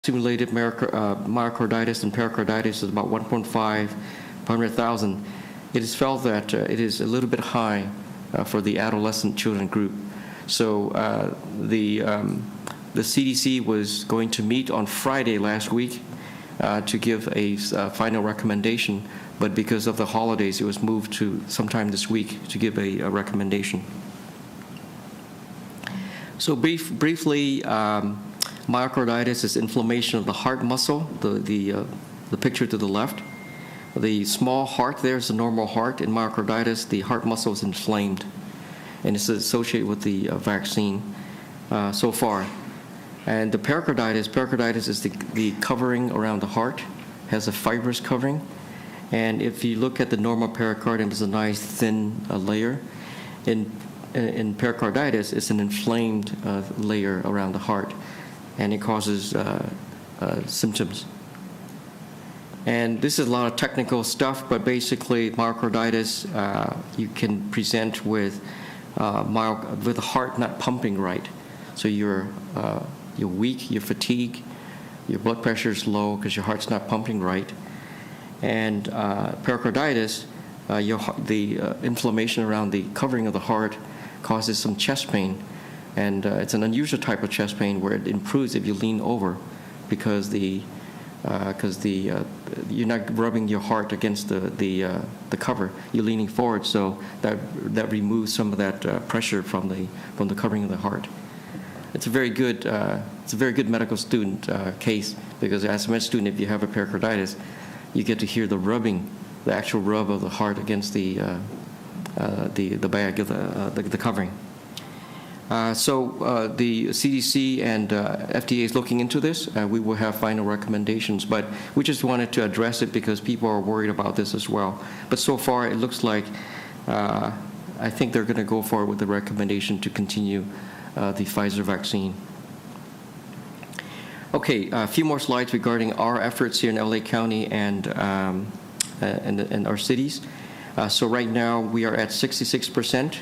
simulated myocarditis and pericarditis is about 1.5 per 100,000. It is felt that it is a little bit high for the adolescent children group. So the CDC was going to meet on Friday last week to give a final recommendation, but because of the holidays, it was moved to sometime this week to give a recommendation. So briefly, myocarditis is inflammation of the heart muscle, the picture to the left. The small heart there is a normal heart. In myocarditis, the heart muscle is inflamed, and it's associated with the vaccine so far. And the pericarditis is the covering around the heart, has a fibrous covering. And if you look at the normal pericardium, it's a nice thin layer. In pericarditis, it's an inflamed layer around the heart, and it causes symptoms. And this is a lot of technical stuff, but basically myocarditis you can present with the heart not pumping right. So you're weak, you're fatigued, your blood pressure is low because your heart's not pumping right. And pericarditis, the inflammation around the covering of the heart causes some chest pain. And it's an unusual type of chest pain where it improves if you lean over because you're not rubbing your heart against the cover. You're leaning forward, so that removes some of that pressure from the covering of the heart. It's a very good medical student case, because as a med student, if you have a pericarditis, you get to hear the actual rub of the heart against the bag of the covering. So the CDC and FDA is looking into this. We will have final recommendations, but we just wanted to address it because people are worried about this as well. But so far, it looks like I think they're going to go forward with the recommendation to continue the Pfizer vaccine. Okay, a few more slides regarding our efforts here in LA County and our cities. So right now, we are at 66%.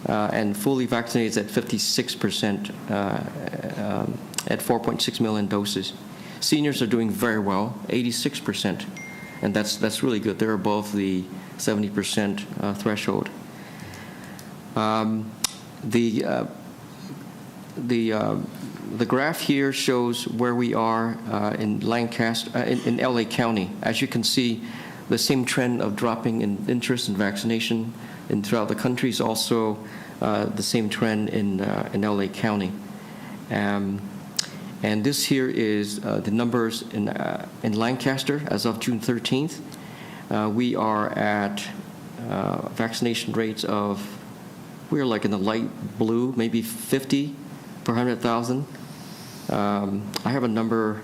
And fully vaccinated at 56% at 4.6 million doses. Seniors are doing very well, 86%, and that's really good. They're above the 70% threshold. The graph here shows where we are in Lancaster, in LA County. As you can see, the same trend of dropping in interest in vaccination throughout the country is also the same trend in LA County. And this here is the numbers in Lancaster as of June 13th. We are at vaccination rates we're like in the light blue, maybe 50 per 100,000. I have a number,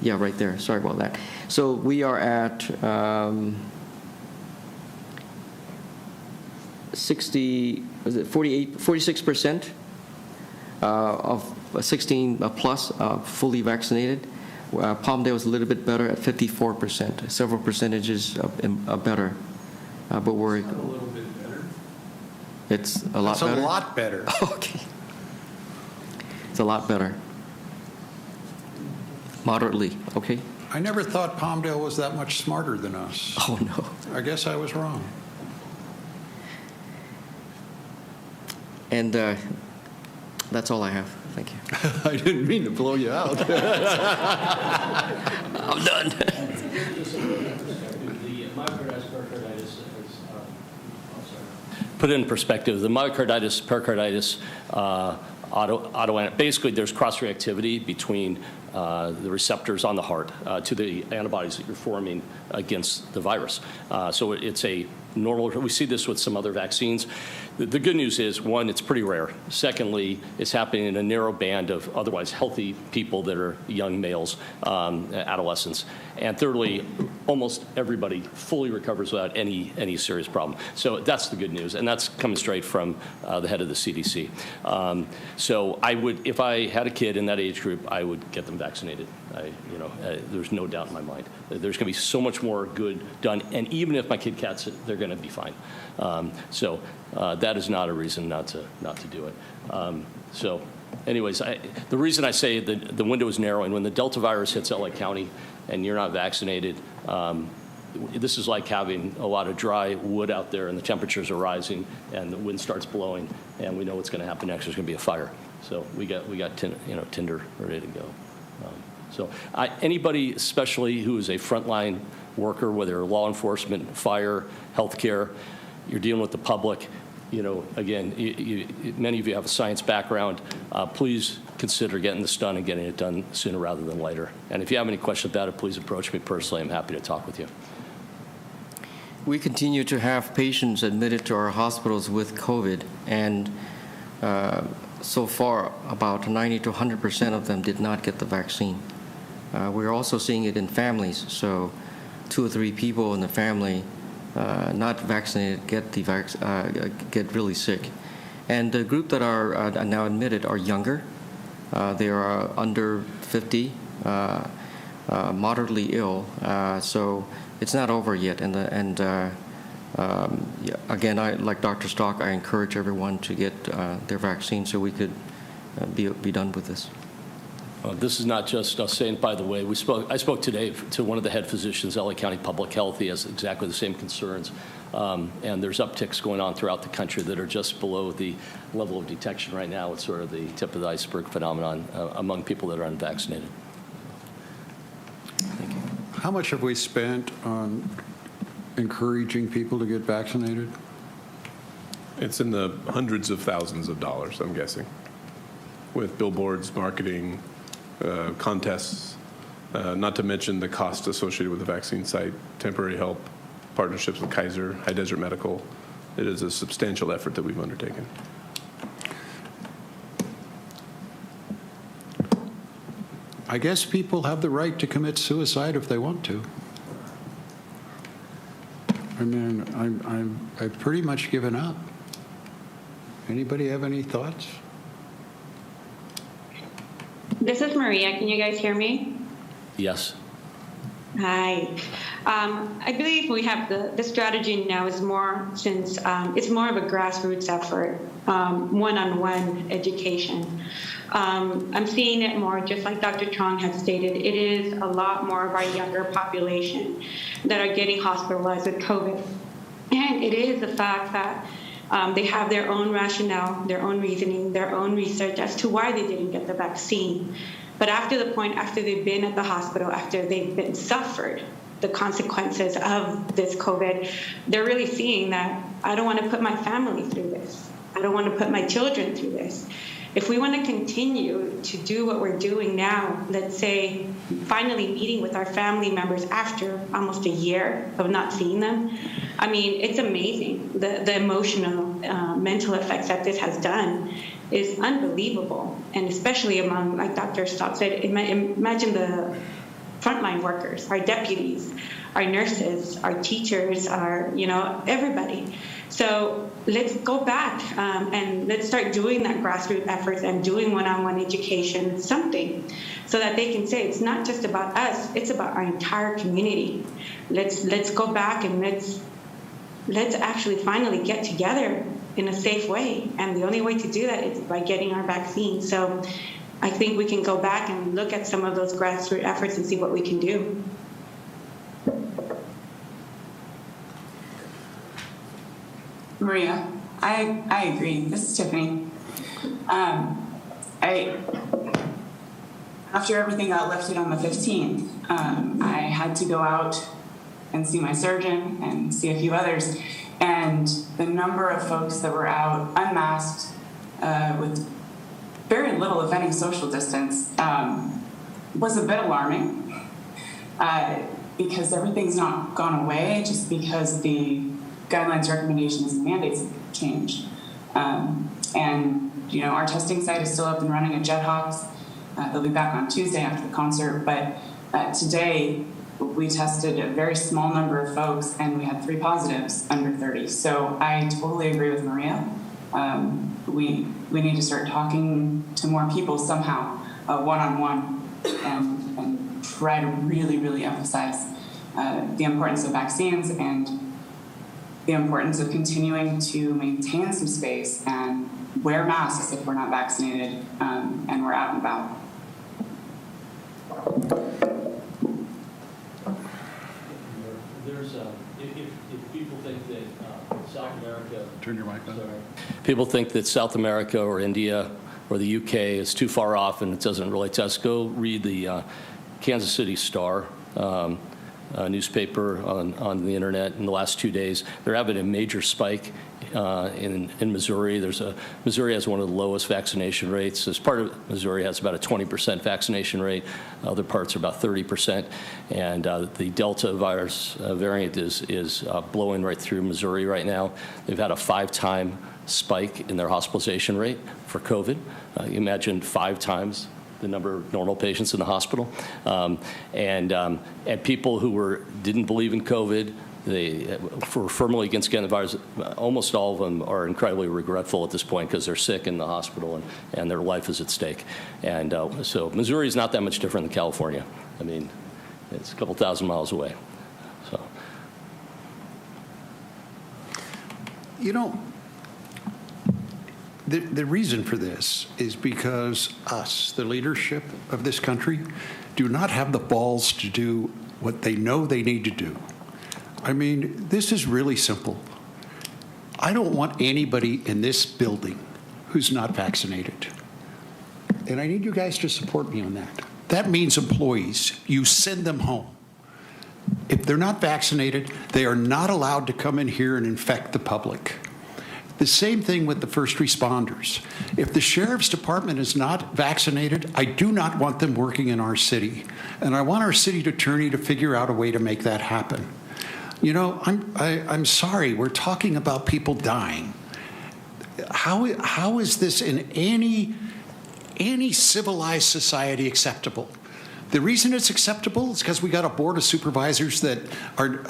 yeah, right there. Sorry about that. So we are at 46% of 16 plus fully vaccinated. Palmdale is a little bit better at 54%, several percentages better. But we're a little bit better. It's a lot better. It's a lot better. Okay. It's a lot better. Moderately, okay? I never thought Palmdale was that much smarter than us. Oh, no. I guess I was wrong. And that's all I have. Thank you. I didn't mean to blow you out. I'm done. The myocarditis pericarditis is, put it in perspective, the myocarditis pericarditis basically there's cross-reactivity between the receptors on the heart to the antibodies that you're forming against the virus. So it's a normal. We see this with some other vaccines. The good news is, one, it's pretty rare. Secondly, it's happening in a narrow band of otherwise healthy people that are young males, adolescents. And thirdly, almost everybody fully recovers without any serious problem. So that's the good news, and that's coming straight from the head of the CDC. So I would, if I had a kid in that age group, I would get them vaccinated. There's no doubt in my mind. There's going to be so much more good done, and even if my kid gets it, they're going to be fine. So that is not a reason not to do it. So anyways, the reason I say the window is narrowing, when the Delta virus hits LA County and you're not vaccinated, this is like having a lot of dry wood out there and the temperatures are rising and the wind starts blowing and we know what's going to happen next. There's going to be a fire. So we got tinder ready to go. Anybody, especially who is a frontline worker, whether law enforcement, fire, healthcare, you're dealing with the public. Again, many of you have a science background. Please consider getting this done and getting it done sooner rather than later. And if you have any questions about it, please approach me personally. I'm happy to talk with you. We continue to have patients admitted to our hospitals with COVID, and so far, about 90 to 100% of them did not get the vaccine. We're also seeing it in families. So 2 or 3 people in the family not vaccinated get really sick. And the group that are now admitted are younger. They are under 50, moderately ill. So it's not over yet. Again, like Dr. Stock, I encourage everyone to get their vaccine so we could be done with this. This is not just us saying, by the way, I spoke today to one of the head physicians, LA County Public Health. He has exactly the same concerns. And there's upticks going on throughout the country that are just below the level of detection right now. It's sort of the tip of the iceberg phenomenon among people that are unvaccinated. Thank you. How much have we spent on encouraging people to get vaccinated? It's in the hundreds of thousands of dollars, I'm guessing, with billboards, marketing, contests, not to mention the cost associated with the vaccine site, temporary help, partnerships with Kaiser, High Desert Medical. It is a substantial effort that we've undertaken. I guess people have the right to commit suicide if they want to. I mean, I've pretty much given up. Anybody have any thoughts? This is Maria. Can you guys hear me? Yes. Hi. I believe we have the strategy now is more since it's more of a grassroots effort, one-on-one education. I'm seeing it more, just like Dr. Trong has stated, it is a lot more of our younger population that are getting hospitalized with COVID. And it is the fact that they have their own rationale, their own reasoning, their own research as to why they didn't get the vaccine. But after they've been at the hospital, after they've been suffered the consequences of this COVID, they're really seeing that I don't want to put my family through this. I don't want to put my children through this. If we want to continue to do what we're doing now, let's say finally meeting with our family members after almost a year of not seeing them, I mean, it's amazing. The emotional, mental effects that this has done is unbelievable. And especially among, like Dr. Stock said, imagine the frontline workers, our deputies, our nurses, our teachers, everybody. So let's go back and let's start doing that grassroots efforts and doing one-on-one education, something, so that they can say it's not just about us, it's about our entire community. Let's go back and let's actually finally get together in a safe way. And the only way to do that is by getting our vaccine. So I think we can go back and look at some of those grassroots efforts and see what we can do. Maria, I agree. This is Tiffany. After everything got lifted on the 15th, I had to go out and see my surgeon and see a few others. And the number of folks that were out unmasked with very little, if any, social distance was a bit alarming because everything's not gone away just because the guidelines, recommendations, and mandates have changed. And, our testing site is still up and running at Jethawks. They'll be back on Tuesday after the concert. But today, we tested a very small number of folks, and we had 3 positives under 30. So I totally agree with Maria. We need to start talking to more people somehow, one-on-one, and try to really, really emphasize the importance of vaccines and the importance of continuing to maintain some space and wear masks if we're not vaccinated and we're out and about. There's if people think that South America. Turn your mic on. Sorry. People think that South America or India or the UK is too far off and it doesn't really test. Go read the Kansas City Star newspaper on the internet in the last 2 days. They're having a major spike in Missouri. Missouri has one of the lowest vaccination rates. This part of Missouri has about a 20% vaccination rate. Other parts are about 30%. And the Delta virus variant is blowing right through Missouri right now. They've had a 5-time spike in their hospitalization rate for COVID. Imagine 5 times the number of normal patients in the hospital. And people who didn't believe in COVID, they were firmly against getting the virus. Almost all of them are incredibly regretful at this point because they're sick in the hospital and their life is at stake. And so Missouri is not that much different than California. I mean, it's a couple thousand miles away. So, You know, the reason for this is because us, the leadership of this country, do not have the balls to do what they know they need to do. I mean, this is really simple. I don't want anybody in this building who's not vaccinated. And I need you guys to support me on that. That means employees. You send them home. If they're not vaccinated, they are not allowed to come in here and infect the public. The same thing with the first responders. If the sheriff's department is not vaccinated, I do not want them working in our city. And I want our city attorney to figure out a way to make that happen. You know, I'm sorry, we're talking about people dying. How is this in any civilized society acceptable? The reason it's acceptable is because we got a board of supervisors that are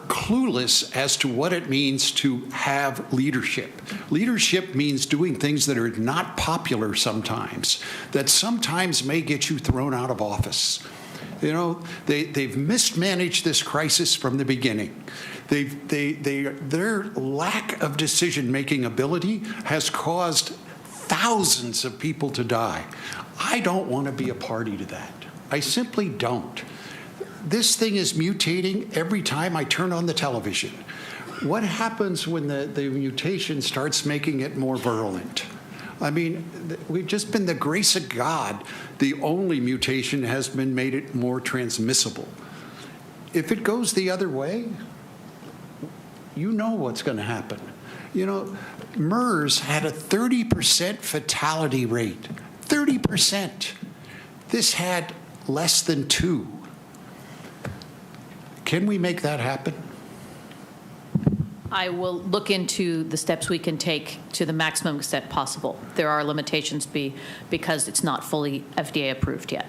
clueless as to what it means to have leadership. Leadership means doing things that are not popular sometimes, that sometimes may get you thrown out of office. You know, they've mismanaged this crisis from the beginning. Their lack of decision-making ability has caused thousands of people to die. I don't want to be a party to that. I simply don't. This thing is mutating every time I turn on the television. What happens when the mutation starts making it more virulent? I mean, we've just been the grace of God. The only mutation has been made it more transmissible. If it goes the other way, you know what's going to happen. You know, MERS had a 30% fatality rate. 30%. This had less than 2. Can we make that happen? I will look into the steps we can take to the maximum extent possible. There are limitations because it's not fully FDA approved yet.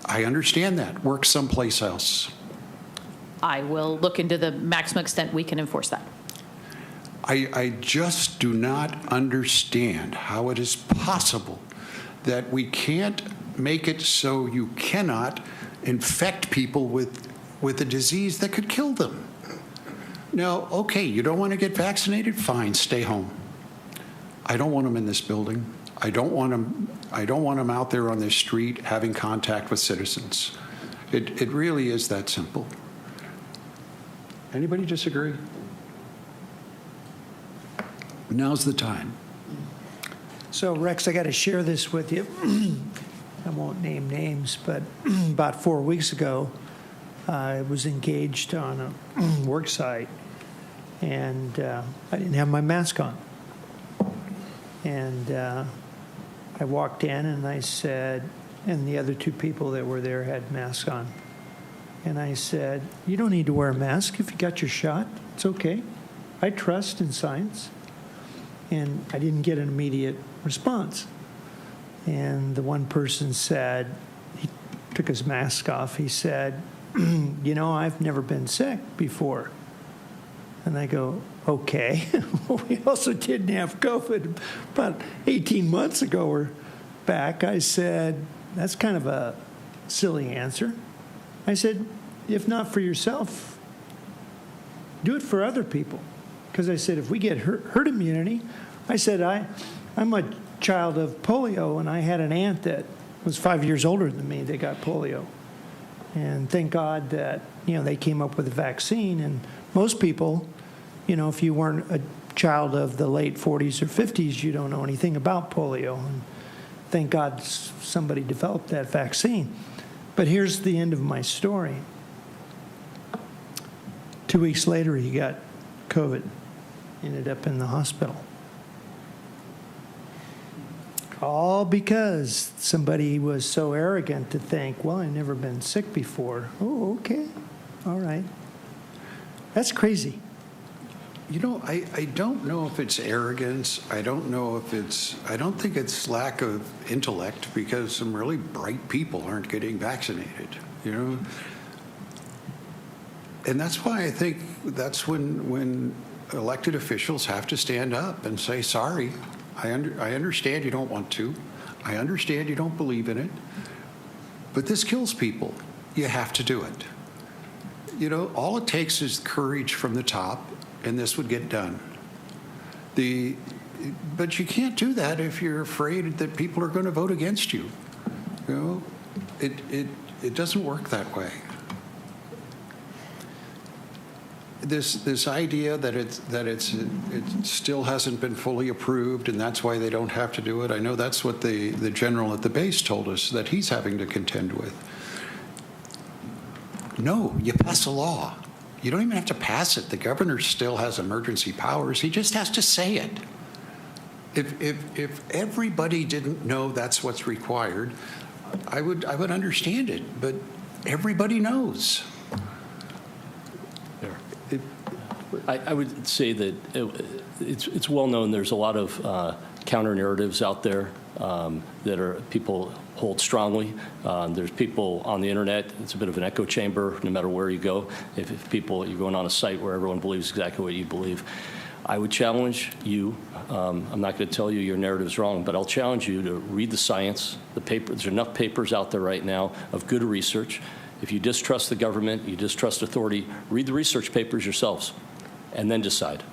I understand that. Work someplace else. I will look into the maximum extent we can enforce that. I just do not understand how it is possible that we can't make it so you cannot infect people with a disease that could kill them. Now, okay, you don't want to get vaccinated? Fine, stay home. I don't want them in this building. I don't want them out there on the street having contact with citizens. It really is that simple. Anybody disagree? Now's the time. So, Rex, I got to share this with you. I won't name names, but about 4 weeks ago, I was engaged on a work site, and I didn't have my mask on. And I walked in, and I said, and the other 2 people that were there had masks on. And I said, you don't need to wear a mask if you got your shot. It's okay. I trust in science. And I didn't get an immediate response. And the one person said, he took his mask off. He said, you know, I've never been sick before. And I go, okay. We also didn't have COVID about 18 months ago or back. I said, that's kind of a silly answer. I said, if not for yourself, do it for other people. Because I said, if we get herd immunity, I said, I'm a child of polio, and I had an aunt that was 5 years older than me that got polio. And thank God that, they came up with a vaccine. And most people, if you weren't a child of the late 40s or 50s, you don't know anything about polio. And thank God somebody developed that vaccine. But here's the end of my story. 2 weeks later, he got COVID, ended up in the hospital. All because somebody was so arrogant to think, well, I've never been sick before. Oh, okay. All right. That's crazy. I don't know if it's arrogance. I don't think it's lack of intellect, because some really bright people aren't getting vaccinated, And that's why I think that's when elected officials have to stand up and say, sorry, I understand you don't want to. I understand you don't believe in it. But this kills people. You have to do it. All it takes is courage from the top, and this would get done. But you can't do that if you're afraid that people are going to vote against you. It doesn't work that way. This idea that it still hasn't been fully approved, and that's why they don't have to do it. I know that's what the general at the base told us that he's having to contend with. No, you pass a law. You don't even have to pass it. The governor still has emergency powers. He just has to say it. If everybody didn't know that's what's required, I would understand it. But everybody knows. I would say that it's well known. There's a lot of counter narratives out there that people hold strongly. There's people on the internet. It's a bit of an echo chamber. No matter where you go, if you're going on a site where everyone believes exactly what you believe, I would challenge you. I'm not going to tell you your narrative's wrong, but I'll challenge you to read the science, the paper. There's enough papers out there right now of good research. If you distrust the government, you distrust authority, read the research papers yourselves, and then decide.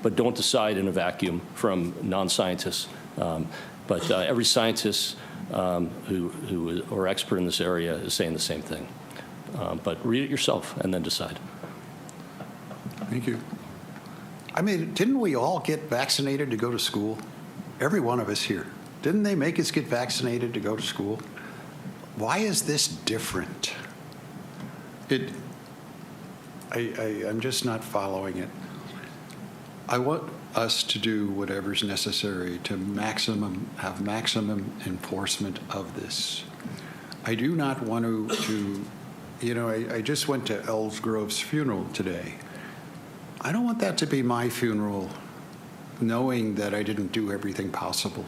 But don't decide in a vacuum from non-scientists. But every scientist who or expert in this area is saying the same thing. But read it yourself and then decide. Thank you. I mean, didn't we all get vaccinated to go to school? Every one of us here. Didn't they make us get vaccinated to go to school? Why is this different? I'm just not following it. I want us to do whatever's necessary to have maximum enforcement of this. I do not want to I just went to Ellsgrove's funeral today. I don't want that to be my funeral, knowing that I didn't do everything possible.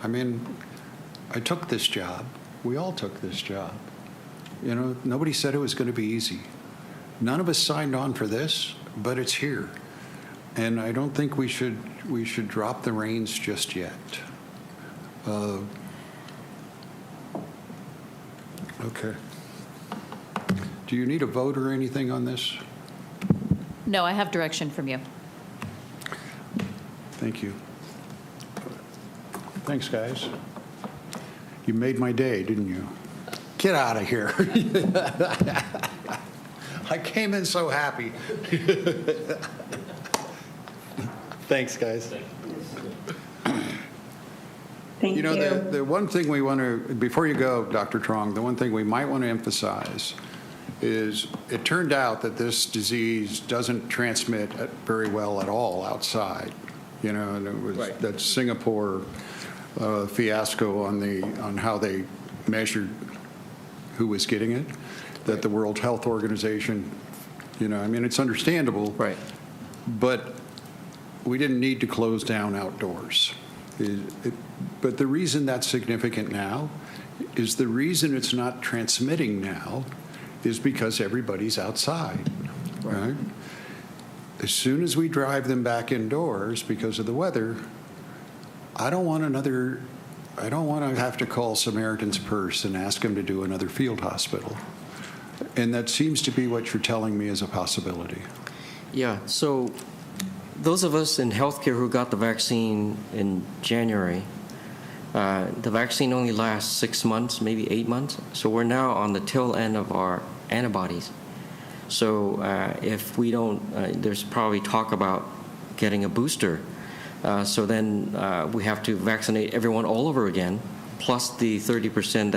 I mean, I took this job. We all took this job. Nobody said it was going to be easy. None of us signed on for this, but it's here. And I don't think we should drop the reins just yet. Okay. Do you need a vote or anything on this? No, I have direction from you. Thank you. Thanks, guys. You made my day, didn't you? Get out of here. I came in so happy. Thanks, guys. Thank you. The one thing we want to, before you go, Dr. Trong, the one thing we might want to emphasize is it turned out that this disease doesn't transmit very well at all outside. And it was right. That Singapore fiasco on how they measured who was getting it, that right. The World Health Organization, it's understandable. Right. But we didn't need to close down outdoors. But the reason that's significant now is the reason it's not transmitting now is because everybody's outside, right? As soon as we drive them back indoors because of the weather, I don't want to have to call Samaritan's Purse and ask them to do another field hospital. And that seems to be what you're telling me is a possibility. Yeah, so those of us in healthcare who got the vaccine in January, the vaccine only lasts 6 months, maybe 8 months. So we're now on the tail end of our antibodies. So if we don't, there's probably talk about getting a booster. So then we have to vaccinate everyone all over again, plus the 30%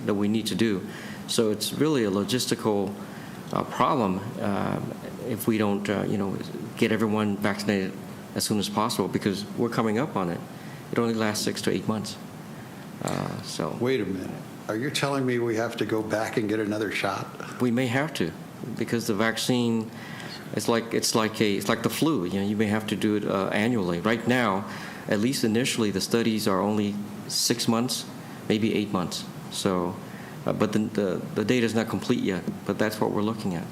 that we need to do. So it's really a logistical problem if we don't, get everyone vaccinated as soon as possible, because we're coming up on it. It only lasts 6 to 8 months. So Wait a minute. Are you telling me we have to go back and get another shot? we may have to, because the vaccine, it's like the flu. You may have to do it annually. Right now, at least initially, the studies are only 6 months, maybe 8 months. So, but the data is not complete yet. But that's what we're looking at.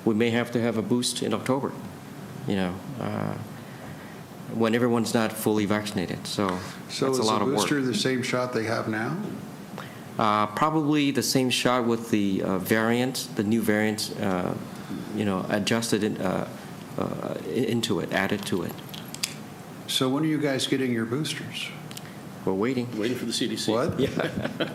We may have to have a boost in October. When everyone's not fully vaccinated. So So that's a is the lot of work. booster the same shot they have now? Probably the same shot with the the new variants, adjusted into it, added to it. So when are you guys getting your boosters? We're waiting. Waiting for the CDC. What? Yeah.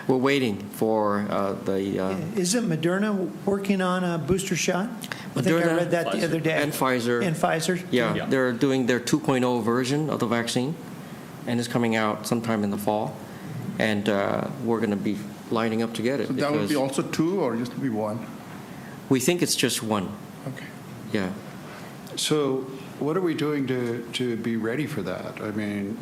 We're waiting for the Isn't Moderna working on a booster shot? I think I Moderna, read that the other day. and Pfizer. And Pfizer? Yeah, Yeah. they're doing their 2.0 version of the vaccine, and it's coming out sometime in the fall. And we're going to be lining up to get it. So that would be because also two, or just to be one? we think it's just one. Okay. Yeah. So what are we doing to be ready for that? I mean,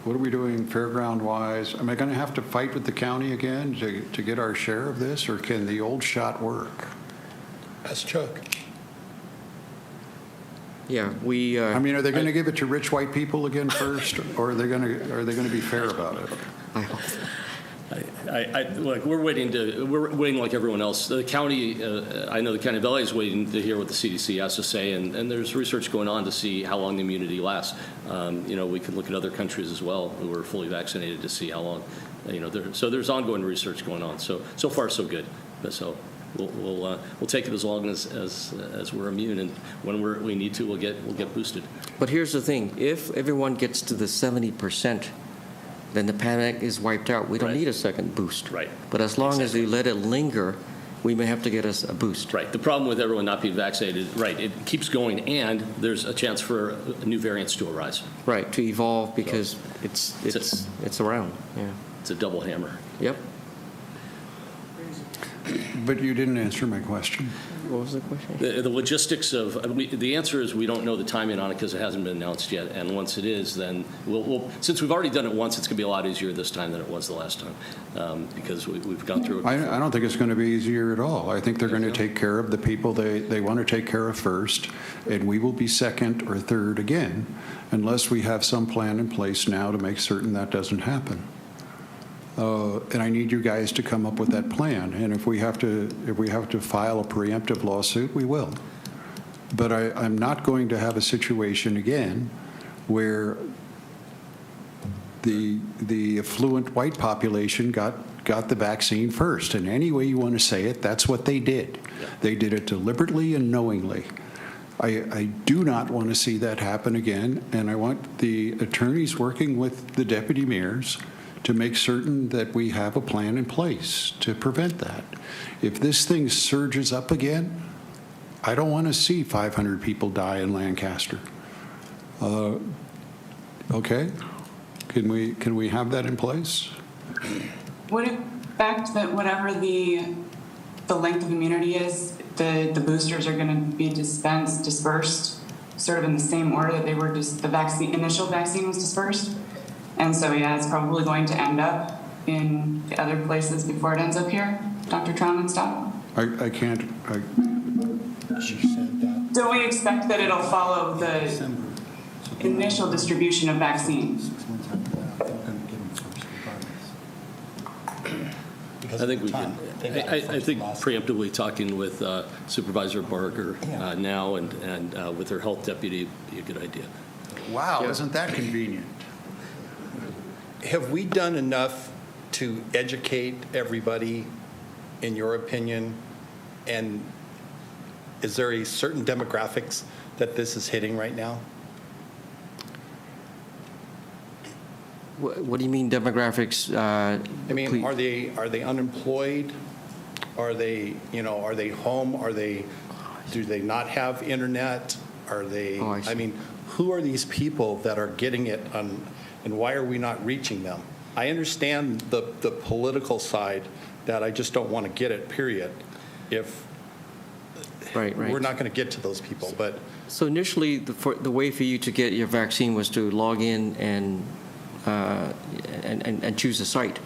what are we doing fairground-wise? Am I going to have to fight with the county again to get our share of this, or can the old shot work? That's Chuck. Yeah, we. I mean, are they going to give it to rich white people again first, or are they going to be fair about it? I hope. Look, we're waiting like everyone else. The county, I know the county of LA is waiting to hear what the CDC has to say, and there's research going on to see how long the immunity lasts. We can look at other countries as well who are fully vaccinated to see how long. So there's ongoing research going on. So far so good. So we'll take it as long as we're immune, and when we need to, we'll get boosted. But here's the thing: if everyone gets to the 70%, then the panic is wiped out. We don't Right. need a second boost. Right. But as long as Exactly. we let it linger, we may have to get us a boost. Right. The problem with everyone not being vaccinated, right, it keeps going, and there's a chance for new variants to arise. Right, to evolve, because it's around. Yeah. It's a double hammer. Yep. But you didn't answer my question. What was the question? The logistics of the answer is we don't know the timing on it because it hasn't been announced yet. And once it is, then we'll since we've already done it once, it's going to be a lot easier this time than it was the last time because we've gone through it. I don't think it's going to be easier at all. I think they're going to take care of the people they want to take care of first, and we will be second or third again, unless we have some plan in place now to make certain that doesn't happen. And I need you guys to come up with that plan. And if we have to file a preemptive lawsuit, we will. But I'm not going to have a situation again where the affluent white population got the vaccine first. And any way you want to say it, that's what they did. Yeah. They did it deliberately and knowingly. I do not want to see that happen again, and I want the attorneys working with the deputy mayors to make certain that we have a plan in place to prevent that. If this thing surges up again, I don't want to see 500 people die in Lancaster. Okay? Can we have that in place? Would it expect that whatever the length of immunity is, the boosters are going to be dispersed, sort of in the same order that they were the initial vaccine was dispersed? And so, yeah, it's probably going to end up in the other places before it ends up here, Dr. Traunenstock? I can't. Don't we expect that it'll follow the initial distribution of vaccines? I think we can. I think preemptively talking with Supervisor Barger now and with her health deputy would be a good idea. Wow, isn't that convenient? Have we done enough to educate everybody, in your opinion? And is there a certain demographics that this is hitting right now? What do you mean demographics? I mean, please? are they unemployed? Are they, are they home? Do they not have internet? Are they, Oh, I see. I mean, who are these people that are getting it and why are we not reaching them? I understand the political side that I just don't want to get it, period, if Right. we're not going to get to those people, but So initially, the way for you to get your vaccine was to log in and choose a site.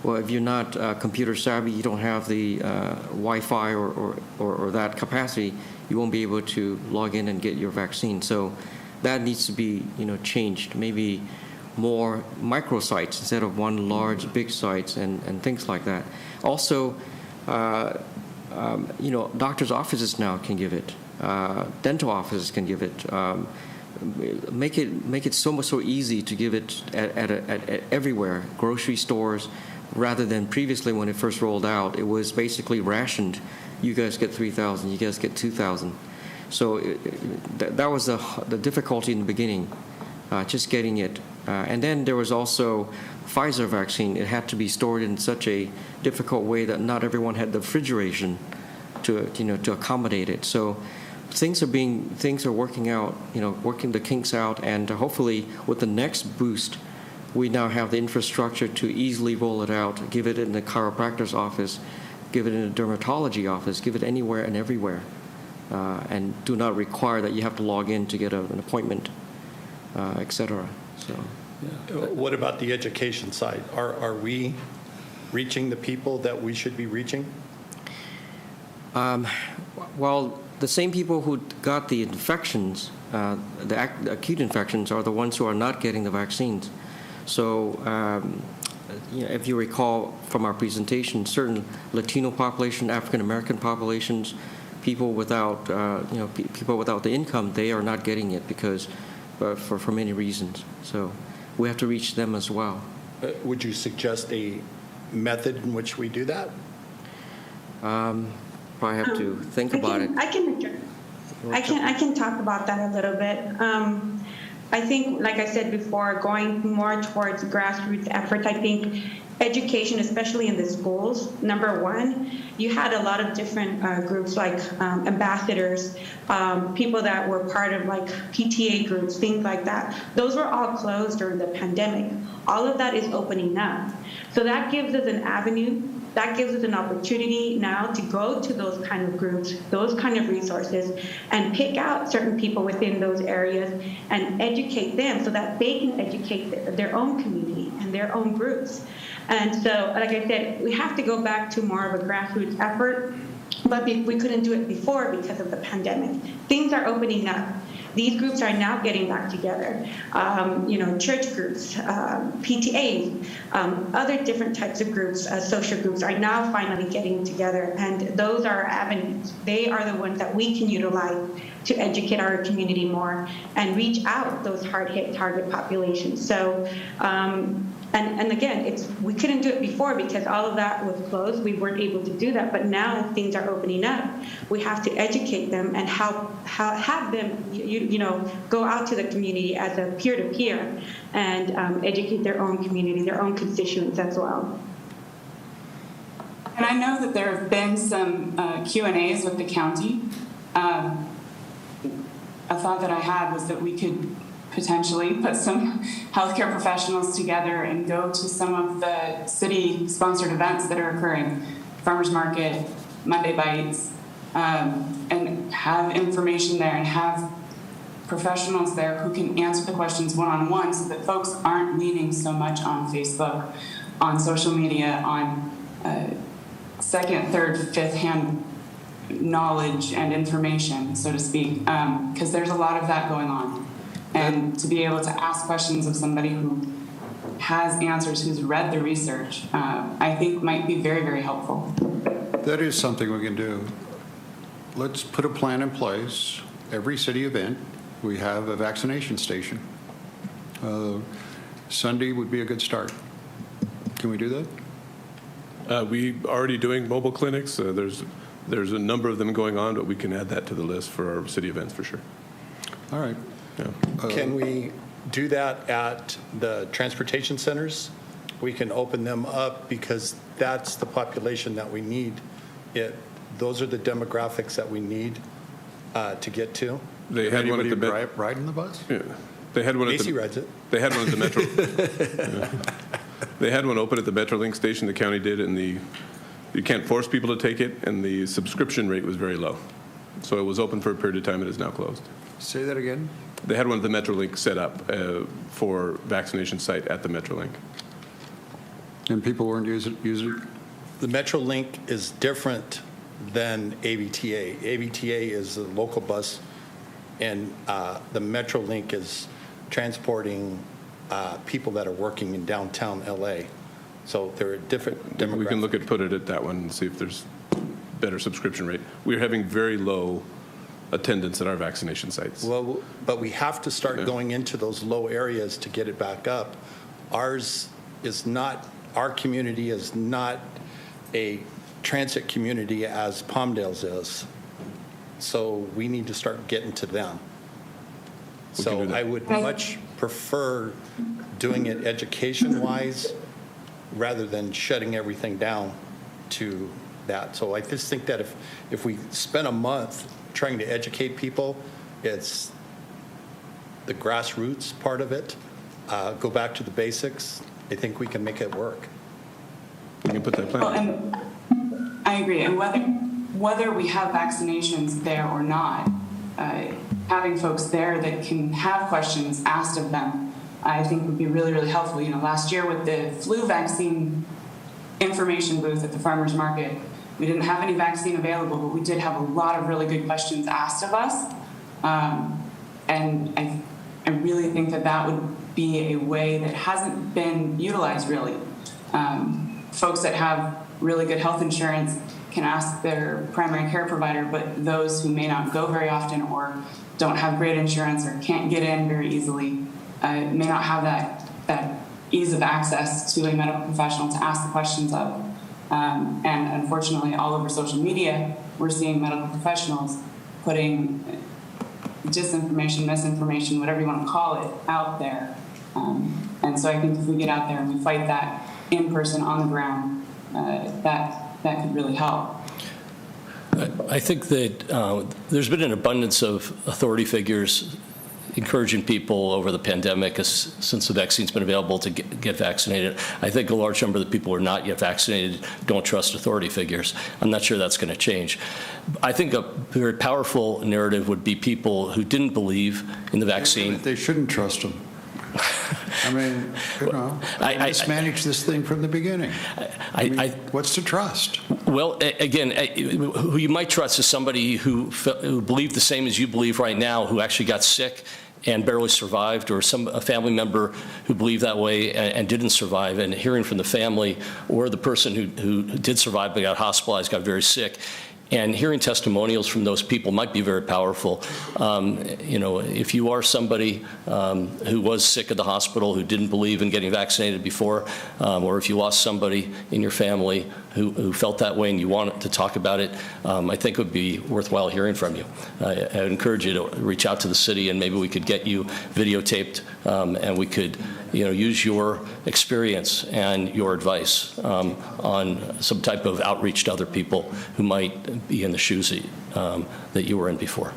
Well, if you're not computer savvy, you don't have the Wi-Fi or that capacity, you won't be able to log in and get your vaccine. So that needs to be changed. Maybe more microsites instead of one large big sites and things like that. Also, doctors' offices now can give it. Dental offices can give it. Make it so easy to give it at everywhere, grocery stores, rather than previously when it first rolled out, it was basically rationed. You guys get 3,000, you guys get 2,000. So that was the difficulty in the beginning, just getting it. And then there was also Pfizer vaccine. It had to be stored in such a difficult way that not everyone had the refrigeration to accommodate it. So things are working out, working the kinks out, and hopefully with the next boost, we now have the infrastructure to easily roll it out, give it in the chiropractor's office, give it in a dermatology office, give it anywhere and everywhere, and do not require that you have to log in to get an appointment, et cetera. So, what about the education side? Are we reaching the people that we should be reaching? Well, the same people who got the infections, the acute infections, are the ones who are not getting the vaccines. So, if you recall from our presentation, certain Latino population, African American populations, people without, people without the income, they are not getting it because, for many reasons. So, we have to reach them as well. Would you suggest a method in which we do that? Probably have to think about it. I can talk about that a little bit. I think, like I said before, going more towards grassroots efforts, I think education, especially in the schools, number one, you had a lot of different groups like ambassadors, people that were part of like PTA groups, things like that. Those were all closed during the pandemic. All of that is opening up. So that gives us an avenue. That gives us an opportunity now to go to those kind of groups, those kind of resources, and pick out certain people within those areas and educate them so that they can educate their own community and their own groups. And so, like I said, we have to go back to more of a grassroots effort, but we couldn't do it before because of the pandemic. Things are opening up. These groups are now getting back together. Church groups, PTAs, other different types of groups, social groups are now finally getting together, and those are our avenues. They are the ones that we can utilize to educate our community more and reach out those hard-hit target populations. So, and again, we couldn't do it before because all of that was closed. We weren't able to do that, but now things are opening up. We have to educate them and have them, go out to the community as a peer-to-peer and educate their own community, their own constituents as well. And I know that there have been some Q&As with the county. A thought that I had was that we could potentially put some healthcare professionals together and go to some of the city-sponsored events that are occurring, Farmers Market, Monday Bites, and have information there and have professionals there who can answer the questions one-on-one so that folks aren't leaning so much on Facebook, on social media, on second, third, fifth-hand knowledge and information, so to speak, because there's a lot of that going on. And to be able to ask questions of somebody who has answers, who's read the research, I think might be very, very helpful. That is something we can do. Let's put a plan in place. Every city event, we have a vaccination station. Sunday would be a good start. Can we do that? We are already doing mobile clinics. There's a number of them going on, but we can add that to the list for our city events for sure. All right. Can we do that at the transportation centers? We can open them up because that's the population that we need. Those are the demographics that we need to get to. They had one at the riding the bus? Yeah. They had one at Macy the rides it. They had one at the Metro. Yeah. They had one open at the Metrolink station. The county did, and you can't force people to take it, and the subscription rate was very low. So it was open for a period of time. It is now closed. Say that again? They had one at the Metrolink set up for vaccination site at the Metrolink. And people weren't using it? The Metrolink is different than AVTA. AVTA is a local bus, and the Metrolink is transporting people that are working in downtown LA. So they're a different demographic. We can put it at that one and see if there's better subscription rate. We're having very low attendance at our vaccination sites. Well, but we have to start going into those low areas to get it back up. Our community is not a transit community as Palmdale's is. So we need to start getting to them. So I would much prefer doing it education-wise rather than shutting everything down to that. So I just think that if we spend a month trying to educate people, it's the grassroots part of it. Go back to the basics. I think we can make it work. We can put that plan. Well, and I agree. And whether we have vaccinations there or not, having folks there that can have questions asked of them, I think would be really, really helpful. Last year with the flu vaccine information booth at the farmers market, we didn't have any vaccine available, but we did have a lot of really good questions asked of us. And I really think that would be a way that hasn't been utilized really. Folks that have really good health insurance can ask their primary care provider, but those who may not go very often or don't have great insurance or can't get in very easily may not have that ease of access to a medical professional to ask the questions of. And unfortunately, all over social media, we're seeing medical professionals putting disinformation, misinformation, whatever you want to call it, out there. And so I think if we get out there and we fight that in person on the ground, that could really help. I think that there's been an abundance of authority figures encouraging people over the pandemic since the vaccine's been available to get vaccinated. I think a large number of the people who are not yet vaccinated don't trust authority figures. I'm not sure that's going to change. I think a very powerful narrative would be people who didn't believe in the vaccine. They shouldn't trust them. I mean, mismanaged this thing from the beginning. What's to trust? Well, again, who you might trust is somebody who believed the same as you believe right now, who actually got sick and barely survived, or a family member who believed that way and didn't survive. And hearing from the family or the person who did survive but got hospitalized, got very sick, and hearing testimonials from those people might be very powerful. If you are somebody who was sick at the hospital, who didn't believe in getting vaccinated before, or if you lost somebody in your family who felt that way and you want to talk about it, I think it would be worthwhile hearing from you. I would encourage you to reach out to the city, and maybe we could get you videotaped, and we could use your experience and your advice on some type of outreach to other people who might be in the shoes that you were in before.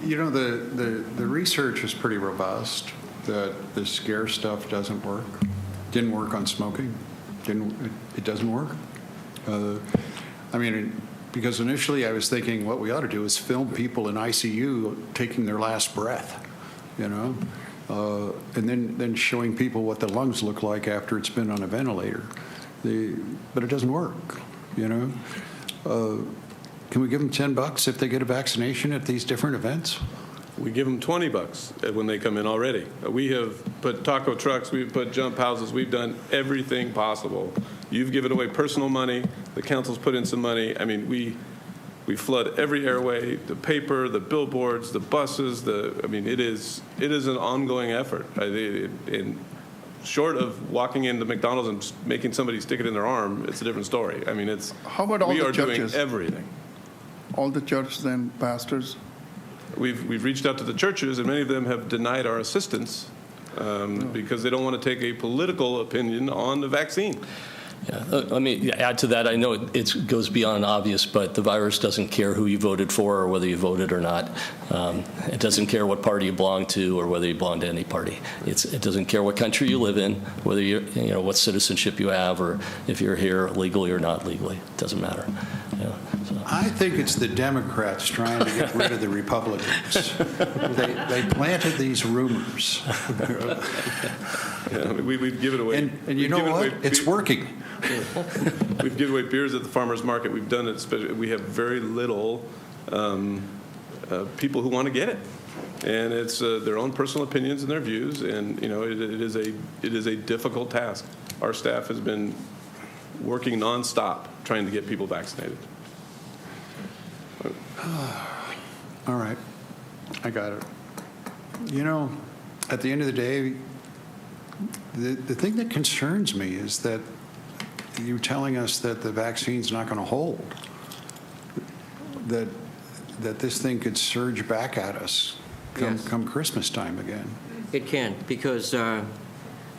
The research is pretty robust that the scare stuff doesn't work. Didn't work on smoking. It doesn't work. Because initially I was thinking what we ought to do is film people in ICU taking their last breath, and then showing people what the lungs look like after it's been on a ventilator. But it doesn't work, Can we give them $10 if they get a vaccination at these different events? We give them $20 when they come in already. We have put taco trucks, we've put jump houses, we've done everything possible. You've given away personal money, the council's put in some money. I mean, we flood every airway, the paper, the billboards, the buses, it is an ongoing effort. Short of walking into McDonald's and making somebody stick it in their arm, it's a different story. How about all we the are churches? doing everything. All the churches and pastors? we've reached out to the churches, and many of them have denied our assistance because they don't want to take a political opinion on the vaccine. Yeah. Let me add to that. I know it goes beyond obvious, but the virus doesn't care who you voted for or whether you voted or not. It doesn't care what party you belong to or whether you belong to any party. It doesn't care what country you live in, whether what citizenship you have, or if you're here legally or not legally. It doesn't matter. Yeah, so. I think it's the Democrats trying to get rid of the Republicans. They planted these rumors. Yeah, we've given away. And you know what? It's working. We've given away beers at the farmers market. We've done it. We have very little people who want to get it, and it's their own personal opinions and their views. And it is a difficult task. Our staff has been working nonstop trying to get people vaccinated. All right, I got it. At the end of the day, the thing that concerns me is that you're telling us that the vaccine's not going to hold, that this thing could surge back at us come Christmas time again. It can, because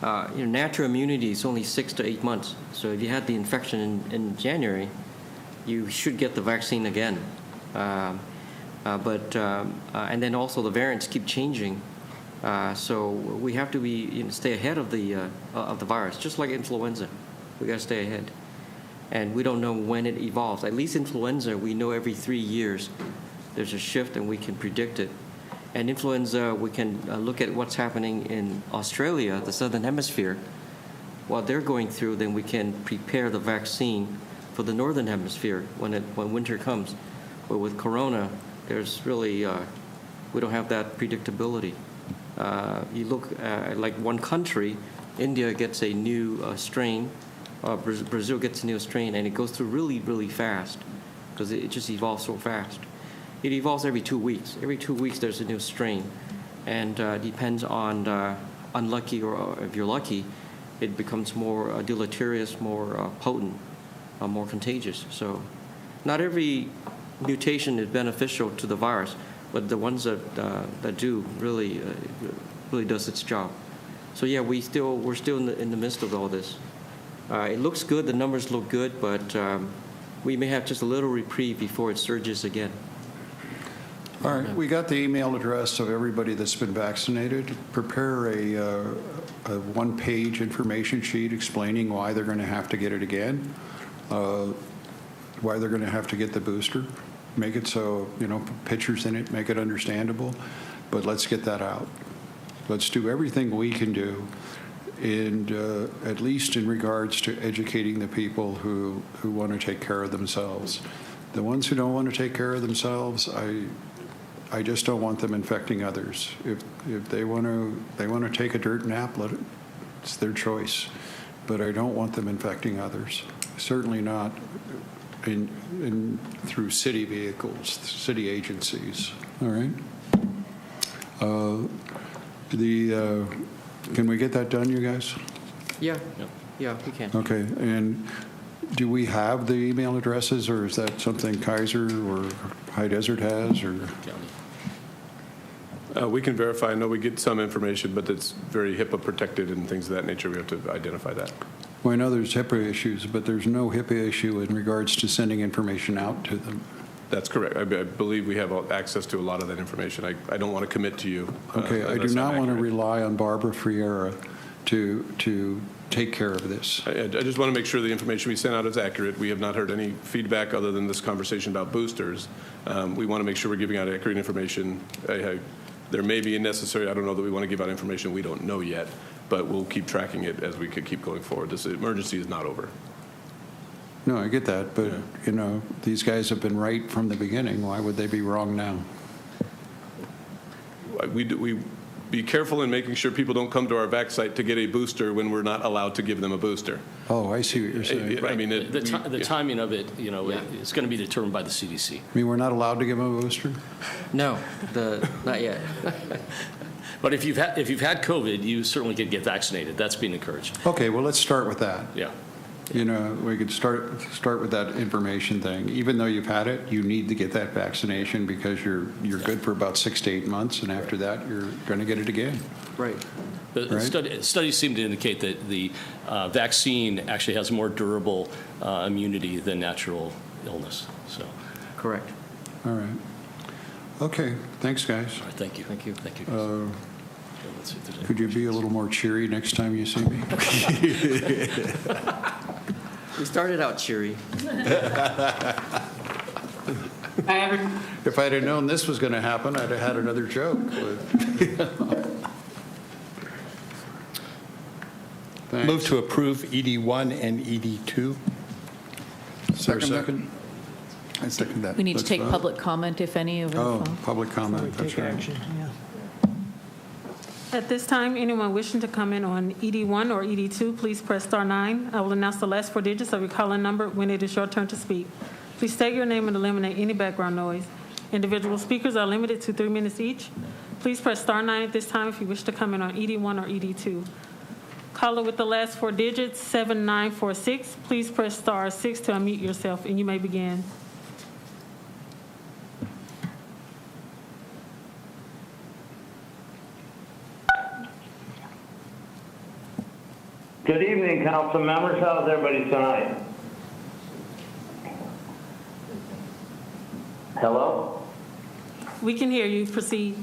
natural immunity is only 6 to 8 months. So if you had the infection in January, you should get the vaccine again. And then also the variants keep changing. So we have to stay ahead of the virus, just like influenza. We got to stay ahead. And we don't know when it evolves. At least influenza, we know every 3 years there's a shift and we can predict it. And influenza, we can look at what's happening in Australia, the southern hemisphere. What they're going through, then we can prepare the vaccine for the northern hemisphere when winter comes. But with corona, there's really, we don't have that predictability. You look at like one country, India gets a new strain, Brazil gets a new strain, and it goes through really, really fast because it just evolves so fast. It evolves every 2 weeks. Every 2 weeks there's a new strain, and depends on unlucky or if you're lucky, it becomes more deleterious, more potent, more contagious. So not every mutation is beneficial to the virus, but the ones that do really does its job. So yeah, we're still in the midst of all this. It looks good, the numbers look good, but we may have just a little reprieve before it surges again. All right, we got the email address of everybody that's been vaccinated. Prepare a one-page information sheet explaining why they're going to have to get it again, why they're going to have to get the booster. Make it so, put pictures in it, make it understandable, but let's get that out. Let's do everything we can do, and at least in regards to educating the people who want to take care of themselves. The ones who don't want to take care of themselves, I just don't want them infecting others. If they want to take a dirt nap, it's their choice. But I don't want them infecting others. Certainly not through city vehicles, city agencies. All right. Can we get that done, you guys? Yeah, we can. Okay. And do we have the email addresses, or is that something Kaiser or High Desert has, or? We can verify. I know we get some information, but it's very HIPAA protected and things of that nature. We have to identify that. Well, I know there's HIPAA issues, but there's no HIPAA issue in regards to sending information out to them. That's correct. I believe we have access to a lot of that information. I don't want to commit to you. Okay, I do not want to rely on Barbara Friera to take care of this. I just want to make sure the information we sent out is accurate. We have not heard any feedback other than this conversation about boosters. We want to make sure we're giving out accurate information. There may be I don't know that we want to give out information we don't know yet, but we'll keep tracking it as we could keep going forward. This emergency is not over. No, I get that, but, these guys have been right from the beginning. Why would they be wrong now? We be careful in making sure people don't come to our vac site to get a booster when we're not allowed to give them a booster. Oh, I see what you're saying. Right. I mean, the timing of it, it's going to be determined by the CDC. I mean, we're not allowed to give them a booster? No, not yet. But if you've had COVID, you certainly could get vaccinated. That's being encouraged. Okay, well, let's start with that. Yeah. You know, we could start with that information thing. Even though you've had it, you need to get that vaccination because you're good for about 6 to 8 months, and after that, you're going to get it again. Right. The studies seem to indicate that the vaccine actually has more durable immunity than natural illness. So, Correct. All right. Okay. Thanks, guys. all right, thank you. Thank you. Thank you. Let's see if there's any Could you be a little more cheery next time you see me? We started out cheery. If I'd have known this was going to happen, I'd have had another joke. Thanks. Move to approve ED1 and ED2. Is there a second? I second that. We need to Let's take vote. public comment, if any, over the Oh, phone. public Before we comment, that's take right. action, yeah. At this time, anyone wishing to comment on ED1 or ED2, please press star 9. I will announce the last 4 digits of your calling number when it is your turn to speak. Please state your name and eliminate any background noise. Individual speakers are limited to 3 minutes each. Please press star 9 at this time if you wish to comment on ED1 or ED2. Caller with the last 4 digits, 7946, please press star 6 to unmute yourself, and you may begin. Good evening, council members. How's everybody tonight? Hello? We can hear you. Proceed.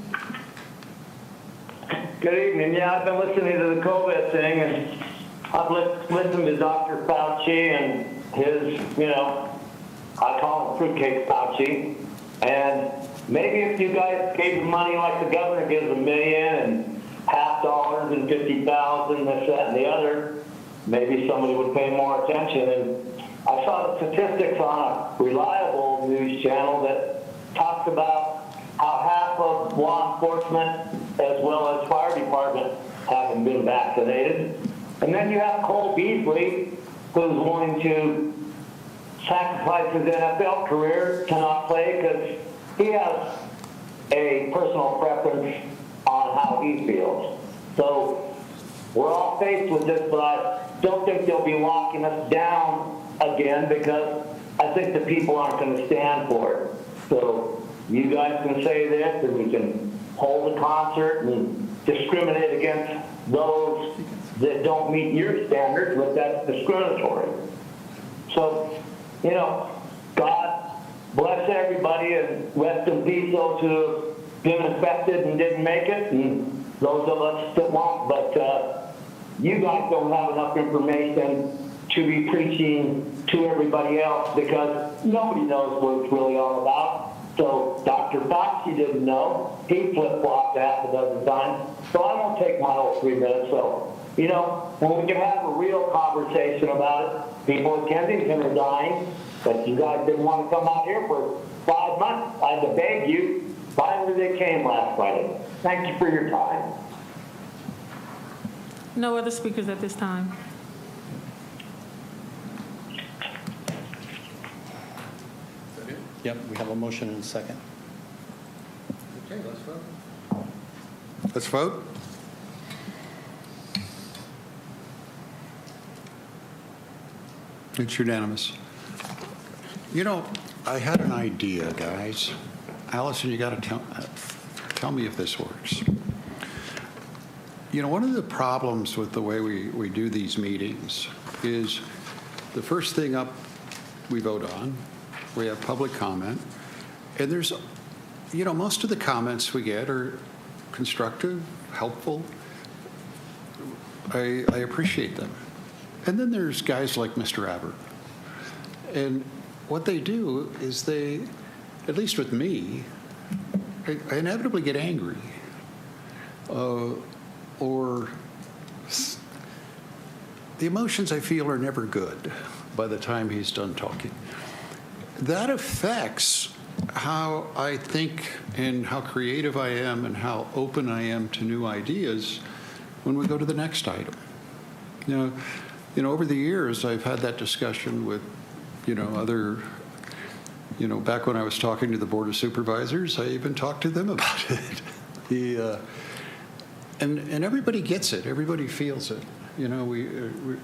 Good evening. Yeah, I've been listening to the COVID thing, and I've listened to Dr. Fauci and his, I call him fruitcake Fauci. And maybe if you guys gave him money like the governor gives $1 million and $50,000 and $50,000, this, that, and the other, maybe somebody would pay more attention. And I saw the statistics on a reliable news channel that talks about how half of law enforcement as well as fire department haven't been vaccinated. And then you have Cole Beasley, who's wanting to sacrifice his NFL career to not play because he has a personal preference on how he feels. So we're all faced with this, but I don't think they'll be locking us down again because I think the people aren't going to stand for it. So you guys can say this, and we can hold a concert and discriminate against those that don't meet your standards, but that's discriminatory. So, God bless everybody and rest in peace those who have been infected and didn't make it, and those of us that won't. But you guys don't have enough information to be preaching to everybody else because nobody knows what it's really all about. So Dr. Fauci didn't know. He flip-flopped half a dozen times. So I won't take my whole 3 minutes. So, when we can have a real conversation about it, people in Kensington are dying, but you guys didn't want to come out here for 5 months. I had to beg you. Finally, they came last Friday. Thank you for your time. No other speakers at this time. Yep, we have a motion and a second. Okay, let's vote. Let's vote. It's unanimous. I had an idea, guys. Allison, you got to tell me if this works. One of the problems with the way we do these meetings is the first thing up we vote on, we have public comment, and there's, most of the comments we get are constructive, helpful. I appreciate them. And then there's guys like Mr. Abbott. And what they do is they, at least with me, I inevitably get angry. Or the emotions I feel are never good by the time he's done talking. That affects how I think and how creative I am and how open I am to new ideas when we go to the next item. Over the years, I've had that discussion with, other, back when I was talking to the Board of Supervisors, I even talked to them about it. And everybody gets it. Everybody feels it. You know, we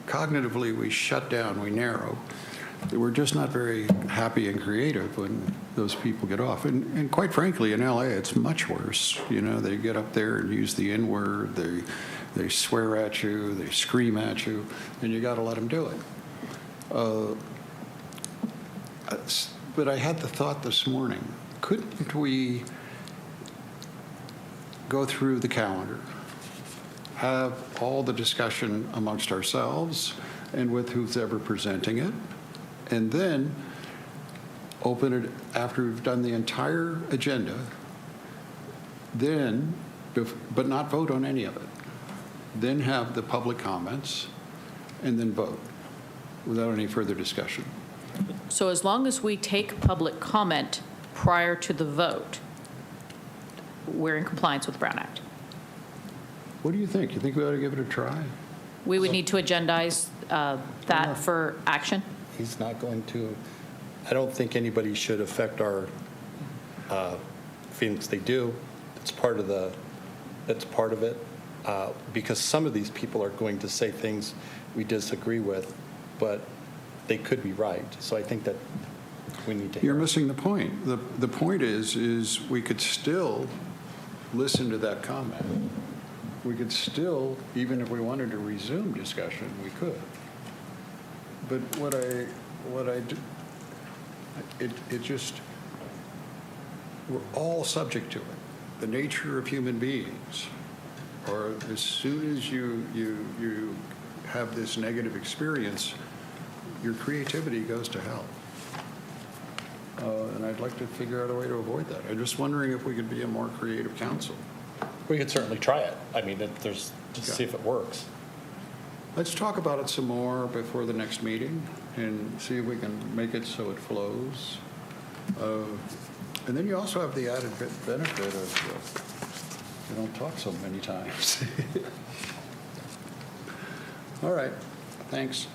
cognitively, we shut down, we narrow. We're just not very happy and creative when those people get off. And quite frankly, in LA, it's much worse. You know, they get up there and use the N-word, they swear at you, they scream at you, and you got to let them do it. But I had the thought this morning, couldn't we go through the calendar, have all the discussion amongst ourselves and with who's ever presenting it, and then open it after we've done the entire agenda, then, but not vote on any of it, then have the public comments, and then vote without any further discussion. So as long as we take public comment prior to the vote, we're in compliance with the Brown Act. What do you think? You think we ought to give it a try? We would need to agendize that for action? He's not going to, I don't think anybody should affect our feelings. They do. It's part of it. Because some of these people are going to say things we disagree with, but they could be right. So I think that we need to. You're missing the point. The point is we could still listen to that comment. We could still, even if we wanted to resume discussion, we could. But what I do, it just, we're all subject to it. The nature of human beings, or as soon as you have this negative experience, your creativity goes to hell. And I'd like to figure out a way to avoid that. I'm just wondering if we could be a more creative council. We could certainly try it. I mean, just see if it works. Let's talk about it some more before the next meeting and see if we can make it so it flows. And then you also have the added benefit of you don't talk so many times. All right. Thanks.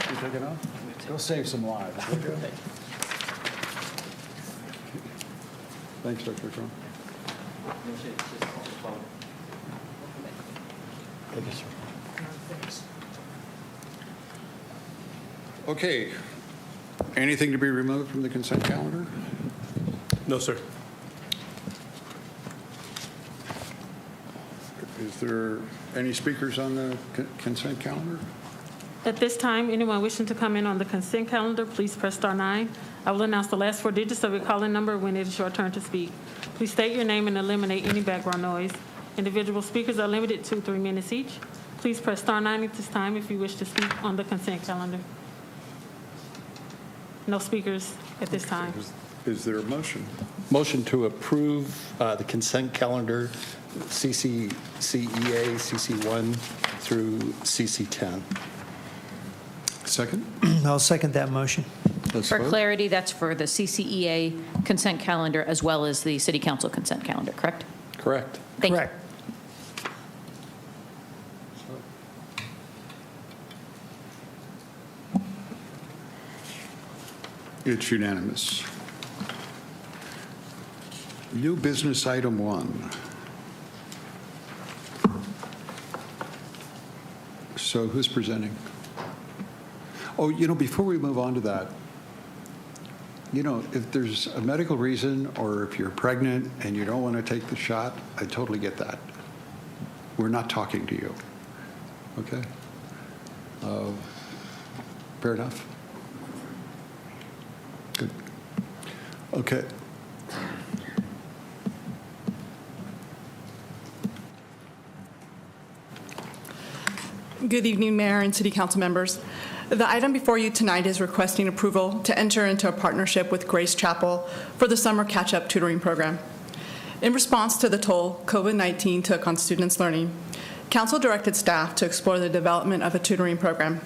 You taking off? Go save some lives. Thanks, Dr. Trump. Okay. Anything to be removed from the consent calendar? No, sir. Is there any speakers on the consent calendar? At this time, anyone wishing to come in on the consent calendar, please press star 9. I will announce the last 4 digits of your calling number when it is your turn to speak. Please state your name and eliminate any background noise. Individual speakers are limited to 3 minutes each. Please press star 9 at this time if you wish to speak on the consent calendar. No speakers at this time. Is there a motion? Motion to approve the consent calendar, CEA, CC1 through CC10. Second? I'll second that motion. Let's For vote. clarity, that's for the CCEA consent calendar as well as the City Council consent calendar, correct? Correct. Thank you. Correct. It's unanimous. New business item 1. So who's presenting? Oh, before we move on to that, if there's a medical reason or if you're pregnant and you don't want to take the shot, I totally get that. We're not talking to you. Okay? Fair enough? Good. Okay. Good evening, Mayor and City Council members. The item before you tonight is requesting approval to enter into a partnership with Grace Chapel for the summer catch-up tutoring program. In response to the toll COVID-19 took on students' learning, Council directed staff to explore the development of a tutoring program.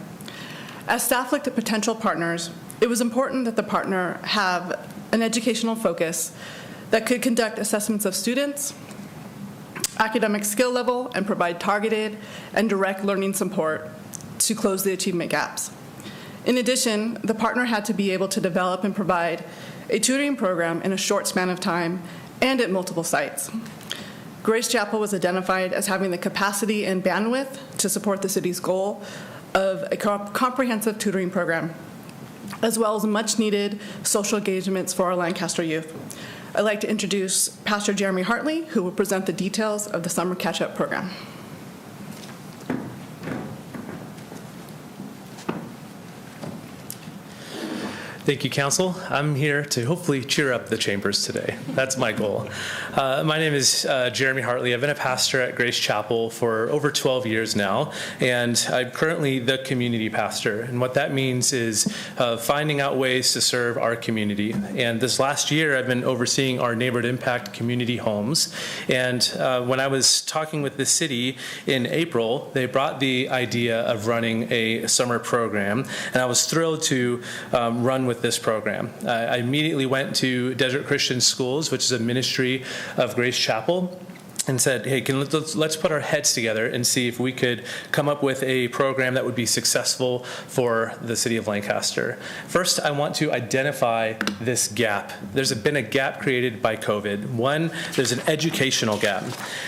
As staff looked at potential partners, it was important that the partner have an educational focus that could conduct assessments of students, academic skill level, and provide targeted and direct learning support to close the achievement gaps. In addition, the partner had to be able to develop and provide a tutoring program in a short span of time and at multiple sites. Grace Chapel was identified as having the capacity and bandwidth to support the city's goal of a comprehensive tutoring program, as well as much-needed social engagements for our Lancaster youth. I'd like to introduce Pastor Jeremy Hartley, who will present the details of the Summer Catch-Up program. Thank you, Council. I'm here to hopefully cheer up the chambers today. That's my goal. My name is Jeremy Hartley. I've been a pastor at Grace Chapel for over 12 years now, and I'm currently the community pastor. And what that means is finding out ways to serve our community. And this last year, I've been overseeing our neighborhood impact community homes. And when I was talking with the city in April, they brought the idea of running a summer program, and I was thrilled to run with this program. I immediately went to Desert Christian Schools, which is a ministry of Grace Chapel, and said, hey, let's put our heads together and see if we could come up with a program that would be successful for the city of Lancaster. First, I want to identify this gap. There's been a gap created by COVID. One, there's an educational gap.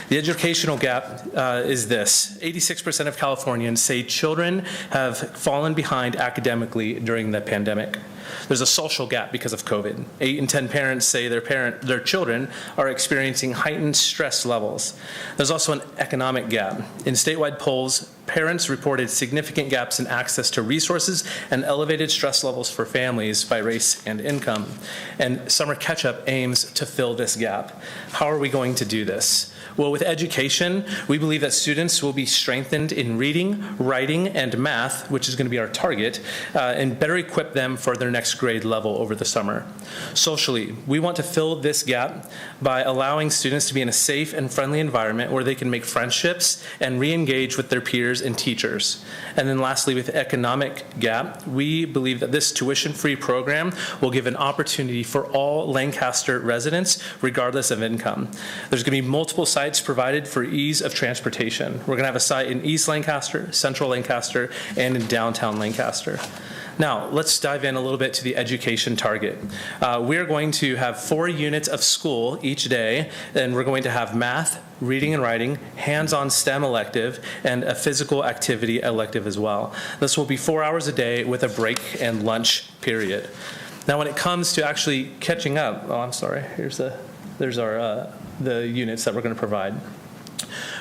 The educational gap is this. 86% of Californians say children have fallen behind academically during the pandemic. There's a social gap because of COVID. 8 in 10 parents say their children are experiencing heightened stress levels. There's also an economic gap. In statewide polls, parents reported significant gaps in access to resources and elevated stress levels for families by race and income. And Summer Catch-Up aims to fill this gap. How are we going to do this? Well, with education, we believe that students will be strengthened in reading, writing, and math, which is going to be our target, and better equip them for their next grade level over the summer. Socially, we want to fill this gap by allowing students to be in a safe and friendly environment where they can make friendships and re-engage with their peers and teachers. And then lastly, with the economic gap, we believe that this tuition-free program will give an opportunity for all Lancaster residents, regardless of income. There's going to be multiple sites provided for ease of transportation. We're going to have a site in East Lancaster, Central Lancaster, and in downtown Lancaster. Now, let's dive in a little bit to the education target. We're going to have 4 units of school each day, and we're going to have math, reading and writing, hands-on STEM elective, and a physical activity elective as well. This will be 4 hours a day with a break and lunch period. Now, when it comes to actually catching up, there's our the units that we're going to provide.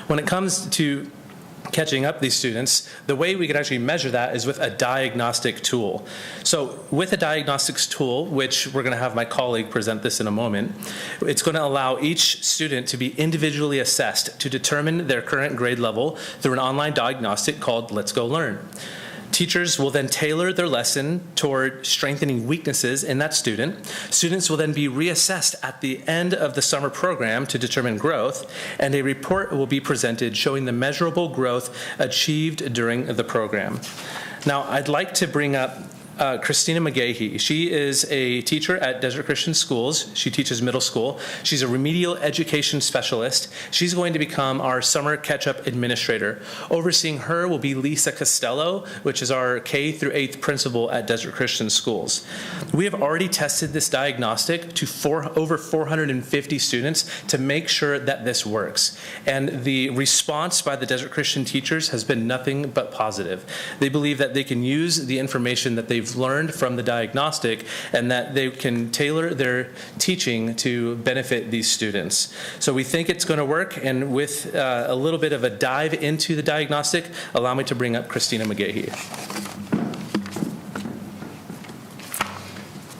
When it comes to catching up these students, the way we can actually measure that is with a diagnostic tool. So with a diagnostics tool, which we're going to have my colleague present this in a moment, it's going to allow each student to be individually assessed to determine their current grade level through an online diagnostic called Let's Go Learn. Teachers will then tailor their lesson toward strengthening weaknesses in that student. Students will then be reassessed at the end of the summer program to determine growth, and a report will be presented showing the measurable growth achieved during the program. Now, I'd like to bring up Christina McGahee. She is a teacher at Desert Christian Schools. She teaches middle school. She's a remedial education specialist. She's going to become our summer catch-up administrator. Overseeing her will be Lisa Costello, which is our K through 8th principal at Desert Christian Schools. We have already tested this diagnostic to over 450 students to make sure that this works. And the response by the Desert Christian teachers has been nothing but positive. They believe that they can use the information that they've learned from the diagnostic and that they can tailor their teaching to benefit these students. So we think it's going to work, and with a little bit of a dive into the diagnostic, allow me to bring up Christina McGahee.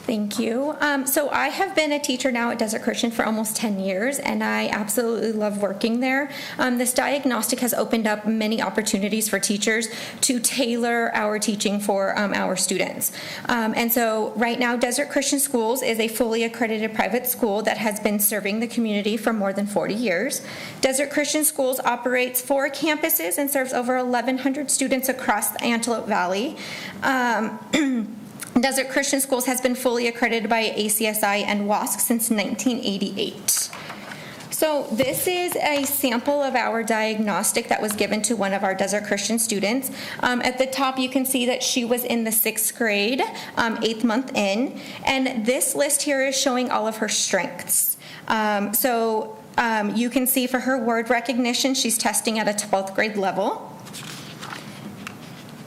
Thank you. So I have been a teacher now at Desert Christian for almost 10 years, and I absolutely love working there. This diagnostic has opened up many opportunities for teachers to tailor our teaching for our students. And so right now, Desert Christian Schools is a fully accredited private school that has been serving the community for more than 40 years. Desert Christian Schools operates 4 campuses and serves over 1,100 students across the Antelope Valley. Desert Christian Schools has been fully accredited by ACSI and WASC since 1988. So this is a sample of our diagnostic that was given to one of our Desert Christian students. At the top, you can see that she was in the 6th grade, 8th month in, and this list here is showing all of her strengths. You can see for her word recognition, she's testing at a 12th grade level.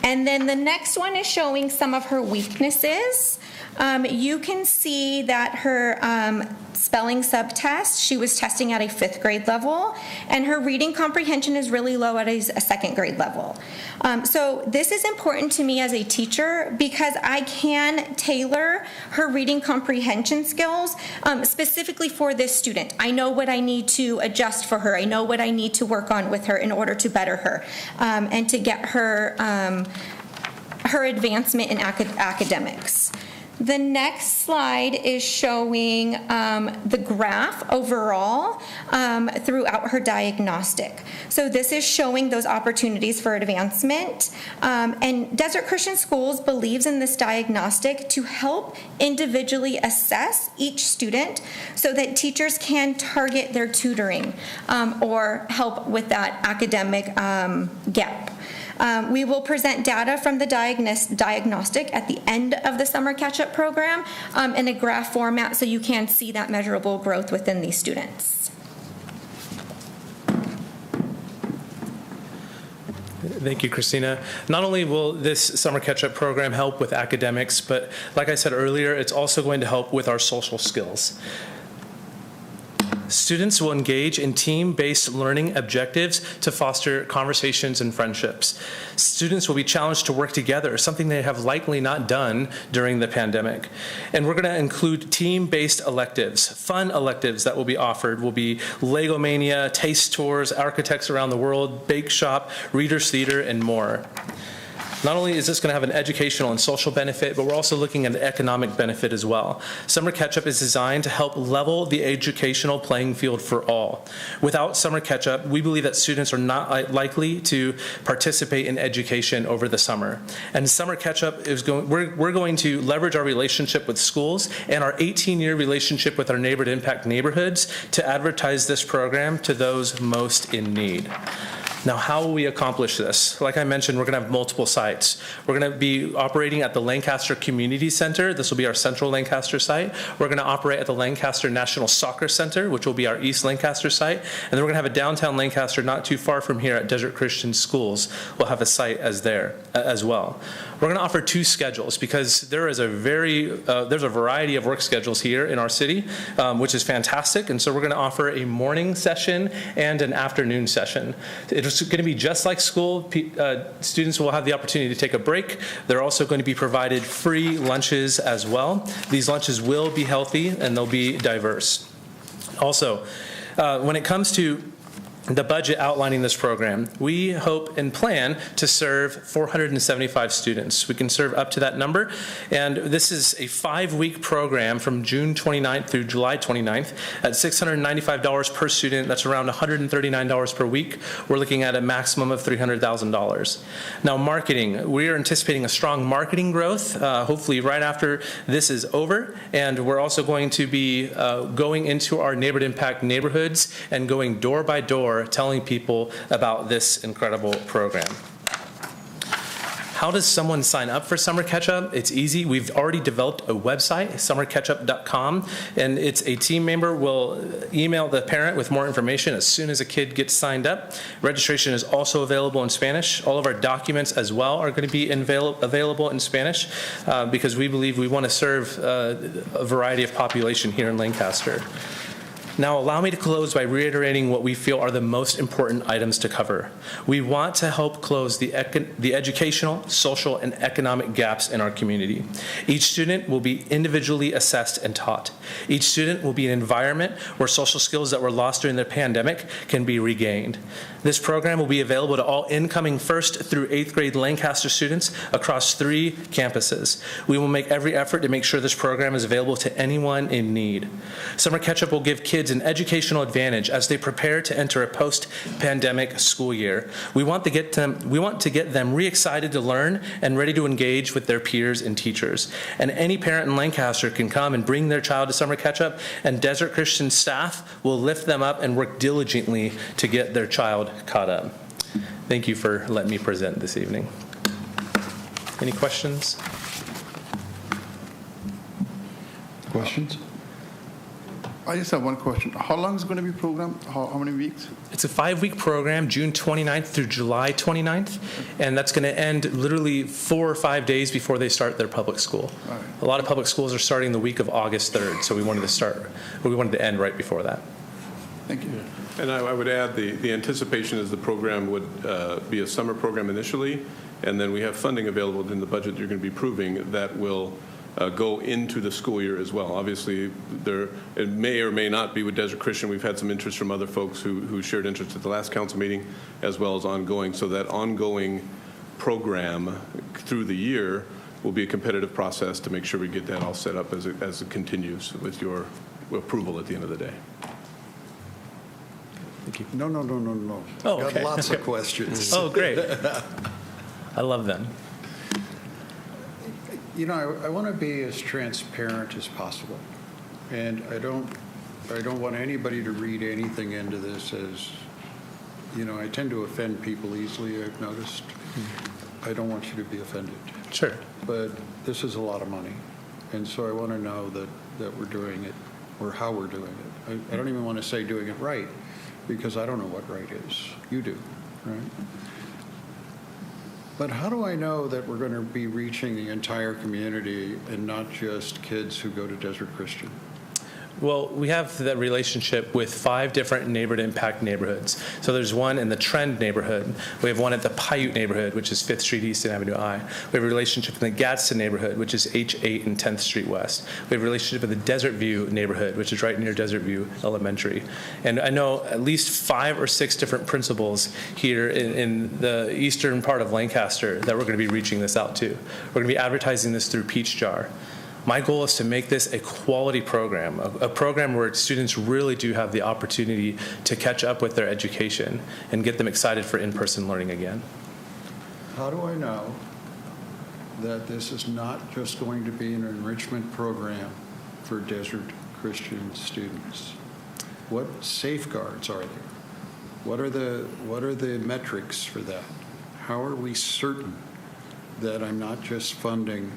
And then the next one is showing some of her weaknesses. You can see that her spelling subtest, she was testing at a 5th grade level, and her reading comprehension is really low at a 2nd grade level. So this is important to me as a teacher because I can tailor her reading comprehension skills specifically for this student. I know what I need to adjust for her. I know what I need to work on with her in order to better her and to get her her advancement in academics. The next slide is showing the graph overall throughout her diagnostic. So this is showing those opportunities for advancement. And Desert Christian Schools believes in this diagnostic to help individually assess each student so that teachers can target their tutoring or help with that academic gap. We will present data from the diagnostic at the end of the summer catch-up program in a graph format so you can see that measurable growth within these students. Thank you, Christina. Not only will this summer catch-up program help with academics, but like I said earlier, it's also going to help with our social skills. Students will engage in team-based learning objectives to foster conversations and friendships. Students will be challenged to work together, something they have likely not done during the pandemic. And we're going to include team-based electives. Fun electives that will be offered will be Lego Mania, taste tours, architects around the world, bake shop, readers theater, and more. Not only is this going to have an educational and social benefit, but we're also looking at an economic benefit as well. Summer Catch-Up is designed to help level the educational playing field for all. Without Summer Catch-Up, we believe that students are not likely to participate in education over the summer. And Summer Catch-Up is we're going to leverage our relationship with schools and our 18-year relationship with our neighborhood impact neighborhoods to advertise this program to those most in need. Now, how will we accomplish this? Like I mentioned, we're going to have multiple sites. We're going to be operating at the Lancaster Community Center. This will be our central Lancaster site. We're going to operate at the Lancaster National Soccer Center, which will be our East Lancaster site. And then we're going to have a downtown Lancaster not too far from here at Desert Christian Schools. We'll have a site as well. We're going to offer 2 schedules because there is there's a variety of work schedules here in our city, which is fantastic. And so we're going to offer a morning session and an afternoon session. It's going to be just like school. Students will have the opportunity to take a break. They're also going to be provided free lunches as well. These lunches will be healthy and they'll be diverse. Also, when it comes to the budget outlining this program, we hope and plan to serve 475 students. We can serve up to that number, and this is a 5-week program from June 29th through July 29th at $695 per student. That's around $139 per week. We're looking at a maximum of $300,000. Now, marketing. We are anticipating a strong marketing growth, hopefully right after this is over, and we're also going to be going into our neighborhood impact neighborhoods and going door by door telling people about this incredible program. How does someone sign up for Summer Catch-Up? It's easy. We've already developed a website, summercatchup.com, and it's a team member will email the parent with more information as soon as a kid gets signed up. Registration is also available in Spanish. All of our documents as well are going to be available in Spanish because we believe we want to serve a variety of population here in Lancaster. Now, allow me to close by reiterating what we feel are the most important items to cover. We want to help close the educational, social, and economic gaps in our community. Each student will be individually assessed and taught. Each student will be an environment where social skills that were lost during the pandemic can be regained. This program will be available to all incoming 1st through 8th grade Lancaster students across 3 campuses. We will make every effort to make sure this program is available to anyone in need. Summer Catch-Up will give kids an educational advantage as they prepare to enter a post-pandemic school year. We want to get them re-excited to learn and ready to engage with their peers and teachers. And any parent in Lancaster can come and bring their child to Summer Catch-Up, and Desert Christian staff will lift them up and work diligently to get their child caught up. Thank you for letting me present this evening. Any questions? Questions? I just have one question. How long is it going to be programmed? How many weeks? It's a 5-week program, June 29th through July 29th, and that's going to end literally 4 or 5 days before they start their public school. Right. A lot of public schools are starting the week of August 3rd, so we wanted to end right before that. Thank you. And I would add the anticipation is the program would be a summer program initially, and then we have funding available in the budget you're going to be approving that will go into the school year as well. Obviously, it may or may not be with Desert Christian. We've had some interest from other folks who shared interest at the last council meeting, as well as ongoing. So that ongoing program through the year will be a competitive process to make sure we get that all set up as it continues with your approval at the end of the day. Thank you. No. Oh, Got okay. lots of questions. Oh, great. I love them. You know, I want to be as transparent as possible, and I don't want anybody to read anything into this as, you know, I tend to offend people easily, I've noticed. I don't want you to be offended. Sure. But this is a lot of money, and so I want to know that we're doing it, or how we're doing it. I don't even want to say doing it right, because I don't know what right is. You do, right? But how do I know that we're going to be reaching the entire community and not just kids who go to Desert Christian? Well, we have that relationship with 5 different neighborhood impact neighborhoods. So there's one in the Trend neighborhood. We have one at the Paiute neighborhood, which is 5th Street East and Avenue I. We have a relationship in the Gadsden neighborhood, which is H8 and 10th Street West. We have a relationship in the Desert View neighborhood, which is right near Desert View Elementary. And I know at least 5 or 6 different principals here in the eastern part of Lancaster that we're going to be reaching this out to. We're going to be advertising this through Peach Jar. My goal is to make this a quality program, a program where students really do have the opportunity to catch up with their education and get them excited for in-person learning again. How do I know that this is not just going to be an enrichment program for Desert Christian students? What safeguards are there? What are the metrics for that? How are we certain that I'm not just funding?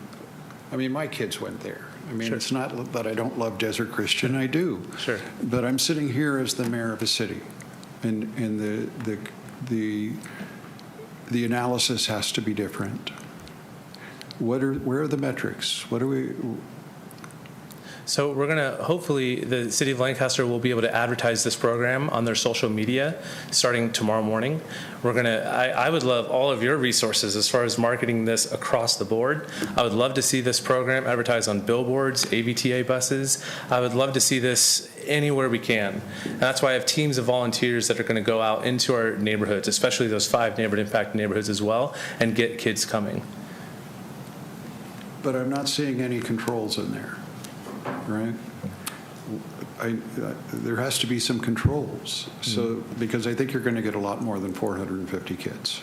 I mean, my kids went there. I mean, Sure. It's not that I don't love Desert Christian. I do. Sure. But I'm sitting here as the mayor of a city, and the analysis has to be different. Where are the metrics? What are we? So we're going to, hopefully, the City of Lancaster will be able to advertise this program on their social media starting tomorrow morning. We're going to, I would love all of your resources as far as marketing this across the board. I would love to see this program advertised on billboards, AVTA buses. I would love to see this anywhere we can. And that's why I have teams of volunteers that are going to go out into our neighborhoods, especially those 5 neighborhood impact neighborhoods as well, and get kids coming. But I'm not seeing any controls in there. Right? There has to be some controls. So, because I think you're going to get a lot more than 450 kids.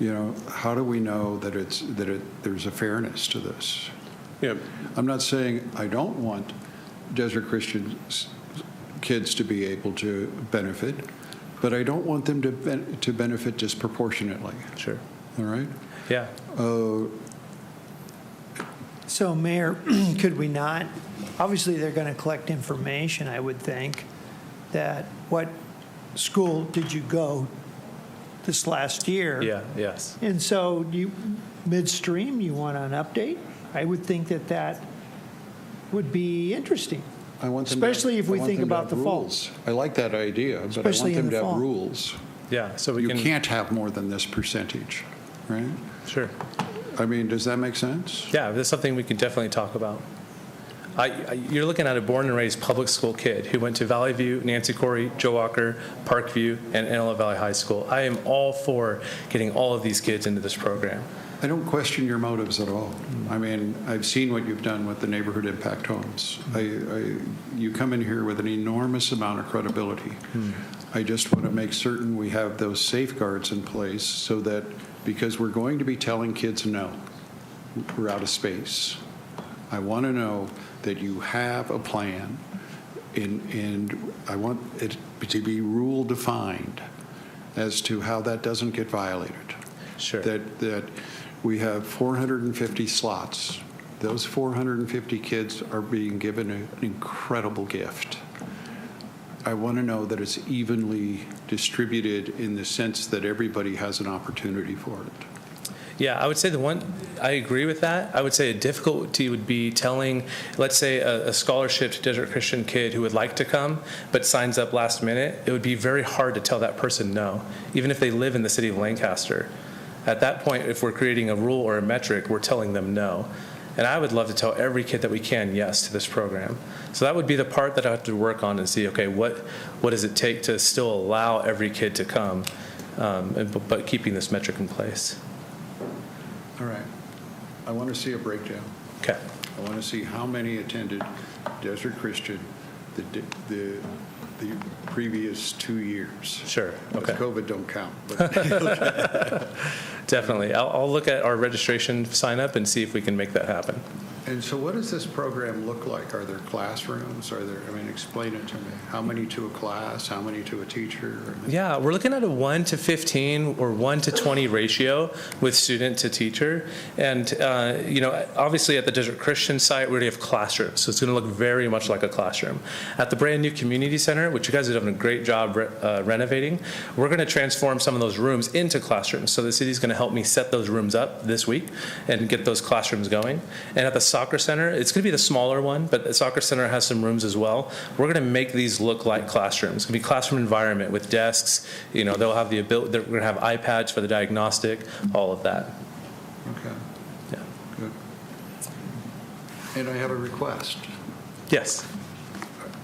You know, how do we know that there's a fairness to this? Yeah. I'm not saying I don't want Desert Christian kids to be able to benefit, but I don't want them to benefit disproportionately. Sure. All right? Yeah. So, Mayor, could we not, obviously they're going to collect information, I would think, that what school did you go this last year? Yeah, yes. And so midstream, you want an update? I would think that would be interesting. I want them especially to have, if we I want think them to about have the fall. rules. I like that idea, but Especially I in want them the to have fall. rules. Yeah, so we You can. can't have more than this percentage, right? Sure. I mean, does that make sense? Yeah, that's something we can definitely talk about. You're looking at a born and raised public school kid who went to Valley View, Nancy Corey, Joe Walker, Parkview, and Antelope Valley High School. I am all for getting all of these kids into this program. I don't question your motives at all. I mean, I've seen what you've done with the neighborhood impact homes. You come in here with an enormous amount of credibility. I just want to make certain we have those safeguards in place so that, because we're going to be telling kids no, we're out of space. I want to know that you have a plan, and I want it to be rule defined as to how that doesn't get violated. Sure. That we have 450 slots. Those 450 kids are being given an incredible gift. I want to know that it's evenly distributed in the sense that everybody has an opportunity for it. Yeah, I would say I agree with that. I would say a difficulty would be telling, let's say, a scholarship Desert Christian kid who would like to come but signs up last minute. It would be very hard to tell that person no, even if they live in the city of Lancaster. At that point, if we're creating a rule or a metric, we're telling them no. And I would love to tell every kid that we can yes to this program. So that would be the part that I have to work on and see, okay, what does it take to still allow every kid to come, but keeping this metric in place. All right. I want to see a breakdown. Okay. I want to see how many attended Desert Christian the previous 2 years. Sure. Okay. Because COVID don't count. But Definitely. I'll look at our registration sign up and see if we can make that happen. And so what does this program look like? Are there classrooms? Explain it to me. How many to a class? How many to a teacher? Yeah, we're looking at a 1 to 15 or 1 to 20 ratio with student to teacher. And, obviously at the Desert Christian site, we already have classrooms. So it's going to look very much like a classroom. At the brand new community center, which you guys have done a great job renovating, we're going to transform some of those rooms into classrooms. So the city's going to help me set those rooms up this week and get those classrooms going. And at the soccer center, it's going to be the smaller one, but the soccer center has some rooms as well. We're going to make these look like classrooms. It's going to be a classroom environment with desks. They'll have the ability. They're going to have iPads for the diagnostic, all of that. Okay. Yeah. Good. And I have a request. Yes.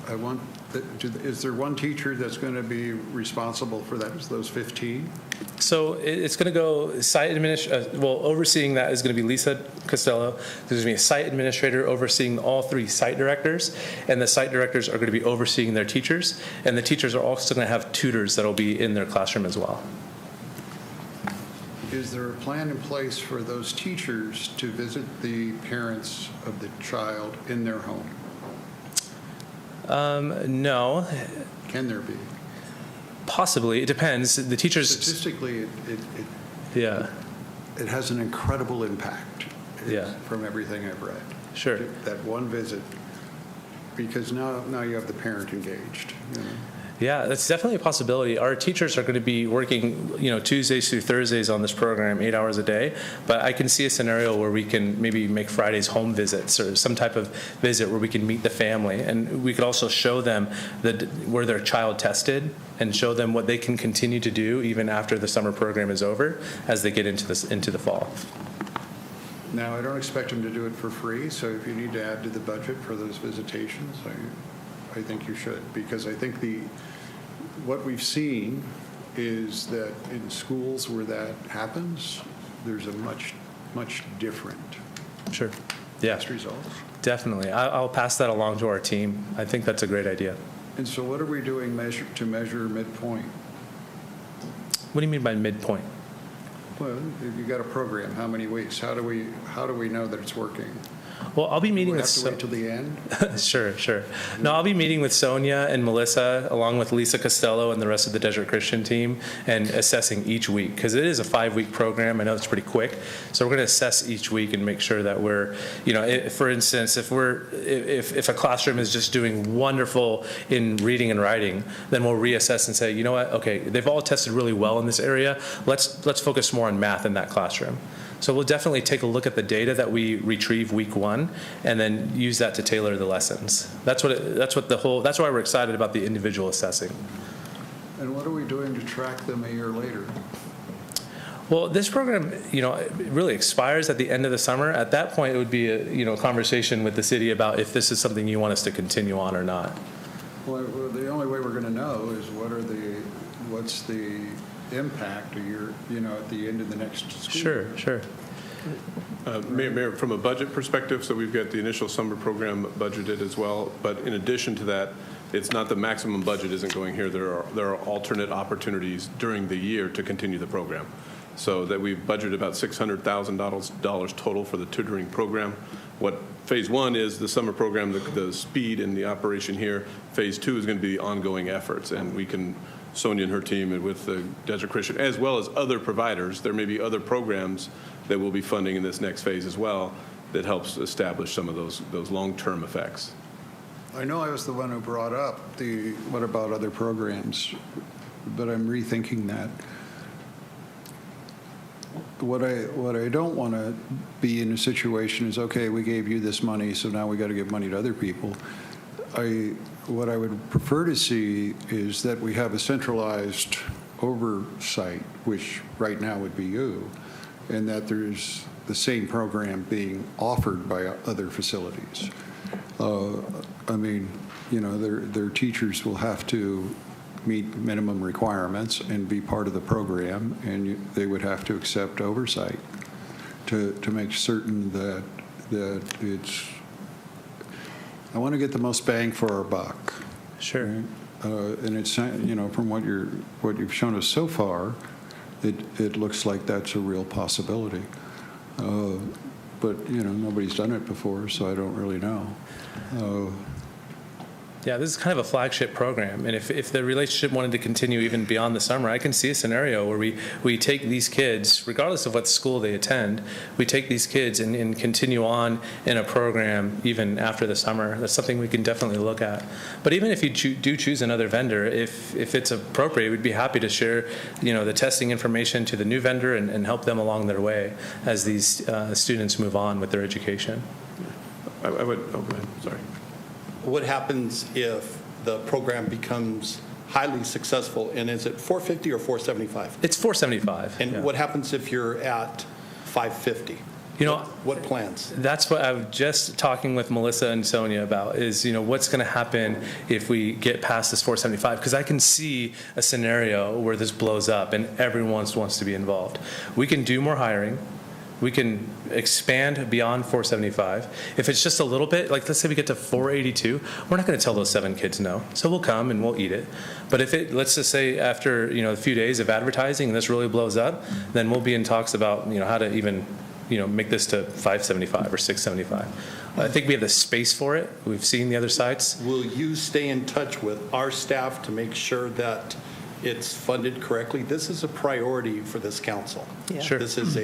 I want. Is there one teacher that's going to be responsible for those 15? So it's going to go overseeing that is going to be Lisa Costello. There's going to be a site administrator overseeing all 3 site directors, and the site directors are going to be overseeing their teachers, and the teachers are also going to have tutors that will be in their classroom as well. Is there a plan in place for those teachers to visit the parents of the child in their home? No. Can there be? Possibly. It depends. The teachers... Statistically, it has an incredible impact from everything I've read. Sure. That one visit, because now you have the parent engaged. Yeah, that's definitely a possibility. Our teachers are going to be working, Tuesdays through Thursdays on this program, 8 hours a day. But I can see a scenario where we can maybe make Fridays home visits or some type of visit where we can meet the family, and we could also show them where their child tested and show them what they can continue to do even after the summer program is over as they get into the fall. Now, I don't expect them to do it for free, so if you need to add to the budget for those visitations, I think you should, because I think what we've seen is that in schools where that happens, there's a much, much different test results. Definitely. I'll pass that along to our team. I think that's a great idea. And so what are we doing to measure midpoint? What do you mean by midpoint? Well, if you got a program, how many weeks? How do we know that it's working? Well, I'll be meeting we with... have to wait till the end? Sure. No, I'll be meeting with Sonia and Melissa, along with Lisa Costello and the rest of the Desert Christian team, and assessing each week, because it is a 5-week program. I know it's pretty quick. So we're going to assess each week and make sure that we're, for instance, if a classroom is just doing wonderful in reading and writing, then we'll reassess and say, you know what, okay, they've all tested really well in this area. Let's focus more on math in that classroom. So we'll definitely take a look at the data that we retrieve week 1 and then use that to tailor the lessons. That's why we're excited about the individual assessing. And what are we doing to track them a year later? Well, this program, really expires at the end of the summer. At that point, it would be a conversation with the city about if this is something you want us to continue on or not. Well, the only way we're going to know is what's the impact a year, at the end of the next school year. Sure. Mayor, from a budget perspective, so we've got the initial summer program budgeted as well, but in addition to that, it's not the maximum budget isn't going here. There are alternate opportunities during the year to continue the program. So that we've budgeted about $600,000 total for the tutoring program. What phase 1 is the summer program, the speed and the operation here. Phase 2 is going to be ongoing efforts, and we can, Sonia and her team and with the Desert Christian, as well as other providers, there may be other programs that we'll be funding in this next phase as well that helps establish some of those long-term effects. I know I was the one who brought up what about other programs, but I'm rethinking that. What I don't want to be in a situation is, okay, we gave you this money, so now we got to give money to other people. What I would prefer to see is that we have a centralized oversight, which right now would be you, and that there's the same program being offered by other facilities. I mean, you know, their teachers will have to meet minimum requirements and be part of the program, and they would have to accept oversight to make certain that it's. I want to get the most bang for our buck. Sure. Right? And it's, you know, from what you've shown us so far, it looks like that's a real possibility. But you know, nobody's done it before, so I don't really know. Yeah, this is kind of a flagship program, and if the relationship wanted to continue even beyond the summer, I can see a scenario where we take these kids, regardless of what school they attend, we take these kids and continue on in a program even after the summer. That's something we can definitely look at. But even if you do choose another vendor, if it's appropriate, we'd be happy to share, you know, the testing information to the new vendor and help them along their way as these students move on with their education. I would, oh, go ahead, sorry. What happens if the program becomes highly successful, and is it $450 or $475? It's $475. And what happens if you're at $550? You know, what plans? That's what I was just talking with Melissa and Sonia about, is, you know, what's going to happen if we get past this 475? Because I can see a scenario where this blows up and everyone wants to be involved. We can do more hiring. We can expand beyond 475. If it's just a little bit, like let's say we get to 482, we're not going to tell those 7 kids no. So we'll come and we'll eat it. But if it, let's just say after, you know, a few days of advertising and this really blows up, then we'll be in talks about, you know, how to even, you know, make this to 575 or 675. I think we have the space for it. We've seen the other sites. Will you stay in touch with our staff to make sure that it's funded correctly? This is a priority for this council. Yeah. Sure. This is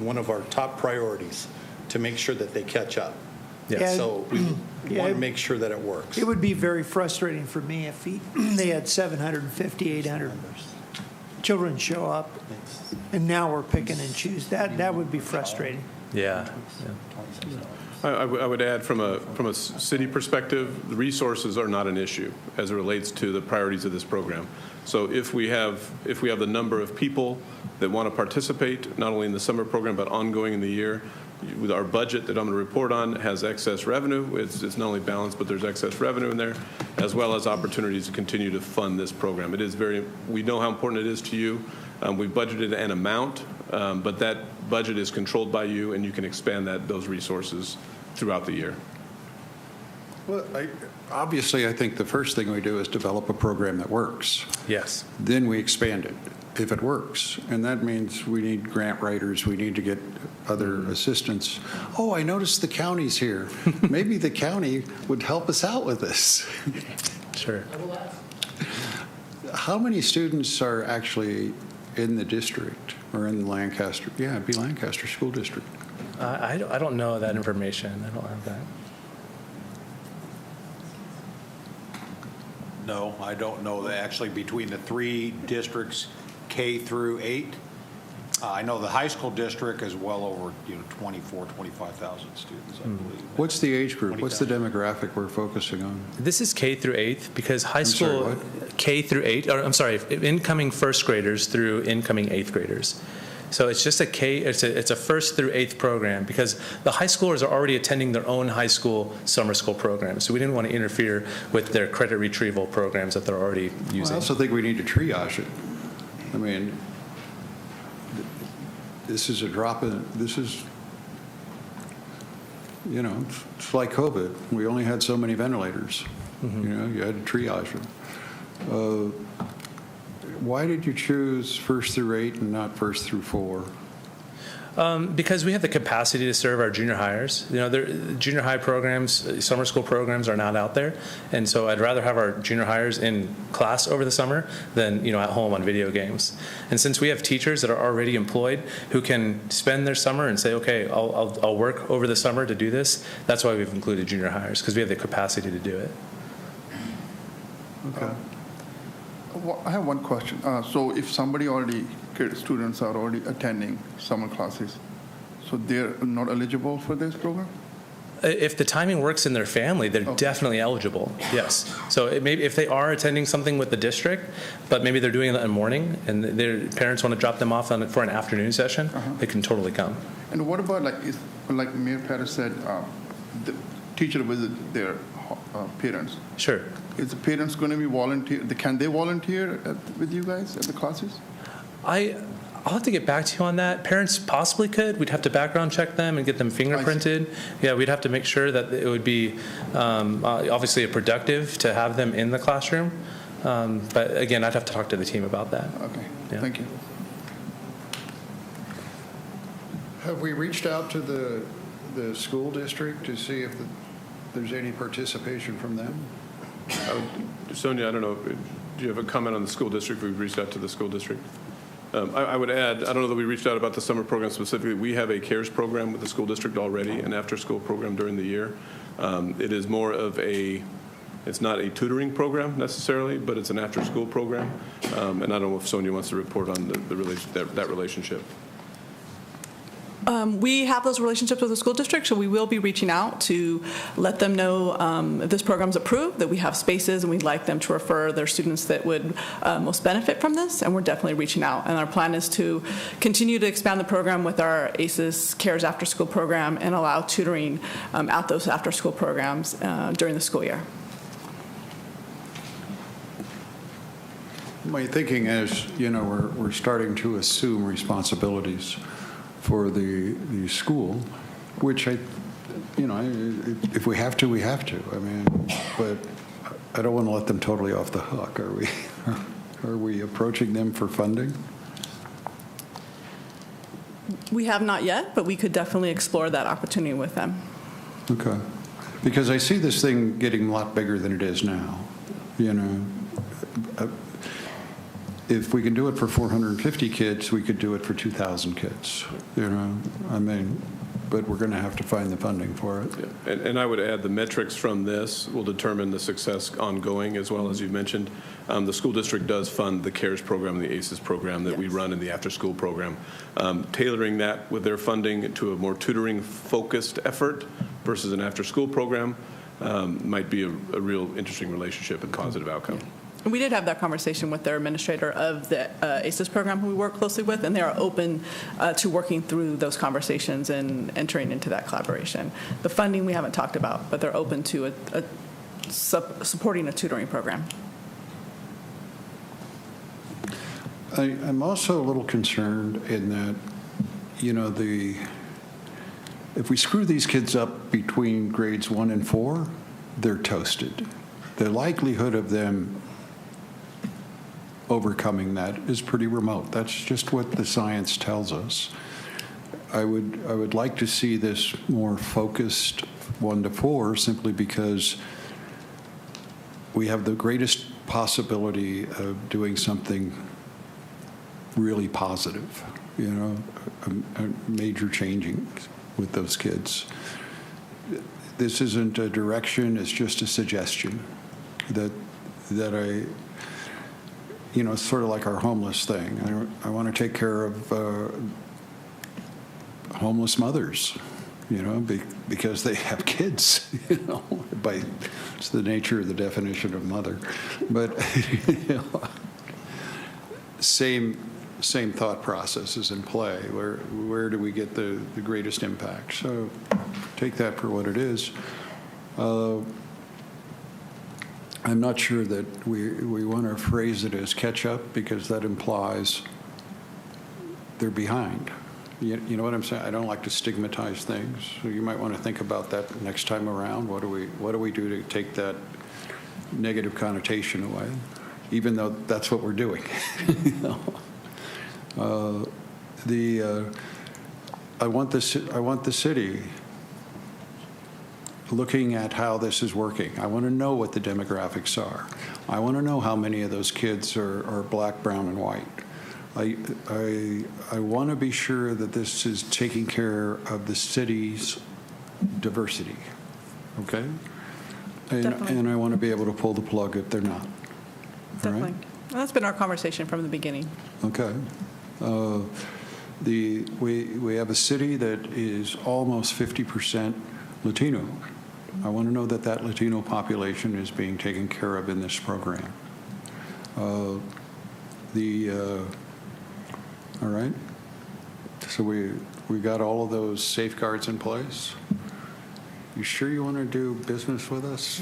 one of our top priorities, to make sure that they catch up. Yes. So we want to make sure that it works. It would be very frustrating for me if they had 750, 800 children show up, and now we're picking and choose. That would be frustrating. Yeah. I would add, from a city perspective, the resources are not an issue as it relates to the priorities of this program. So if we have the number of people that want to participate, not only in the summer program but ongoing in the year, with our budget that I'm going to report on has excess revenue. It's not only balanced, but there's excess revenue in there, as well as opportunities to continue to fund this program. It is we know how important it is to you. We've budgeted an amount, but that budget is controlled by you, and you can expand those resources throughout the year. Well, obviously, I think the first thing we do is develop a program that works. Yes. Then we expand it if it works. And that means we need grant writers. We need to get other assistance. Oh, I noticed the county's here. Maybe the county would help us out with this. Sure. How many students are actually in the district or in Lancaster? Yeah, it'd be Lancaster School District. I don't know that information. I don't have that. No, I don't know that actually between the 3 districts, K through 8. I know the high school district is well over 25,000 students, I believe. What's the age group? What's the demographic we're focusing on? This is K through 8th because high school, sorry, what? K through 8, or I'm sorry, incoming first graders through incoming 8th graders. So it's just it's a first through 8th program because the high schoolers are already attending their own high school summer school programs. So we didn't want to interfere with their credit retrieval programs that they're already using. Well, I also think we need to triage it. I mean, this is a drop in, it's like COVID. We only had so many ventilators. Mm-hmm. You had to triage them. Why did you choose 1st through 8 and not 1st through 4? Because we have the capacity to serve our junior hires. Junior high programs, summer school programs are not out there. And so I'd rather have our junior hires in class over the summer than, at home on video games. And since we have teachers that are already employed who can spend their summer and say, okay, I'll work over the summer to do this, that's why we've included junior hires, because we have the capacity to do it. Okay. I have one question. So if students are already attending summer classes, so they're not eligible for this program? If the timing works in their family, they're definitely eligible, yes. So maybe if they are attending something with the district, but maybe they're doing it in the morning and their parents want to drop them off for an afternoon session, they can totally come. And what about, like Mayor Pettis said, the teacher visit their parents? Sure. Is the parents going to be volunteer? Can they volunteer with you guys at the classes? I'll have to get back to you on that. Parents possibly could. We'd have to background check them and get them fingerprinted. Yeah, we'd have to make sure that it would be obviously productive to have them in the classroom. But again, I'd have to talk to the team about that. Okay, yeah. Thank you. Have we reached out to the school district to see if there's any participation from them? Sonia, I don't know, do you have a comment on the school district? We've reached out to the school district. I would add, I don't know that we reached out about the summer program specifically. We have a CARES program with the school district already, an after-school program during the year. It is more of it's not a tutoring program necessarily, but it's an after-school program. And I don't know if Sonia wants to report on that relationship. We have those relationships with the school district, so we will be reaching out to let them know if this program's approved, that we have spaces and we'd like them to refer their students that would most benefit from this, and we're definitely reaching out. And our plan is to continue to expand the program with our ACES CARES after school program and allow tutoring at those after school programs during the school year. My thinking is, we're starting to assume responsibilities for the school, which if we have to, we have to. I mean, but I don't want to let them totally off the hook. Are we? Are we approaching them for funding? We have not yet, but we could definitely explore that opportunity with them. Okay, because I see this thing getting a lot bigger than it is now. If we can do it for 450 kids, we could do it for 2,000 kids. But we're going to have to find the funding for it. Yeah. And I would add the metrics from this will determine the success ongoing, as well as you mentioned. The school district does fund the CARES program, the ACES program that we run in the after-school program. Tailoring that with their funding to a more tutoring-focused effort versus an after-school program might be a real interesting relationship and positive outcome. We did have that conversation with their administrator of the ACES program who we work closely with, and they are open to working through those conversations and entering into that collaboration. The funding we haven't talked about, but they're open to supporting a tutoring program. I'm also a little concerned in that, if we screw these kids up between grades 1 and 4, they're toasted. The likelihood of them overcoming that is pretty remote. That's just what the science tells us. I would like to see this more focused 1 to 4, simply because we have the greatest possibility of doing something really positive, a major changing with those kids. This isn't a direction, it's just a suggestion that it's sort of like our homeless thing. I want to take care of homeless mothers, because they have kids, it's the nature of the definition of mother. But, same thought process is in play. Where do we get the greatest impact? So take that for what it is. I'm not sure that we want to phrase it as catch up, because that implies they're behind. You know what I'm saying? I don't like to stigmatize things. So you might want to think about that next time around. What do we do to take that negative connotation away? Even though that's what we're doing. I want the city looking at how this is working. I want to know what the demographics are. I want to know how many of those kids are black, brown, and white. I want to be sure that this is taking care of the city's diversity, okay? And I want to be able to pull the plug if they're not. Definitely. All right? Well, that's been our conversation from the beginning. Okay. We have a city that is almost 50% Latino. I want to know that that Latino population is being taken care of in this program. All right. So we got all of those safeguards in place. You sure you want to do business with us?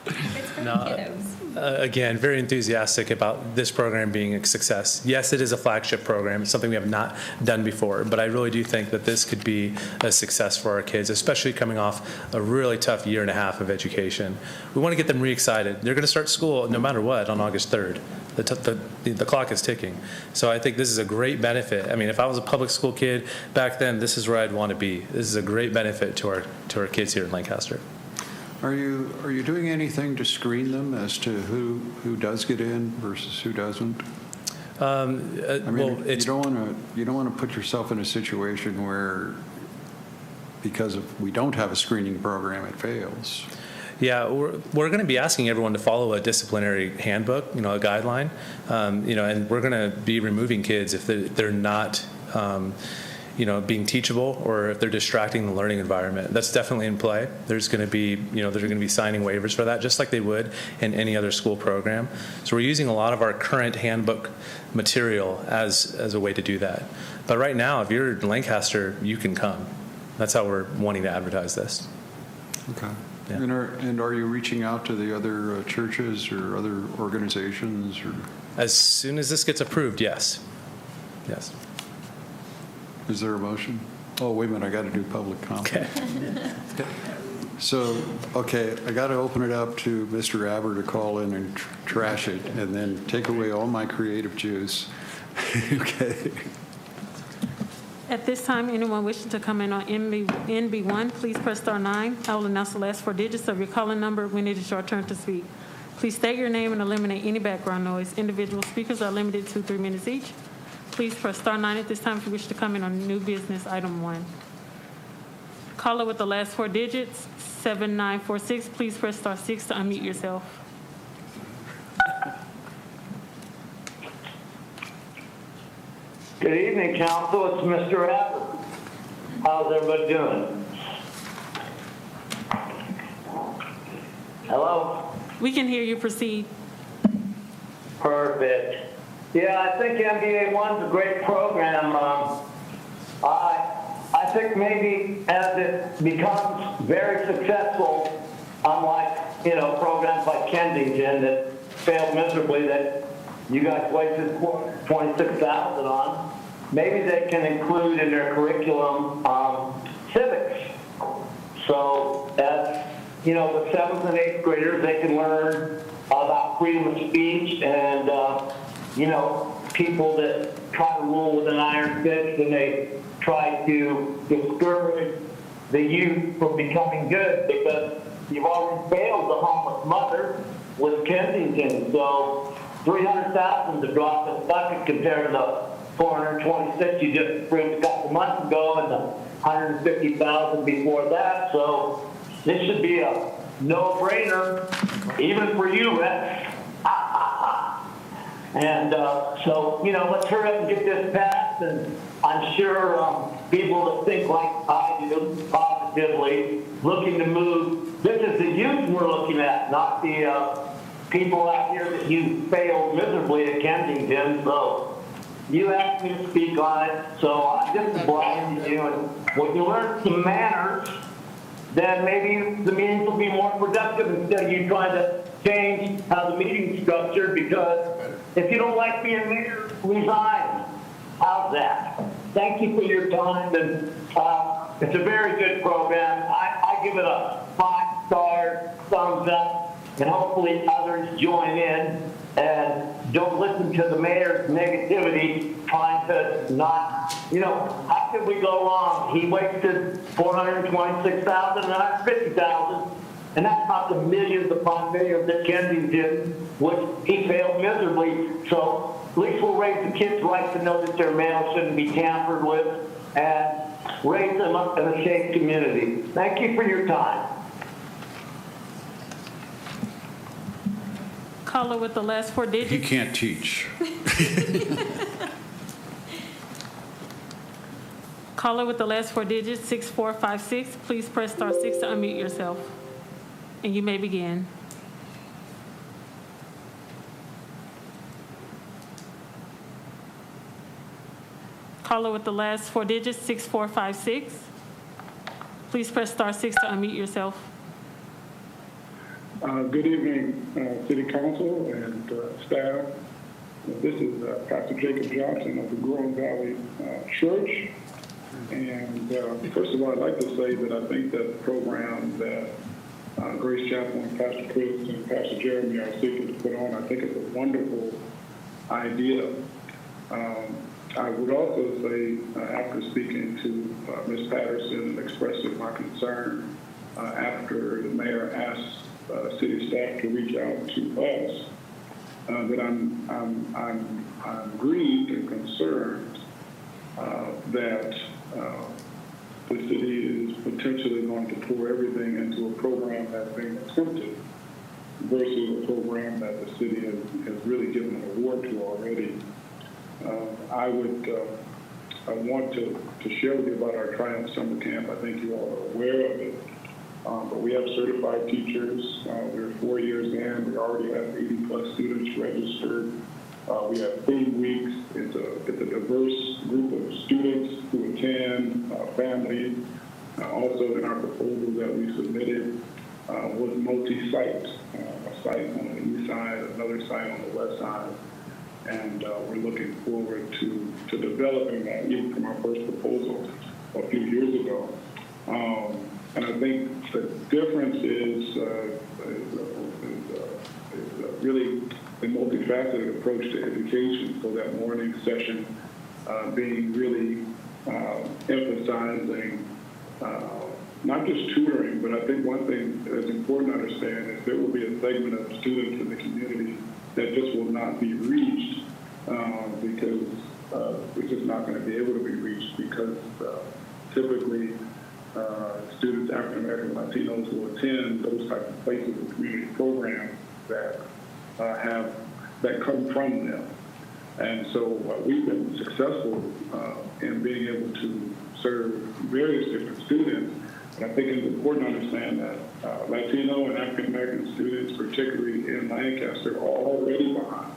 It's for No, kiddos. Again, very enthusiastic about this program being a success. Yes, it is a flagship program. It's something we have not done before, but I really do think that this could be a success for our kids, especially coming off a really tough year and a half of education. We want to get them re-excited. They're going to start school no matter what on August 3rd. The clock is ticking. So I think this is a great benefit. I mean, if I was a public school kid back then, this is where I'd want to be. This is a great benefit to our kids here in Lancaster. Are you doing anything to screen them as to who does get in versus who doesn't? I mean, you don't want to put yourself in a situation where, because we don't have a screening program, it fails. Yeah, we're going to be asking everyone to follow a disciplinary handbook, a guideline, and we're going to be removing kids if they're not, being teachable or if they're distracting the learning environment. That's definitely in play. There's going to be signing waivers for that, just like they would in any other school program. So we're using a lot of our current handbook material as a way to do that. But right now, if you're in Lancaster, you can come. That's how we're wanting to advertise this. Okay. Yeah. And are you reaching out to the other churches or other organizations? Or? As soon as this gets approved, yes. Yes. Is there a motion? Oh, wait a minute, I got to do public comment. Okay. So, I got to open it up to Mr. Aber to call in and trash it and then take away all my creative juice. Okay. At this time, anyone wishing to come in on NB1, please press star 9. I will announce the last 4 digits of your calling number when it is your turn to speak. Please state your name and eliminate any background noise. Individual speakers are limited to 3 minutes each. Please press star 9 at this time if you wish to come in on new business item 1. Caller with the last 4 digits, 7946. Please press star 6 to unmute yourself. Good evening, Council. It's Mr. Abbott. How's everybody doing? Hello? We can hear you. Proceed. Perfect. Yeah, I think MBA 1's a great program. I think maybe as it becomes very successful, unlike, programs like Kensington that failed miserably, that you guys wasted $26,000 on, maybe they can include in their curriculum civics. So as, the 7th and 8th graders, they can learn about freedom of speech and, people that try to rule with an iron fist and they try to discourage the youth from becoming good because you've already failed the homeless mother with Kensington. So 300,000 to drop in the bucket compared to the 426 you just approved a couple months ago and the 150,000 before that. So this should be a no-brainer, even for you, Rex. And so, let's hurry up and get this passed. And I'm sure people that think like I do, positively, looking to move. This is the youth we're looking at, not the people out here that you failed miserably at Kensington. So you asked me to speak on it, so I'm just obliged to you. And when you learn some manners, then maybe the meetings will be more productive instead of you trying to change how the meeting's structured, because if you don't like being mayor, resign. How's that? Thank you for your time, and it's a very good program. I give it a 5-star thumbs up, and hopefully others join in. and don't listen to the mayor's negativity trying to not, how could we go wrong? He wasted $426,000 and $150,000, and that's not the millions upon millions that Kennedy did, which he failed miserably. So at least we'll raise the kids' right to know that their mail shouldn't be tampered with and raise them up in a safe community. Thank you for your time. Caller with the last four digits. He can't teach. Caller with the last four digits, 6456. Please press star 6 to unmute yourself. And you may begin. Caller with the last four digits, 6456. Please press star 6 to unmute yourself. Good evening, City Council and staff. This is Pastor Jacob Johnson of the Growing Valley Church. And first of all, I'd like to say that I think that the program that Grace Chapel and Pastor Chris and Pastor Jeremy are seeking to put on, I think it's a wonderful idea. I would also say, after speaking to Ms. Patterson and expressing my concern after the mayor asked city staff to reach out to us, that I'm grieved and concerned that the city is potentially going to pour everything into a program that's being attempted versus a program that the city has really given an award to already. I want to share with you about our Triumph Summer Camp. I think you all are aware of it. But we have certified teachers. We're 4 years in. We already have 80+ students registered. We have theme weeks. It's a diverse group of students who attend, families. Also, in our proposal that we submitted was multi-site, a site on the east side, another site on the west side. And we're looking forward to developing that, even from our first proposal a few years ago. And I think the difference is really a multifaceted approach to education. So that morning session being really emphasizing not just tutoring, but I think one thing that's important to understand is there will be a segment of students in the community that just will not be reached because it's just not going to be able to be reached because typically students, African American, Latinos who attend those types of places and community programs that that come from them. And so we've been successful in being able to serve various different students. And I think it's important to understand that Latino and African American students, particularly in Lancaster, are already behind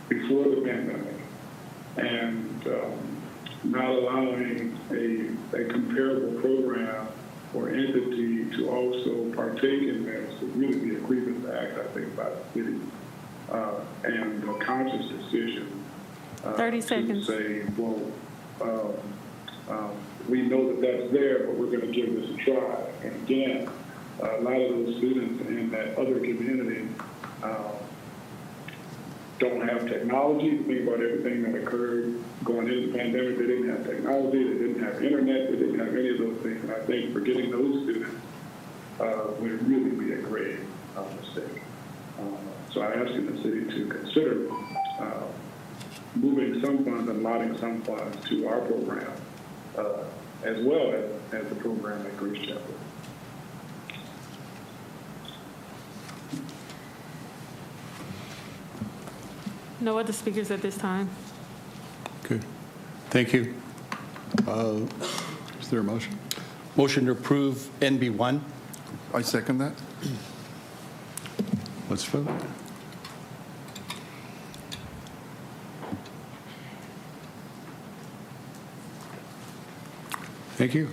before the pandemic. And not allowing a comparable program or entity to also partake in this would really be a grievous act, I think, by the city, and a conscious decision 30 seconds. to say, well, we know that that's there, but we're going to give this a try. And again, a lot of those students in that other community don't have technology. Think about everything that occurred going into the pandemic. They didn't have technology. They didn't have internet. They didn't have any of those things. And I think for getting those students would really be a grave mistake. So I ask the city to consider moving some funds and allotting some funds to our program, as well as the program at Grace Chapel. No other speakers at this time. Good. Thank you. Is there a motion? Motion to approve NB1. I second that. Let's vote. Thank you.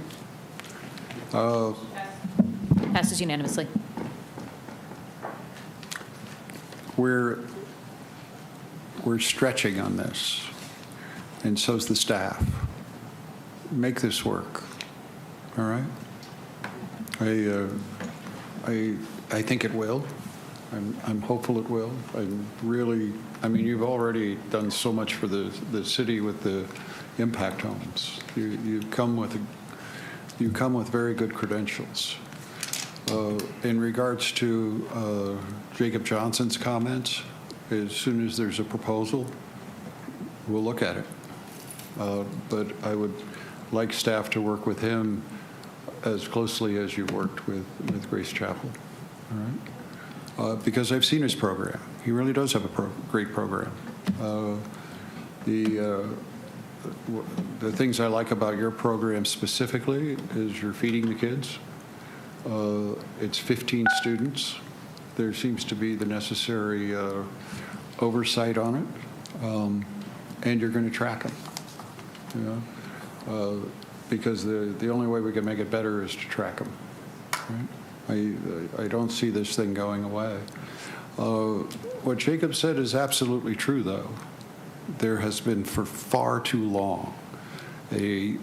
Passes unanimously. We're stretching on this, and so's the staff. Make this work. All right? I think it will. I'm hopeful it will. I mean, you've already done so much for the city with the impact homes. You come with very good credentials. In regards to Jacob Johnson's comments, as soon as there's a proposal, we'll look at it. But I would like staff to work with him as closely as you worked with Grace Chapel, all right? Because I've seen his program. He really does have a great program. The things I like about your program specifically is you're feeding the kids. It's 15 students. There seems to be the necessary oversight on it, and you're going to track them. You know, because the only way we can make it better is to track them. Right? I don't see this thing going away. What Jacob said is absolutely true, though. There has been for far too long a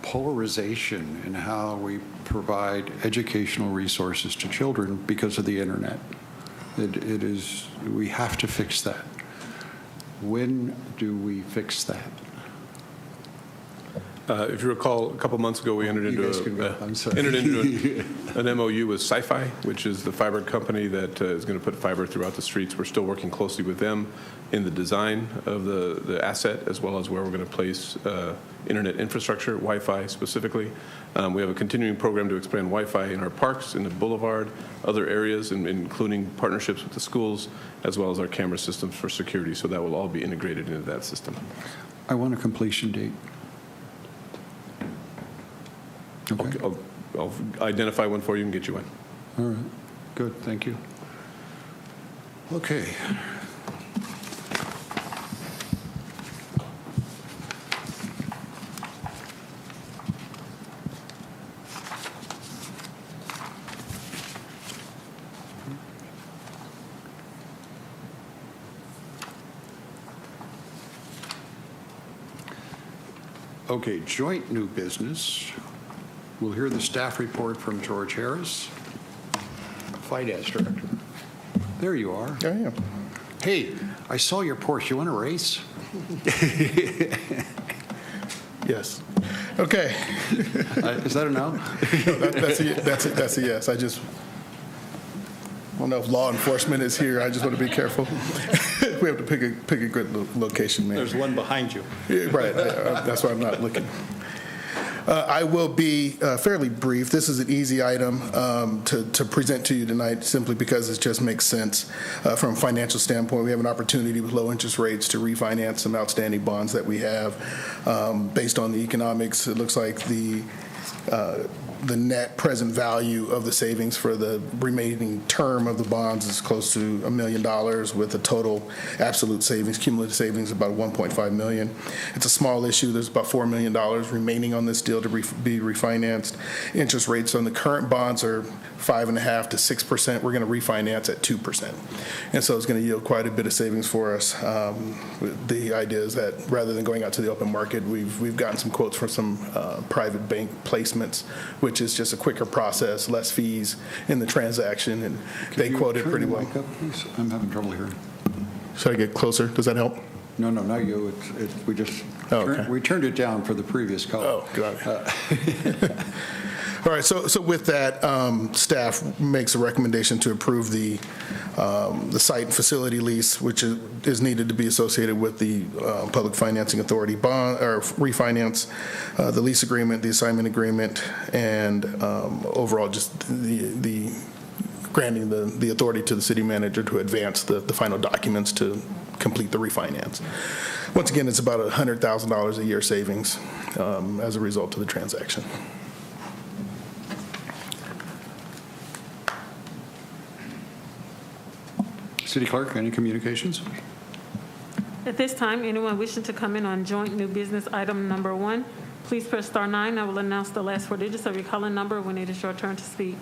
polarization in how we provide educational resources to children because of the internet. It is, we have to fix that. When do we fix that? If you recall, a couple months ago, we entered into an MOU with Sci-Fi, which is the fiber company that is going to put fiber throughout the streets. We're still working closely with them in the design of the asset, as well as where we're going to place internet infrastructure, Wi-Fi specifically. We have a continuing program to expand Wi-Fi in our parks, in the boulevard, other areas, including partnerships with the schools, as well as our camera systems for security. So that will all be integrated into that system. I want a completion date. Okay. I'll identify one for you and get you one. All right. Good. Thank you. Okay. Okay, joint new business. We'll hear the staff report from George Harris, Finance Director. There you are. I am. Hey, I saw your Porsche. You want to race? Yes. Okay. Is that a no? No, that's a yes. I don't know if law enforcement is here. I just want to be careful. We have to pick a good location, man. There's one behind you. Yeah, right. That's why I'm not looking. I will be fairly brief. This is an easy item to present to you tonight simply because it just makes sense from a financial standpoint. We have an opportunity with low interest rates to refinance some outstanding bonds that we have. Based on the economics, it looks like the net present value of the savings for the remaining term of the bonds is close to $1 million with a total absolute savings, cumulative savings about $1.5 million. It's a small issue. There's about $4 million remaining on this deal to be refinanced. Interest rates on the current bonds are 5.5% to 6%. We're going to refinance at 2%. And so it's going to yield quite a bit of savings for us. The idea is that rather than going out to the open market, we've gotten some quotes from some private bank placements, which is just a quicker process, less fees in the transaction, and they quoted pretty well. Mic up, please? I'm having trouble hearing. Should I get closer? Does that help? No, not you. We just we turned it down for the previous call. Oh, got it. All right, so with that, staff makes a recommendation to approve the site and facility lease, which is needed to be associated with the Public Financing Authority bond or refinance, the lease agreement, the assignment agreement, and overall just the granting the authority to the city manager to advance the final documents to complete the refinance. Once again, it's about $100,000 a year savings as a result of the transaction. City Clerk, any communications? At this time, anyone wishing to come in on joint new business item number 1, please press star 9. I will announce the last 4 digits of your calling number when it is your turn to speak.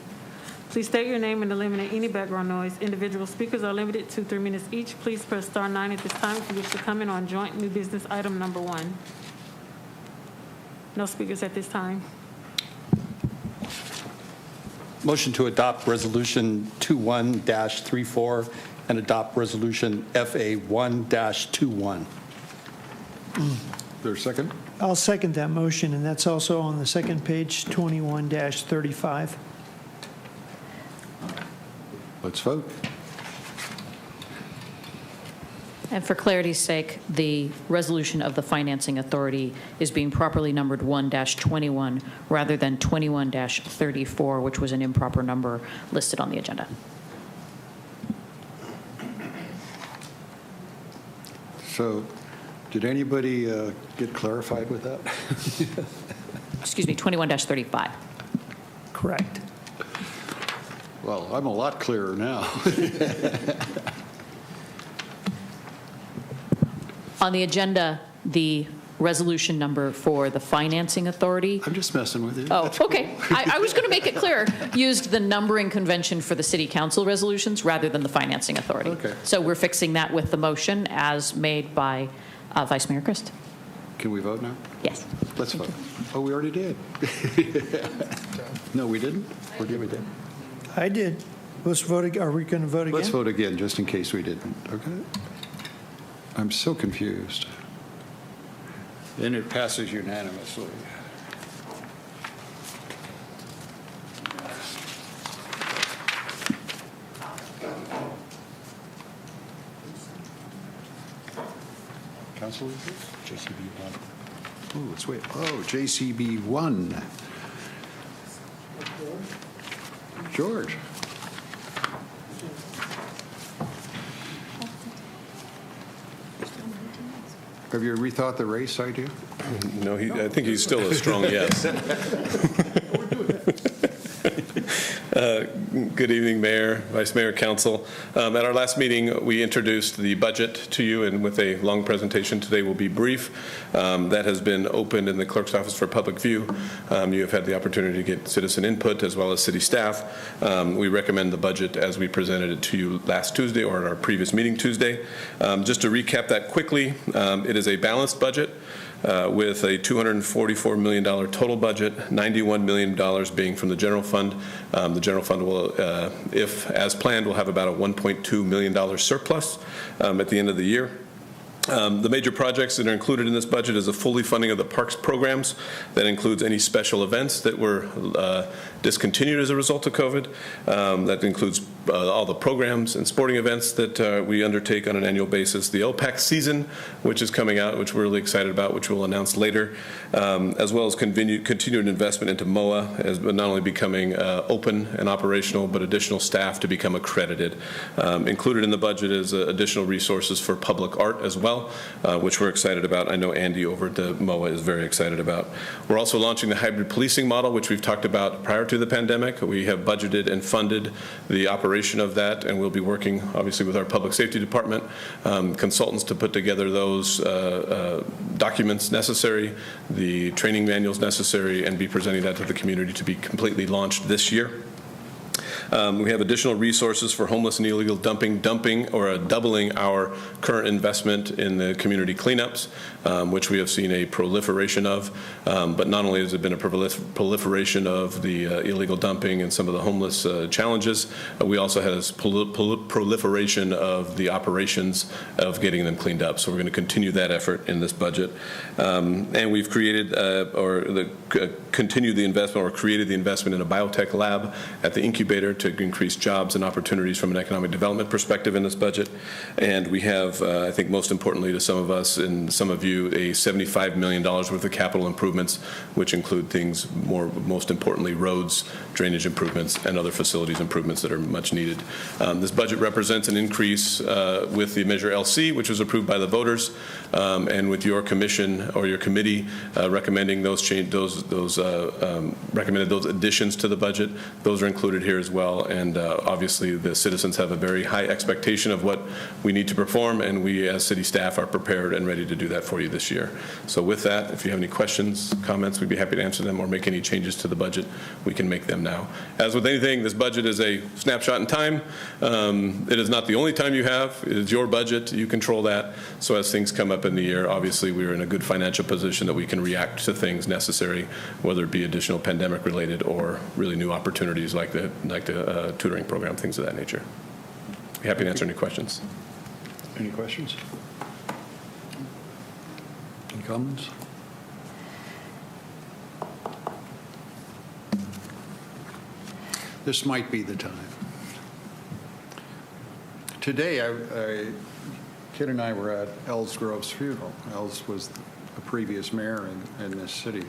Please state your name and eliminate any background noise. Individual speakers are limited to 3 minutes each. Please press star 9 at this time if you wish to come in on joint new business item number 1. No speakers at this time. Motion to adopt Resolution 21-34 and adopt Resolution FA1-21. There a second? I'll second that motion, and that's also on the second page, 21-35. Let's vote. And for clarity's sake, the resolution of the Financing Authority is being properly numbered 1-21 rather than 21-34, which was an improper number listed on the agenda. So, did anybody get clarified with that? Excuse me, 21-35. Correct. Well, I'm a lot clearer now. On the agenda, the resolution number for the Financing Authority. I'm just messing with you. Oh, That's okay. cool. I was going to make it clear, used the numbering convention for the City Council resolutions rather than the Financing Authority. Okay. So we're fixing that with the motion as made by Vice Mayor Christ. Can we vote now? Yes. Let's vote. Oh, we already did. No, we didn't? Or did we? I did. Let's vote. Are we going to vote again? Let's vote again, just in case we didn't, okay? I'm so confused. Then it passes unanimously. Council, JCB 1. Oh, let's wait. Oh, JCB 1. George. Have you rethought the race idea? No, I think he's still a strong yes. Good evening, Mayor, Vice Mayor, Council. At our last meeting, we introduced the budget to you, and with a long presentation today will be brief. That has been opened in the clerk's office for public view. You have had the opportunity to get citizen input as well as city staff. We recommend the budget as we presented it to you last Tuesday or at our previous meeting Tuesday. Just to recap that quickly, it is a balanced budget. With a $244 million total budget, $91 million being from the general fund. The general fund will, if as planned, will have about a $1.2 million surplus at the end of the year. The major projects that are included in this budget is a fully funding of the parks programs. That includes any special events that were discontinued as a result of COVID. That includes all the programs and sporting events that we undertake on an annual basis. The LPAC season, which is coming out, which we're really excited about, which we'll announce later, as well as continued investment into MOA, as not only becoming open and operational, but additional staff to become accredited. Included in the budget is additional resources for public art as well, which we're excited about. I know Andy over at the MOA is very excited about. We're also launching the hybrid policing model, which we've talked about prior to the pandemic. We have budgeted and funded the operation of that, and we'll be working, obviously, with our public safety department, consultants to put together those documents necessary, the training manuals necessary, and be presenting that to the community to be completely launched this year. We have additional resources for homeless and illegal dumping or doubling our current investment in the community cleanups, which we have seen a proliferation of. But not only has it been a proliferation of the illegal dumping and some of the homeless challenges, we also had a proliferation of the operations of getting them cleaned up. So we're going to continue that effort in this budget. And we've created continued the investment or created the investment in a biotech lab at the incubator to increase jobs and opportunities from an economic development perspective in this budget. And we have, I think most importantly to some of us and some of you, a $75 million worth of capital improvements, which include things most importantly, roads, drainage improvements, and other facilities improvements that are much needed. This budget represents an increase with the Measure LC, which was approved by the voters, and with your commission or your committee recommending recommended those additions to the budget. Those are included here as well. well. And obviously, the citizens have a very high expectation of what we need to perform, and we as city staff are prepared and ready to do that for you this year. So with that, if you have any questions, comments, we'd be happy to answer them, or make any changes to the budget, we can make them now. As with anything, this budget is a snapshot in time. It is not the only time you have. It is your budget. You control that. So as things come up in the year, obviously we're in a good financial position that we can react to things necessary, whether it be additional pandemic related or really new opportunities like the tutoring program, things of that nature. Be happy to answer any questions. Any questions? Any comments? This might be the time. Today, Kid and I were at Els Grove's funeral. Els was the previous mayor in this city.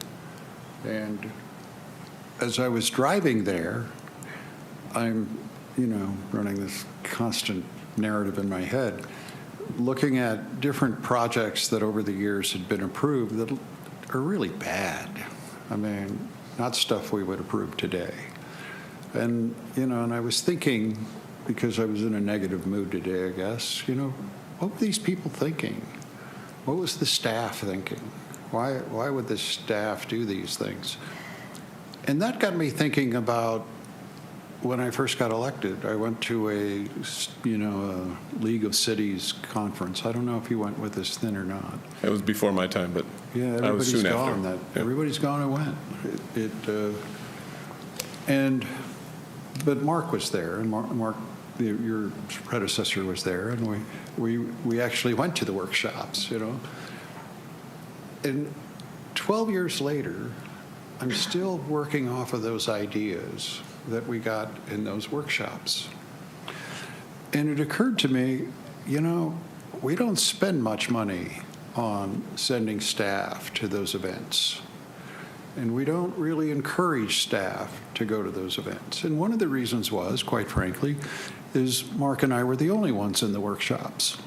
And as I was driving there, I'm, running this constant narrative in my head, looking at different projects that over the years had been approved that are really bad. I mean, not stuff we would approve today. And, and I was thinking, because I was in a negative mood today, I guess, what were these people thinking? What was the staff thinking? Why would the staff do these things? And that got me thinking about when I first got elected. I went to a League of Cities conference. I don't know if you went with us then or not. It was before my time, but yeah, I was soon gone. after. Yeah. Everybody's gone and went. But Mark was there, and Mark, your predecessor, was there, and we actually went to the workshops, And 12 years later, I'm still working off of those ideas that we got in those workshops. And it occurred to me, we don't spend much money on sending staff to those events. And we don't really encourage staff to go to those events. And one of the reasons was, quite frankly, is Mark and I were the only ones in the workshops.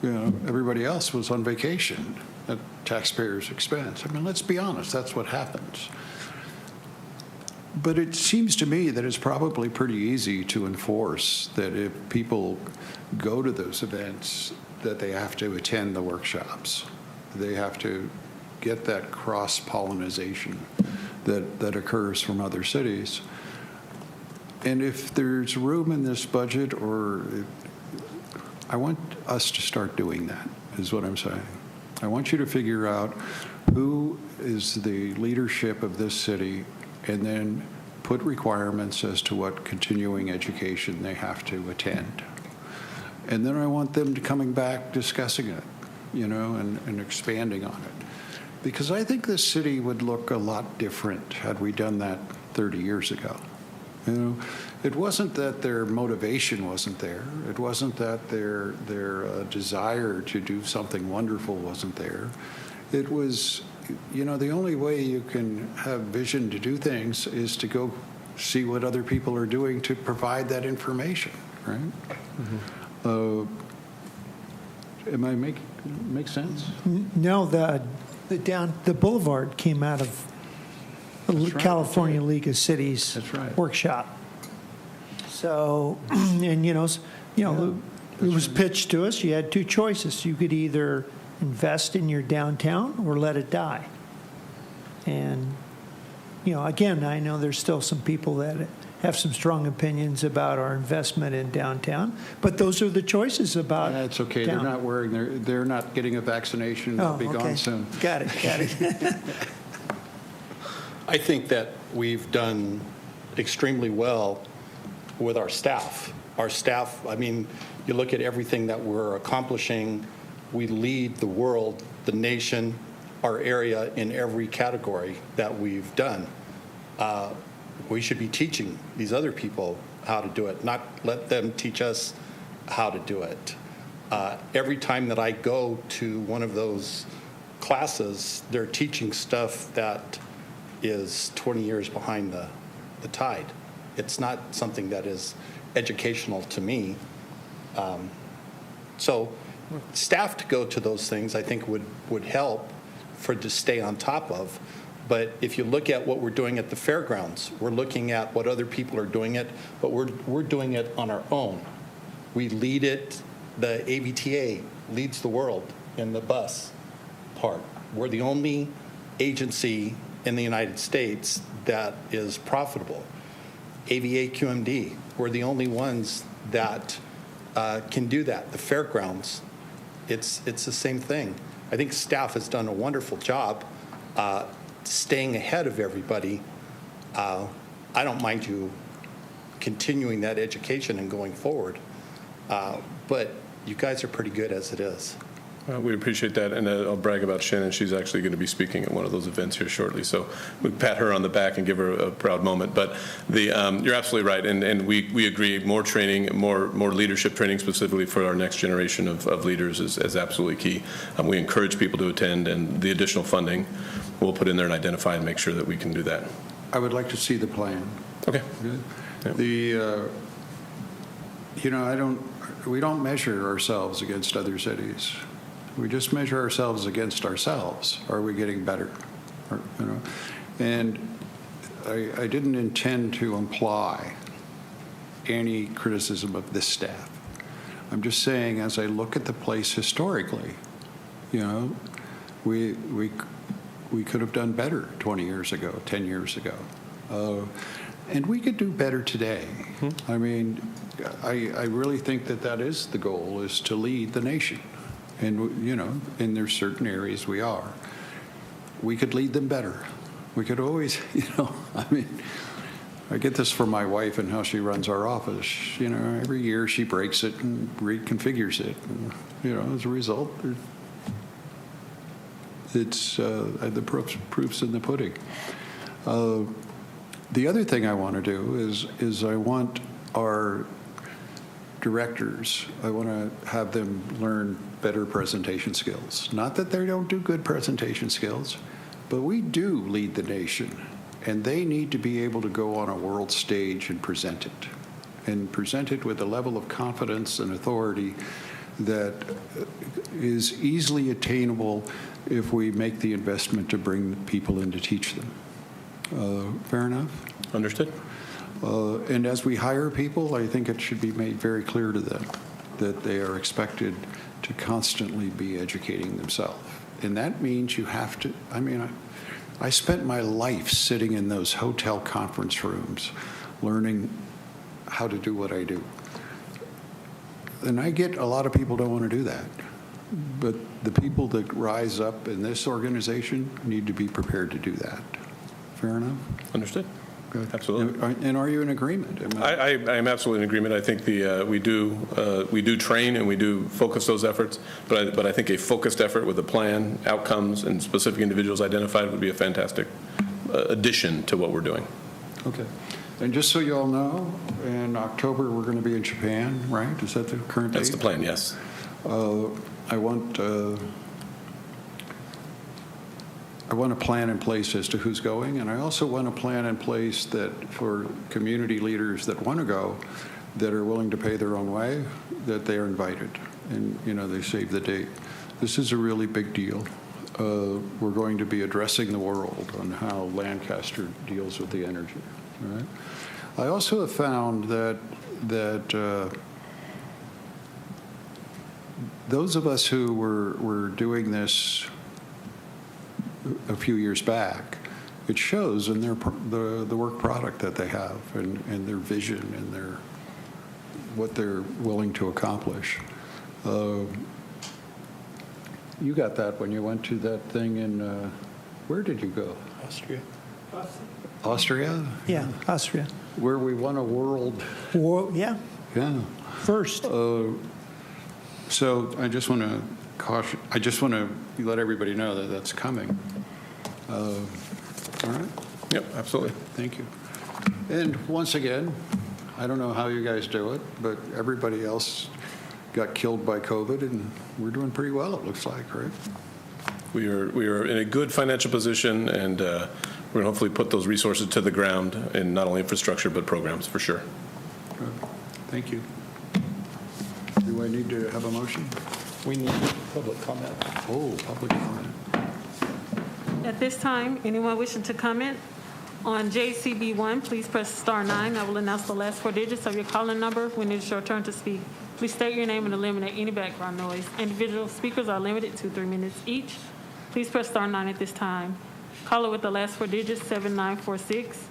Everybody else was on vacation at taxpayers' expense. I mean, let's be honest, that's what happens. But it seems to me that it's probably pretty easy to enforce that if people go to those events, that they have to attend the workshops. They have to get that cross-pollination that occurs from other cities. And if there's room in this budget, I want us to start doing that, is what I'm saying. I want you to figure out who is the leadership of this city and then put requirements as to what continuing education they have to attend. And then I want them to coming back discussing it, and expanding on it. Because I think this city would look a lot different had we done that 30 years ago. It wasn't that their motivation wasn't there. It wasn't that their desire to do something wonderful wasn't there. It was, the only way you can have vision to do things is to go see what other people are doing to provide that information, right? Mm-hmm. Am I make sense? No, the Boulevard came out of the California League of Cities workshop. So, and it was pitched to us. You had two choices. You could either invest in your downtown or let it die. And again, I know there's still some people that have some strong opinions about our investment in downtown, but those are the choices about. That's okay. Down. They're not getting a vaccination. They'll be gone soon. Got it. I think that we've done extremely well with our staff. Our staff, you look at everything that we're accomplishing, we lead the world, the nation, our area in every category that we've done. We should be teaching these other people how to do it, not let them teach us how to do it. Every time that I go to one of those classes, they're teaching stuff that is 20 years behind the tide. It's not something that is educational to me. So staff to go to those things, I think, would help to stay on top of. But if you look at what we're doing at the fairgrounds, we're looking at what other people are doing it, but we're doing it on our own. We lead it, the AVTA leads the world in the bus part. We're the only agency in the United States that is profitable. AVA QMD, we're the only ones that can do that. The fairgrounds, it's the same thing. I think staff has done a wonderful job staying ahead of everybody. I don't mind you continuing that education and going forward, but you guys are pretty good as it is. We appreciate that, and I'll brag about Shannon. She's actually going to be speaking at one of those events here shortly, so we pat her on the back and give her a proud moment. But you're absolutely right, and we agree. More training, more leadership training specifically for our next generation of leaders is absolutely key. We encourage people to attend, and the additional funding we'll put in there and identify and make sure that we can do that. I would like to see the plan. Okay. The we don't measure ourselves against other cities. We just measure ourselves against ourselves. Are we getting better? And I didn't intend to imply any criticism of this staff. I'm just saying, as I look at the place historically, we could have done better 20 years ago, 10 years ago. And we could do better today. Mm-hmm. I mean, I really think that is the goal, is to lead the nation. And, and there's certain areas we are. We could lead them better. We could always, I get this from my wife and how she runs our office. Every year she breaks it and reconfigures it. And, as a result, it's the proof's in the pudding. The other thing I want to do is I want our directors, I want to have them learn better presentation skills. Not that they don't do good presentation skills, but we do lead the nation, and they need to be able to go on a world stage and present it with a level of confidence and authority that is easily attainable if we make the investment to bring people in to teach them. Fair enough? Understood. And as we hire people, I think it should be made very clear to them that they are expected to constantly be educating themselves. And that means you have to, I spent my life sitting in those hotel conference rooms learning how to do what I do. And I get a lot of people don't want to do that. But the people that rise up in this organization need to be prepared to do that. Fair enough? Understood. Good. Absolutely. And are you in agreement? I am absolutely in agreement. I think we do train and we do focus those efforts, but I think a focused effort with a plan, outcomes, and specific individuals identified would be a fantastic addition to what we're doing. Okay. And just so you all know, in October we're going to be in Japan, right? Is that the current date? That's the plan, yes. I want a plan in place as to who's going, and I also want a plan in place that for community leaders that want to go, that are willing to pay their own way, that they are invited, and they save the date. This is a really big deal. We're going to be addressing the world on how Lancaster deals with the energy. Right? I also have found that those of us who were doing this a few years back, it shows in the work product that they have and their vision and what they're willing to accomplish. You got that when you went to that thing in, where did you go? Austria. Austria? Yeah, Austria. Where we won a world. Yeah. Yeah. First. So I just want to let everybody know that that's coming. All right? Yep, absolutely. Thank you. And once again, I don't know how you guys do it, but everybody else got killed by COVID, and we're doing pretty well, it looks like, right? We are in a good financial position, and we're going to hopefully put those resources to the ground in not only infrastructure but programs, for sure. Good. Thank you. Do I need to have a motion? We need public comment. Oh, public comment. At this time, anyone wishing to comment on JCB1, please press star 9. I will announce the last 4 digits of your calling number when it is your turn to speak. Please state your name and eliminate any background noise. Individual speakers are limited to 3 minutes each. Please press star 9 at this time. Caller with the last 4 digits, 7946.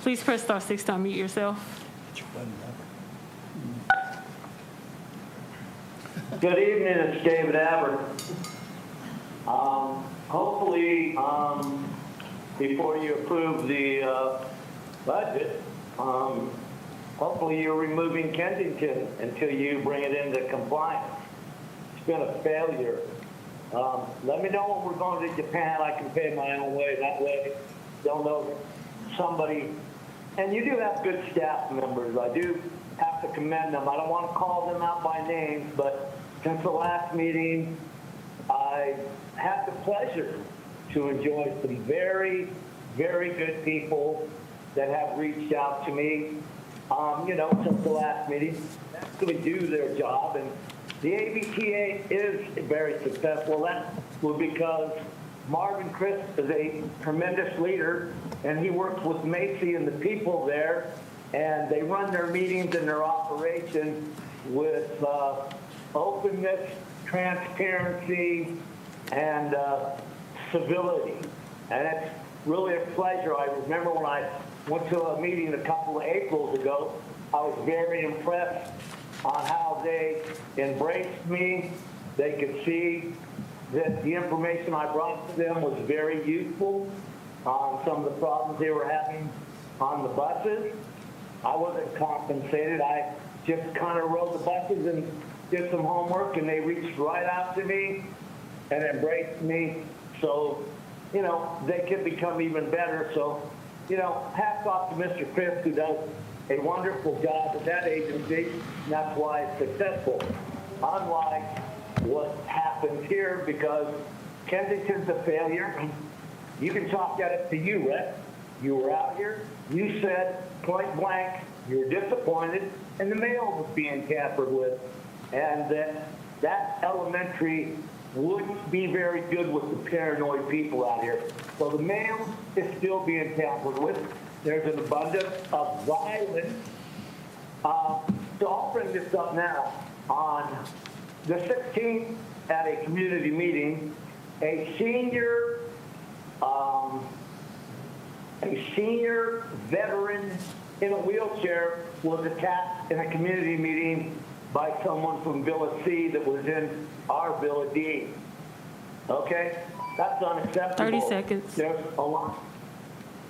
Please press star 6 to unmute yourself. Good evening, it's David Aber. Hopefully, before you approve the budget, hopefully you're removing Kensington until you bring it into compliance. It's been a failure. Let me know when we're going to Japan. I can pay my own way. That way, they'll know somebody. And you do have good staff members. I do have to commend them. I don't want to call them out by names, but since the last meeting, I had the pleasure to enjoy some very, very good people that have reached out to me, since the last meeting, actually do their job. And the ABTA is very successful. That was because Marvin Crisp is a tremendous leader, and he works with Macy and the people there, and they run their meetings and their operation with openness, transparency, and civility. And it's really a pleasure. I remember when I went to a meeting a couple of Aprils ago, I was very impressed on how they embraced me. They could see that the information I brought to them was very useful on some of the problems they were having on the buses. I wasn't compensated. I just kind of rode the buses and did some homework, and they reached right out to me and embraced me. So, they can become even better. So, hats off to Mr. Chris, who does a wonderful job at that agency, and that's why it's successful. Unlike what happens here, because Kensington's a failure. You can chalk that up to you, Rhett. You were out here, you said point blank, you were disappointed, and the mail was being tampered with. And that elementary wouldn't be very good with the paranoid people out here. So the mail is still being tampered with. There's an abundance of violence. So I'll bring this up now. On the 16th, at a community meeting, a senior veteran in a wheelchair was attacked in a community meeting by someone from Villa C that was in our Villa D. Okay? That's unacceptable. 30 seconds. There's a lot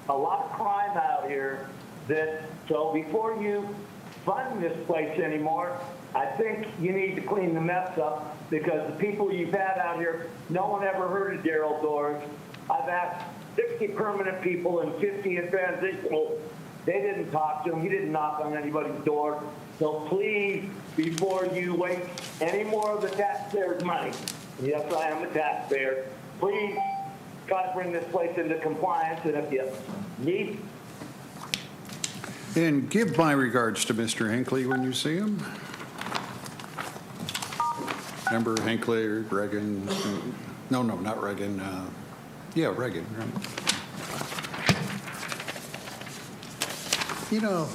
of crime out here so before you fund this place anymore, I think you need to clean the mess up, because the people you've had out here, no one ever heard of Daryl Doors. I've asked 60 permanent people and 50 in transitional. They didn't talk to him. He didn't knock on anybody's door. So please, before you waste any more of the taxpayers' money, yes, I am a taxpayer, please try to bring this place into compliance. And if you need... And give my regards to Mr. Hinckley when you see him. Remember Hinckley or Reagan? No, not Reagan. Yeah, Reagan.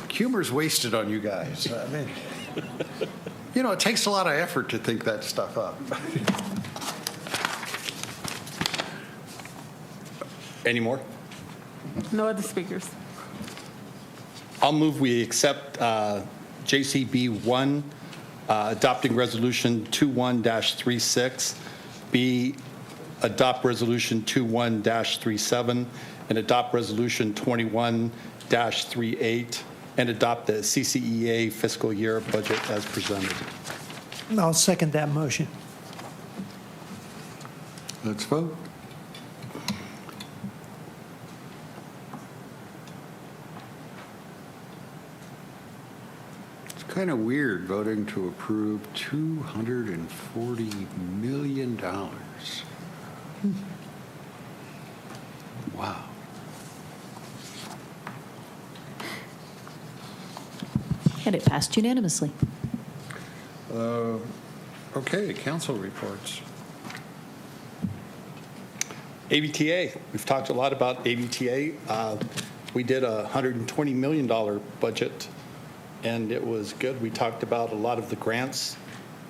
Humor's wasted on you guys. I mean, it takes a lot of effort to think that stuff up. Any more? No other speakers. I'll move we accept JCB 1, adopting resolution 21-36, B, adopt resolution 21-37, and adopt resolution 21-38, and adopt the CCEA fiscal year budget as presented. I'll second that motion. Let's vote. Kind of weird voting to approve $240 million. Wow. And it passed unanimously. Okay, council reports. ABTA, we've talked a lot about ABTA. We did a $120 million budget, and it was good. We talked about a lot of the grants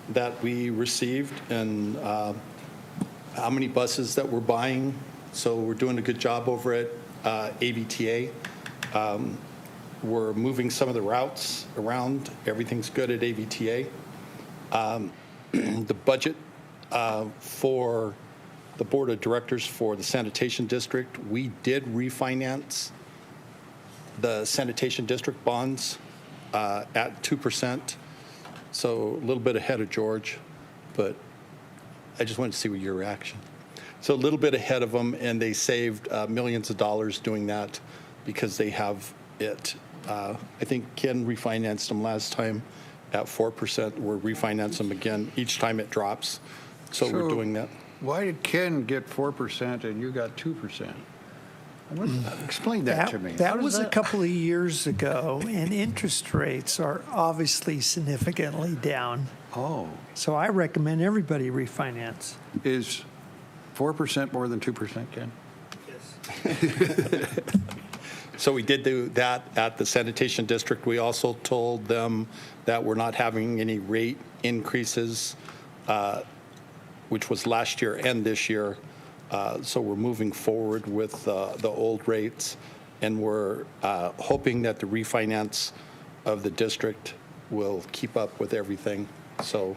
that we received and how many buses that we're buying. So we're doing a good job over at ABTA. We're moving some of the routes around. Everything's good at ABTA. The budget for the board of directors for the sanitation district, we did refinance the sanitation district bonds at 2%. So a little bit ahead of George, but I just wanted to see your reaction. So a little bit ahead of them, and they saved millions of dollars doing that because they have it. I think Ken refinanced them last time at 4%. We're refinancing them again each time it drops. So we're doing that. Why did Ken get 4% and you got 2%? Explain that to me. That was a couple of years ago, and interest rates are obviously significantly down. Oh. So I recommend everybody refinance. Is 4% more than 2%, Ken? Yes. So we did do that at the sanitation district. We also told them that we're not having any rate increases, which was last year and this year. So we're moving forward with the old rates, and we're hoping that the refinance of the district will keep up with everything. So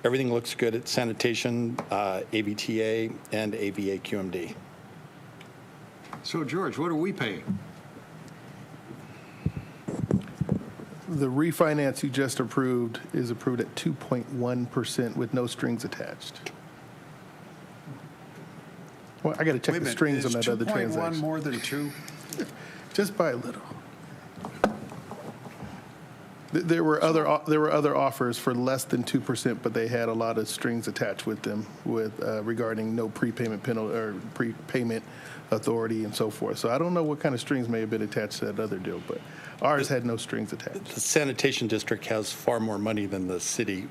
everything looks good at sanitation, ABTA, and ABA QMD. So, George, what are we paying? The refinance you just approved is approved at 2.1% with no strings attached. Well, I got to check the strings on that other transaction. Is 2.1 more than 2? Just by a little. There were other offers for less than 2%, but they had a lot of strings attached with them, with regarding no prepayment penalty or prepayment authority and so forth. So I don't know what kind of strings may have been attached to that other deal, but ours had no strings attached. The sanitation district has far more money than the city.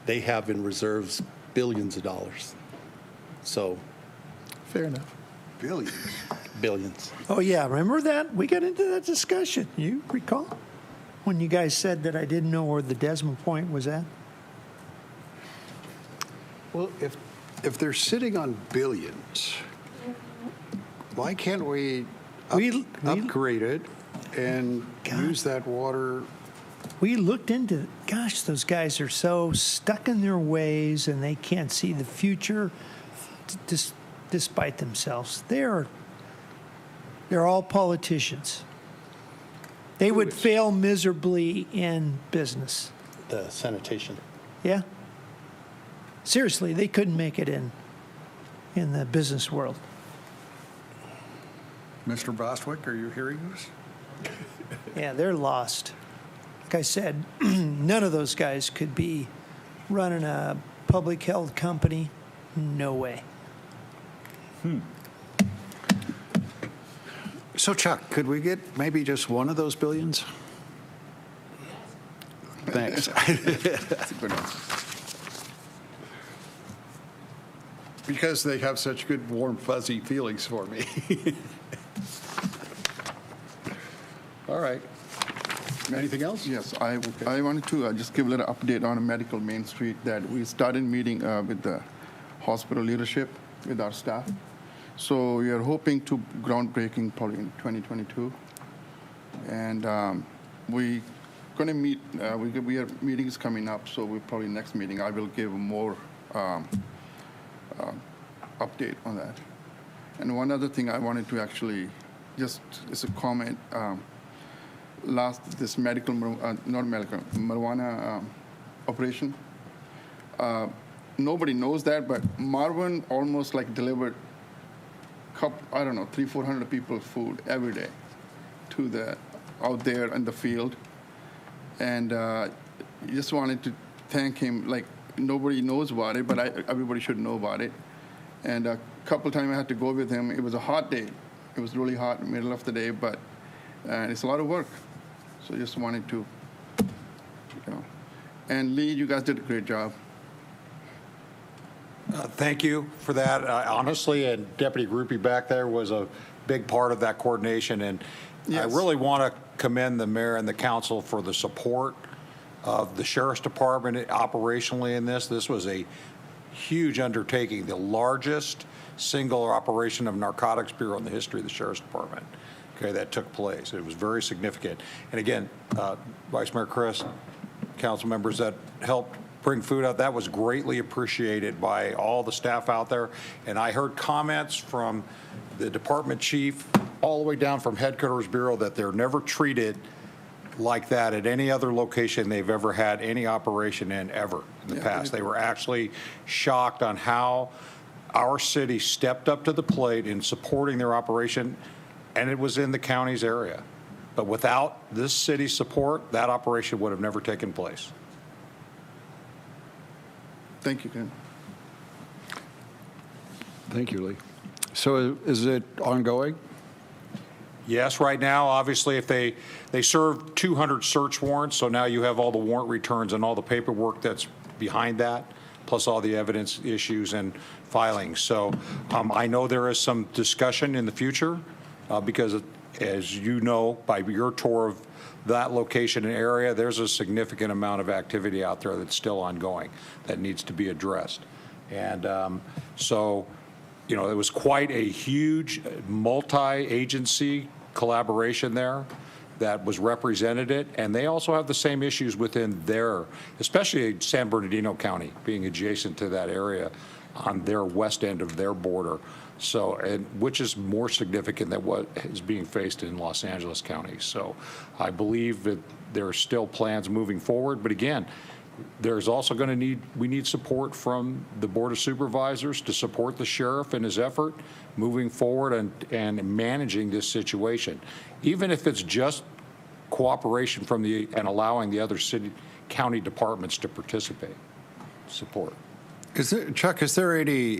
They have in reserves billions of dollars. So, fair enough. Billions. Billions. Oh, yeah. Remember that? We got into that discussion. You recall? When you guys said that I didn't know where the decimal point was at? Well, if they're sitting on billions, why can't we upgrade it and use that water? We looked into, gosh, those guys are so stuck in their ways and they can't see the future despite themselves. They're all politicians. They would fail miserably in business. The sanitation. Yeah. Seriously, they couldn't make it in the business world. Mr. Bostwick, are you hearing this? Yeah, they're lost. Like I said, none of those guys could be running a public held company. No way. So, Chuck, could we get maybe just one of those billions? Thanks. That's a good one. Because they have such good, warm, fuzzy feelings for me. All right. Anything else? Yes, I wanted to just give a little update on Medical Main Street that we started meeting with the hospital leadership, with our staff. So we are hoping to groundbreaking probably in 2022. And we're going to meet, we have meetings coming up, so we probably next meeting I will give more update on that. And one other thing I wanted to actually, just as a comment, this marijuana operation, nobody knows that, but Marvin almost like delivered 300-400 people food every day to out there in the field. And just wanted to thank him. Like, nobody knows about it, but everybody should know about it. And a couple times I had to go with him. It was a hot day. It was really hot in the middle of the day, but it's a lot of work. So just wanted to, And Lee, you guys did a great job. Thank you for that. Honestly, and Deputy Groupie back there was a big part of that coordination. And I really want to commend the mayor and the council for the support of the sheriff's department operationally in this. This was a huge undertaking, the largest single operation of narcotics bureau in the history of the sheriff's department. Okay, that took place. It was very significant. And again, Vice Mayor Chris, council members that helped bring food out, that was greatly appreciated by all the staff out there. And I heard comments from the department chief all the way down from headquarters bureau that they're never treated like that at any other location they've ever had any operation in ever in the past. They were actually shocked on how our city stepped up to the plate in supporting their operation, and it was in the county's area. But without this city's support, that operation would have never taken place. Thank you, Ken. Thank you, Lee. So is it ongoing? Yes, right now, obviously, if they served 200 search warrants, so now you have all the warrant returns and all the paperwork that's behind that, plus all the evidence issues and filings. So I know there is some discussion in the future because, as you know, by your tour of that location and area, there's a significant amount of activity out there that's still ongoing that needs to be addressed. And so, you know, it was quite a huge multi-agency collaboration there that was represented, and they also have the same issues within their, especially San Bernardino County being adjacent to that area on their west end of their border. So, and which is more significant than what is being faced in Los Angeles County. So I believe that there are still plans moving forward, but again, there's also going to we need support from the Board of Supervisors to support the sheriff in his effort moving forward and managing this situation. Even if it's just cooperation from and allowing the other county departments to participate, support. Chuck, is there any,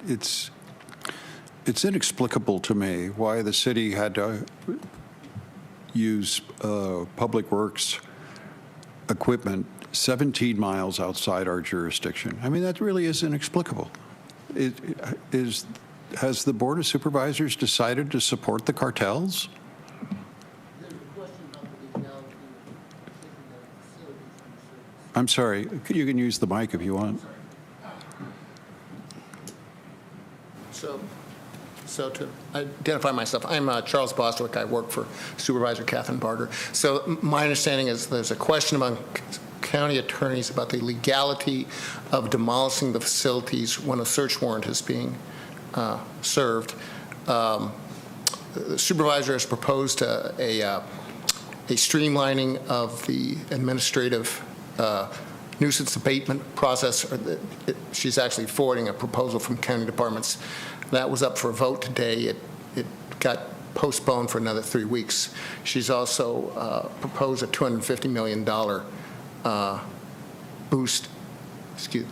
it's inexplicable to me why the city had to use Public Works equipment 17 miles outside our jurisdiction. I mean, that really is inexplicable. Has the Board of Supervisors decided to support the cartels? I'm sorry, you can use the mic if you want. So to identify myself, I'm Charles Bostwick. I work for Supervisor Catherine Barger. So my understanding is there's a question among county attorneys about the legality of demolishing the facilities when a search warrant is being served. The supervisor has proposed a streamlining of the administrative nuisance abatement process. She's actually forwarding a proposal from county departments. That was up for a vote today. It got postponed for another 3 weeks. She's also proposed a $250 million boost. Excuse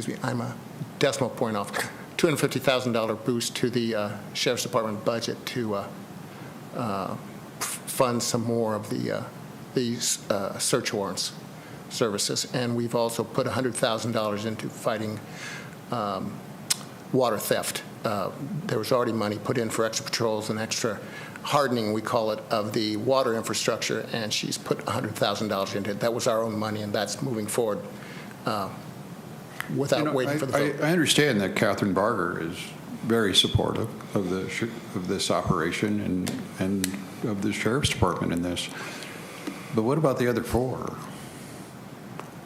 me, I'm a decimal point off. $250,000 boost to the Sheriff's Department budget to fund some more of these search warrants services. And we've also put $100,000 into fighting water theft. There was already money put in for extra patrols and extra hardening, we call it, of the water infrastructure, and she's put $100,000 into it. That was our own money, and that's moving forward without waiting for the vote. I understand that Catherine Barger is very supportive of this operation and of the Sheriff's Department in this. But what about the other four?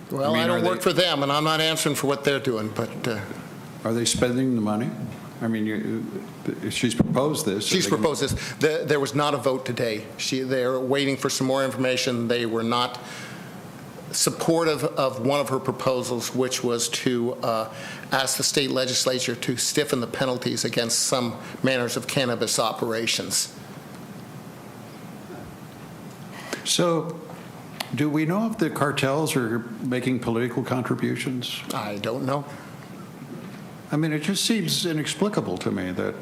Well, I don't work for them, and I'm not answering for what they're doing, but... Are they spending the money? I mean, she's proposed this. She's proposed this. There was not a vote today. They're waiting for some more information. They were not supportive of one of her proposals, which was to ask the state legislature to stiffen the penalties against some manners of cannabis operations. So, do we know if the cartels are making political contributions? I don't know. I mean, it just seems inexplicable to me that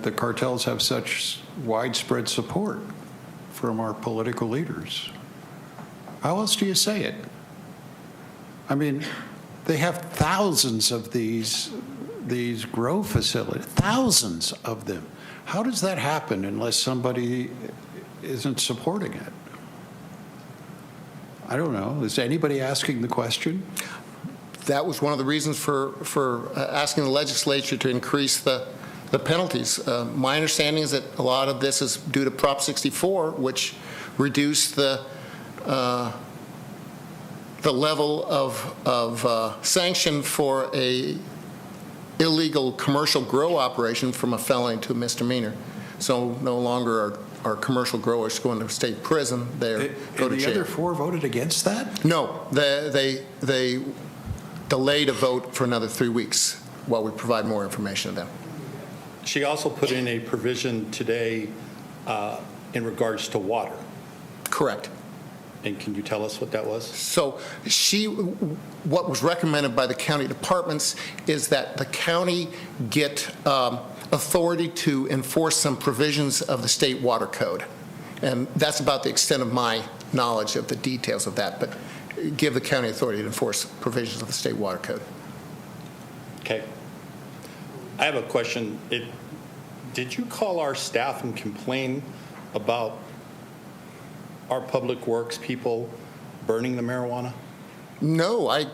the cartels have such widespread support from our political leaders. How else do you say it? I mean, They have thousands of these grow facilities, thousands of them. How does that happen unless somebody isn't supporting it? I don't know. Is anybody asking the question? That was one of the reasons for asking the legislature to increase the penalties. My understanding is that a lot of this is due to Prop 64, which reduced the level of sanction for a illegal commercial grow operation from a felony to a misdemeanor. So no longer are commercial growers going to state prison. They go to jail. And the other four voted against that? No, they delayed a vote for another 3 weeks while we provide more information to them. She also put in a provision today in regards to water. Correct. And can you tell us what that was? So what was recommended by the county departments is that the county get authority to enforce some provisions of the state water code. And that's about the extent of my knowledge of the details of that, but give the county authority to enforce provisions of the state water code. Okay. I have a question. Did you call our staff and complain about our public works people burning the marijuana? No, I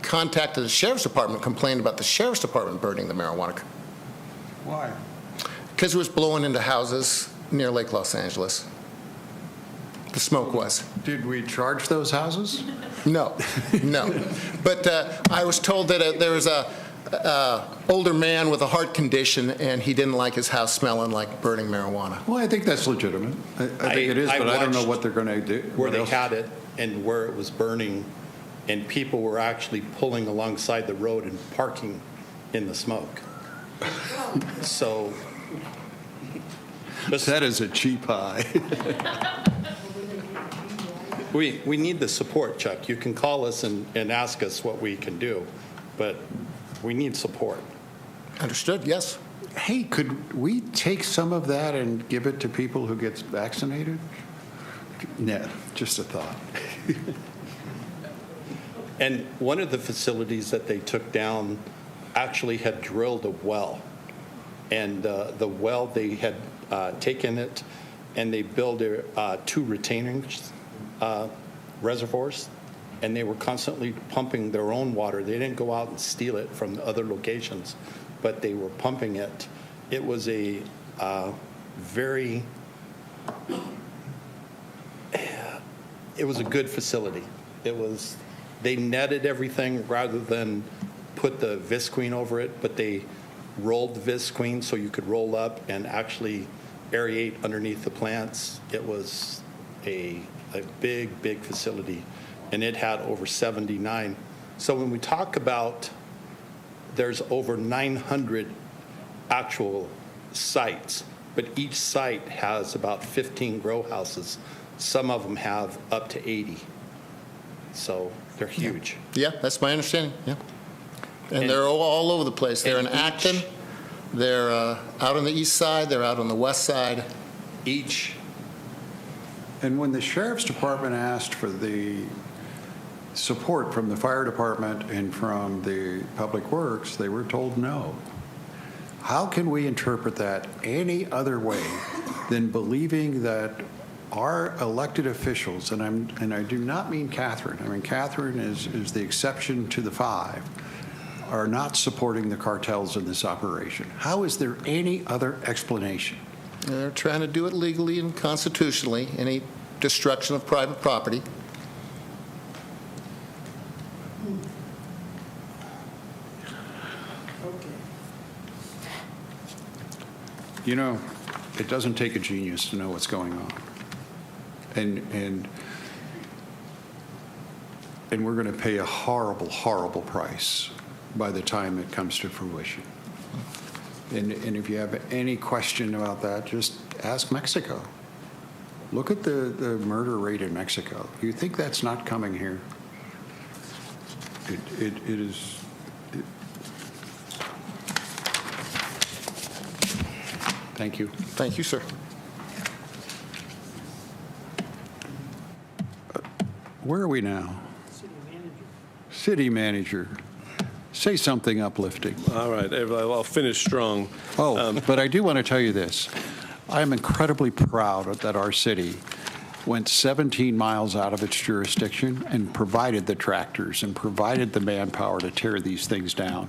contacted the sheriff's department, complained about the sheriff's department burning the marijuana. Why? Because it was blowing into houses near Lake Los Angeles. The smoke was. Did we charge those houses? No. But I was told that there was a older man with a heart condition, and he didn't like his house smelling like burning marijuana. Well, I think that's legitimate. I think it is, but I don't know what they're going to do. Where they had it and where it was burning, and people were actually pulling alongside the road and parking in the smoke. So that is a cheap high. We need the support, Chuck. You can call us and ask us what we can do, but we need support. Understood, yes. Hey, could we take some of that and give it to people who get vaccinated? No, just a thought. And one of the facilities that they took down actually had drilled a well. And the well, they had taken it and they built 2 retaining reservoirs, and they were constantly pumping their own water. They didn't go out and steal it from other locations, but they were pumping it. It was a very, it was a good facility. They netted everything rather than put the visqueen over it, but they rolled the visqueen so you could roll up and actually aerate underneath the plants. It was a big facility, and it had over 79. So when we talk about there's over 900 actual sites, but each site has about 15 grow houses. Some of them have up to 80. So they're huge. Yeah, that's my understanding, yeah. And they're all over the place. They're in Acton, they're out on the east side, they're out on the west side. Each. And when the sheriff's department asked for the support from the fire department and from the public works, they were told no. How can we interpret that any other way than believing that our elected officials, and I do not mean Catherine, I mean Catherine is the exception to the 5, are not supporting the cartels in this operation? How is there any other explanation? They're trying to do it legally and constitutionally, any destruction of private property. You know, it doesn't take a genius to know what's going on. And we're going to pay a horrible, horrible price by the time it comes to fruition. And if you have any question about that, just ask Mexico. Look at the murder rate in Mexico. You think that's not coming here? It is. Thank you. Thank you, sir. Where are we now? City Manager, say something uplifting. All right, I'll finish strong. But I do want to tell you this. I am incredibly proud that our city went 17 miles out of its jurisdiction and provided the tractors and provided the manpower to tear these things down.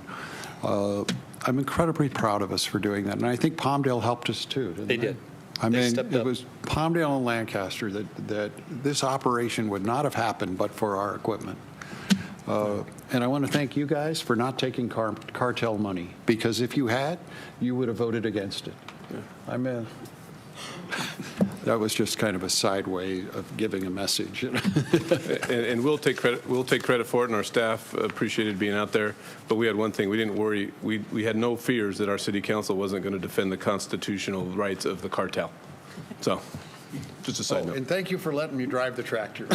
I'm incredibly proud of us for doing that. And I think Palmdale helped us too, didn't they? They did. I They mean, stepped it up. was Palmdale and Lancaster that this operation would not have happened but for our equipment. And I want to thank you guys for not taking cartel money, because if you had, you would have voted against it. I mean, that was just kind of a side way of giving a message. And we'll take credit. We'll take credit for it, and our staff appreciated being out there. But we had one thing: we didn't worry. We had no fears that our city council wasn't going to defend the constitutional rights of the cartel. So, just a side note. And thank you for letting me drive the tractor.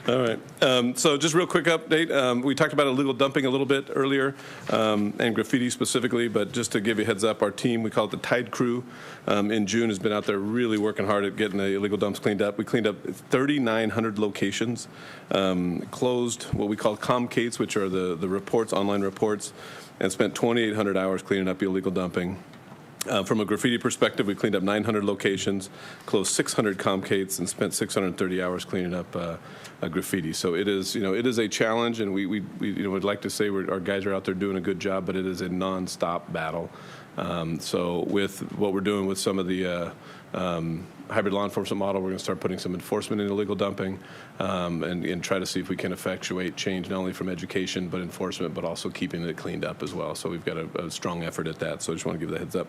All right. So just real quick update. We talked about illegal dumping a little bit earlier, and graffiti specifically, but just to give you a heads up, our team, we call it the Tide Crew, in June has been out there really working hard at getting the illegal dumps cleaned up. We cleaned up 3,900 locations, closed what we call Comcates, which are the reports, online reports, and spent 2,800 hours cleaning up illegal dumping. From a graffiti perspective, we cleaned up 900 locations, closed 600 Comcates, and spent 630 hours cleaning up graffiti. So it is, it is a challenge, and we would like to say our guys are out there doing a good job, but it is a nonstop battle. So with what we're doing with some of the hybrid law enforcement model, we're going to start putting some enforcement in illegal dumping, and try to see if we can effectuate change not only from education but enforcement, but also keeping it cleaned up as well. So we've got a strong effort at that. So I just want to give the heads up.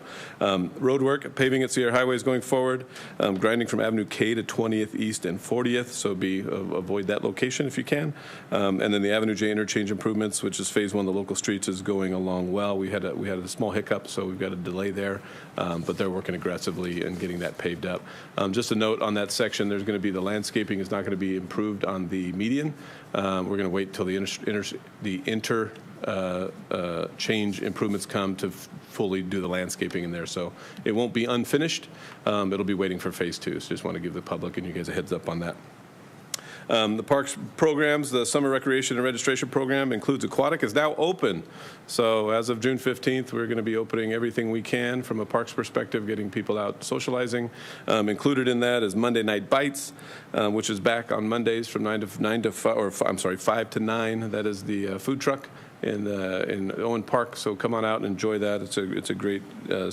Road work, paving at Sierra Highways going forward, grinding from Avenue K to 20th East and 40th. So avoid that location if you can. And then the Avenue J interchange improvements, which is phase 1 of the local streets, is going along well. We had a small hiccup, so we've got a delay there, but they're working aggressively and getting that paved up. Just a note on that section, there's going to be the landscaping is not going to be improved on the median. We're going to wait till the change improvements come to fully do the landscaping in there. So it won't be unfinished. It'll be waiting for phase 2. So just want to give the public and you guys a heads up on that. The parks programs, the summer recreation and registration program includes aquatic, is now open. So as of June 15th, we're going to be opening everything we can from a parks perspective, getting people out socializing. Included in that is Monday Night Bites, which is back on Mondays from 5 to 9. That is the food truck in Owen Park, so come on out and enjoy that. It's a great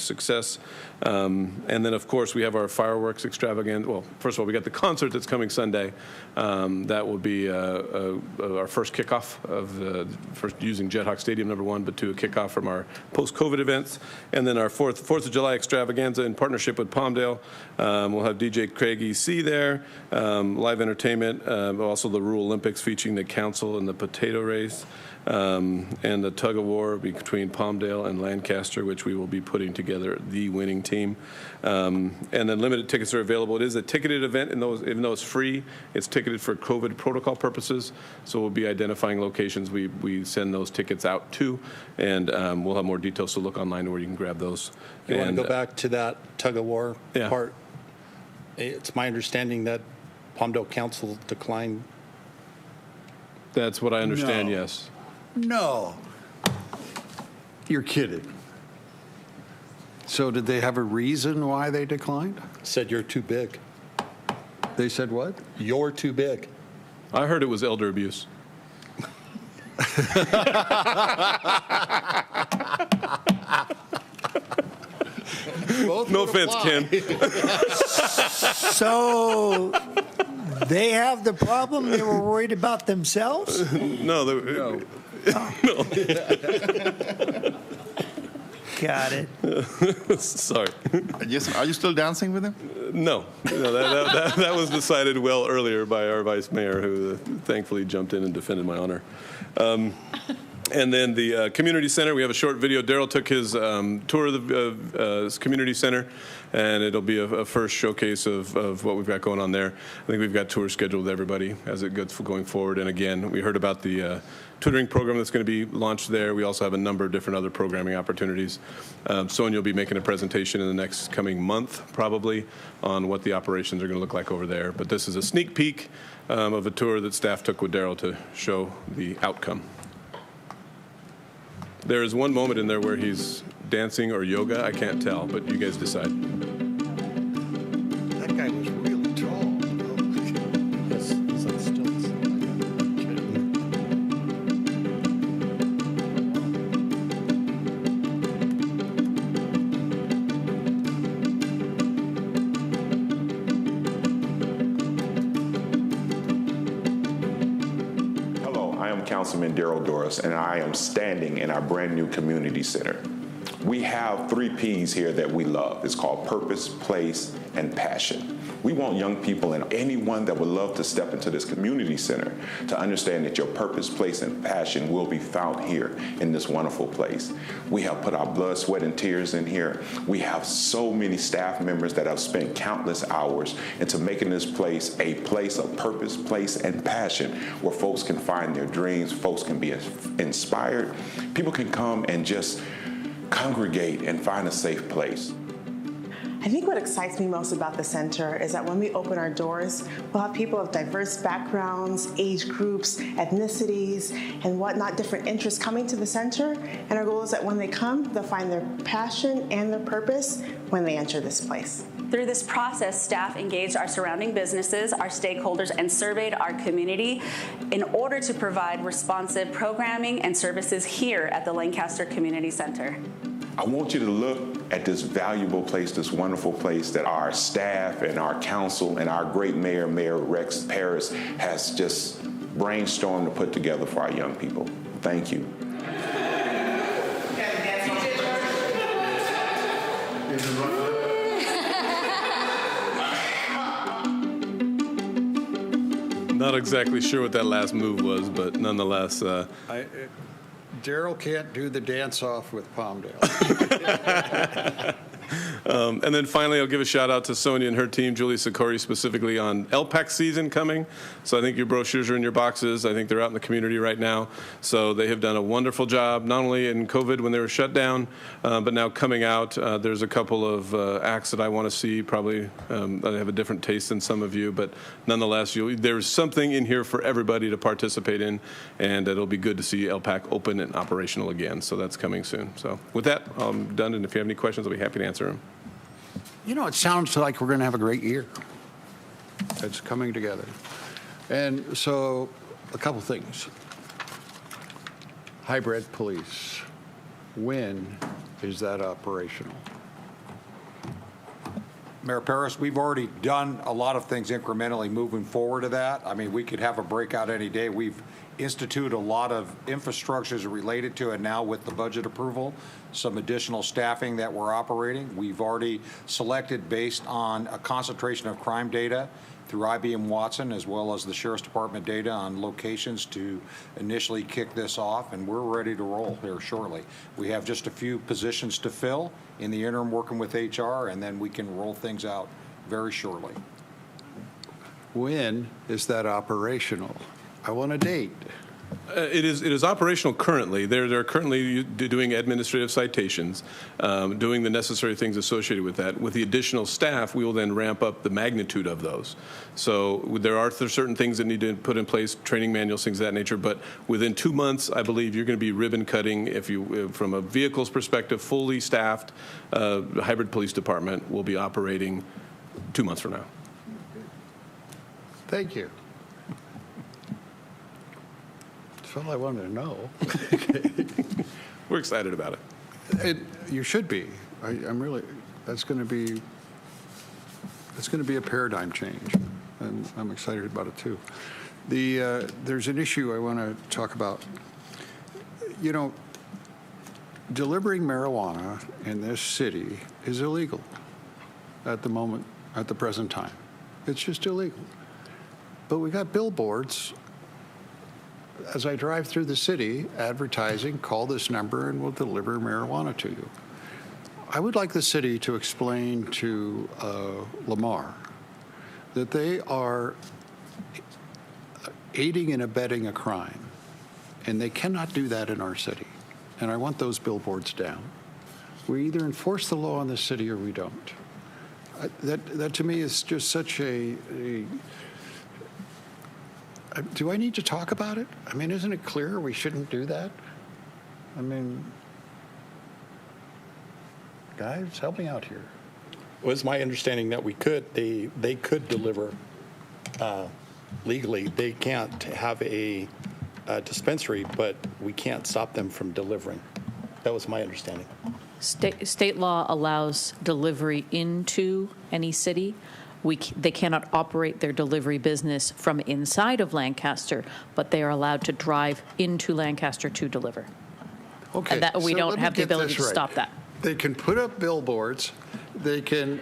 success. And then, of course, we have our fireworks extravaganza. Well, first of all, we got the concert that's coming Sunday. That will be our first kickoff of first using Jethawk Stadium, number 1, but 2, a kickoff from our post-COVID events. And then our 4th of July extravaganza in partnership with Palmdale. We'll have DJ Craig E.C. there, live entertainment, also the Rural Olympics featuring the council and the potato race. And the tug of war between Palmdale and Lancaster, which we will be putting together the winning team. And then limited tickets are available. It is a ticketed event, and even though it's free, it's ticketed for COVID protocol purposes. So we'll be identifying locations we send those tickets out to, and we'll have more details to look online where you can grab those. You want to go back to that tug of war part? It's my understanding that Palmdale Council declined. That's what I understand, No. yes. No. You're kidding. So did they have a reason why they declined? Said you're too big. They said what? You're too big. I heard it was elder abuse. No offense, Ken. So they have the problem? They were worried about themselves? No. Got it. Sorry. Are you still dancing with him? No, that was decided well earlier by our vice mayor, who thankfully jumped in and defended my honor. And then the community center, we have a short video. Daryl took his tour of the community center, and it'll be a first showcase of what we've got going on there. I think we've got tours scheduled with everybody as it goes going forward. And again, we heard about the tutoring program that's going to be launched there. We also have a number of different other programming opportunities. Sonia will be making a presentation in the next coming month, probably, on what the operations are going to look like over there. But this is a sneak peek of a tour that staff took with Daryl to show the outcome. There is one moment in there where he's dancing or yoga. I can't tell, but you guys decide. That guy was really tall. Yes, he's on stilts. Hello, I am Councilman Daryl Doris, and I am standing in our brand new community center. We have 3 P's here that we love. It's called purpose, place, and passion. We want young people and anyone that would love to step into this community center to understand that your purpose, place, and passion will be found here in this wonderful place. We have put our blood, sweat, and tears in here. We have so many staff members that have spent countless hours into making this place a place of purpose, place, and passion where folks can find their dreams, folks can be inspired, people can come and just congregate and find a safe place. I think what excites me most about the center is that when we open our doors, we'll have people of diverse backgrounds, age groups, ethnicities, and whatnot, different interests coming to the center. And our goal is that when they come, they'll find their passion and their purpose when they enter this place. Through this process, staff engaged our surrounding businesses, our stakeholders, and surveyed our community in order to provide responsive programming and services here at the Lancaster Community Center. I want you to look at this valuable place, this wonderful place that our staff and our council and our great mayor, Mayor Rex Paris, has just brainstormed to put together for our young people. Thank you. Not exactly sure what that last move was, but nonetheless. Daryl can't do the dance-off with Palmdale. And then finally, I'll give a shout out to Sonia and her team, Julie Sikori specifically, on LPAC season coming. So I think your brochures are in your boxes. I think they're out in the community right now. So they have done a wonderful job, not only in COVID when they were shut down, but now coming out. There's a couple of acts that I want to see, probably that have a different taste than some of you, but nonetheless, there's something in here for everybody to participate in, and it'll be good to see LPAC open and operational again. So that's coming soon. So with that, I'm done, and if you have any questions, I'll be happy to answer them. You know, it sounds like we're going to have a great year. It's coming together. And so, a couple things. Hybrid police. When is that operational? Mayor Paris, we've already done a lot of things incrementally moving forward to that. I mean, we could have a breakout any day. We've instituted a lot of infrastructures related to it now with the budget approval, some additional staffing that we're operating. We've already selected based on a concentration of crime data through IBM Watson as well as the Sheriff's Department data on locations to initially kick this off, and we're ready to roll here shortly. We have just a few positions to fill in the interim working with HR, and then we can roll things out very shortly. When is that operational? I want a date. It is operational currently. They're currently doing administrative citations, doing the necessary things associated with that. With the additional staff, we will then ramp up the magnitude of those. So there are certain things that need to put in place, training manuals, things of that nature. But within 2 months, I believe you're going to be ribbon cutting. From a vehicles perspective, fully staffed, hybrid police department will be operating 2 months from now. Thank you. That's all I wanted to know. We're excited about it. You should be. I'm really. That's going to be a paradigm change, and I'm excited about it too. There's an issue I want to talk about. You know, delivering marijuana in this city is illegal at the moment, at the present time. It's just illegal. But we got billboards as I drive through the city advertising, call this number and we'll deliver marijuana to you. I would like the city to explain to Lamar that they are aiding and abetting a crime, and they cannot do that in our city. And I want those billboards down. We either enforce the law in the city or we don't. That to me is just such a do I need to talk about it? I mean, isn't it clear we shouldn't do that? I mean, guys, help me out here. It was my understanding that they could deliver legally. They can't have a dispensary, but we can't stop them from delivering. That was my understanding. State law allows delivery into any city. They cannot operate their delivery business from inside of Lancaster, but they are allowed to drive into Lancaster to deliver. Okay, And that we so don't let me have the get ability this to right. stop that. They can put up billboards. They can.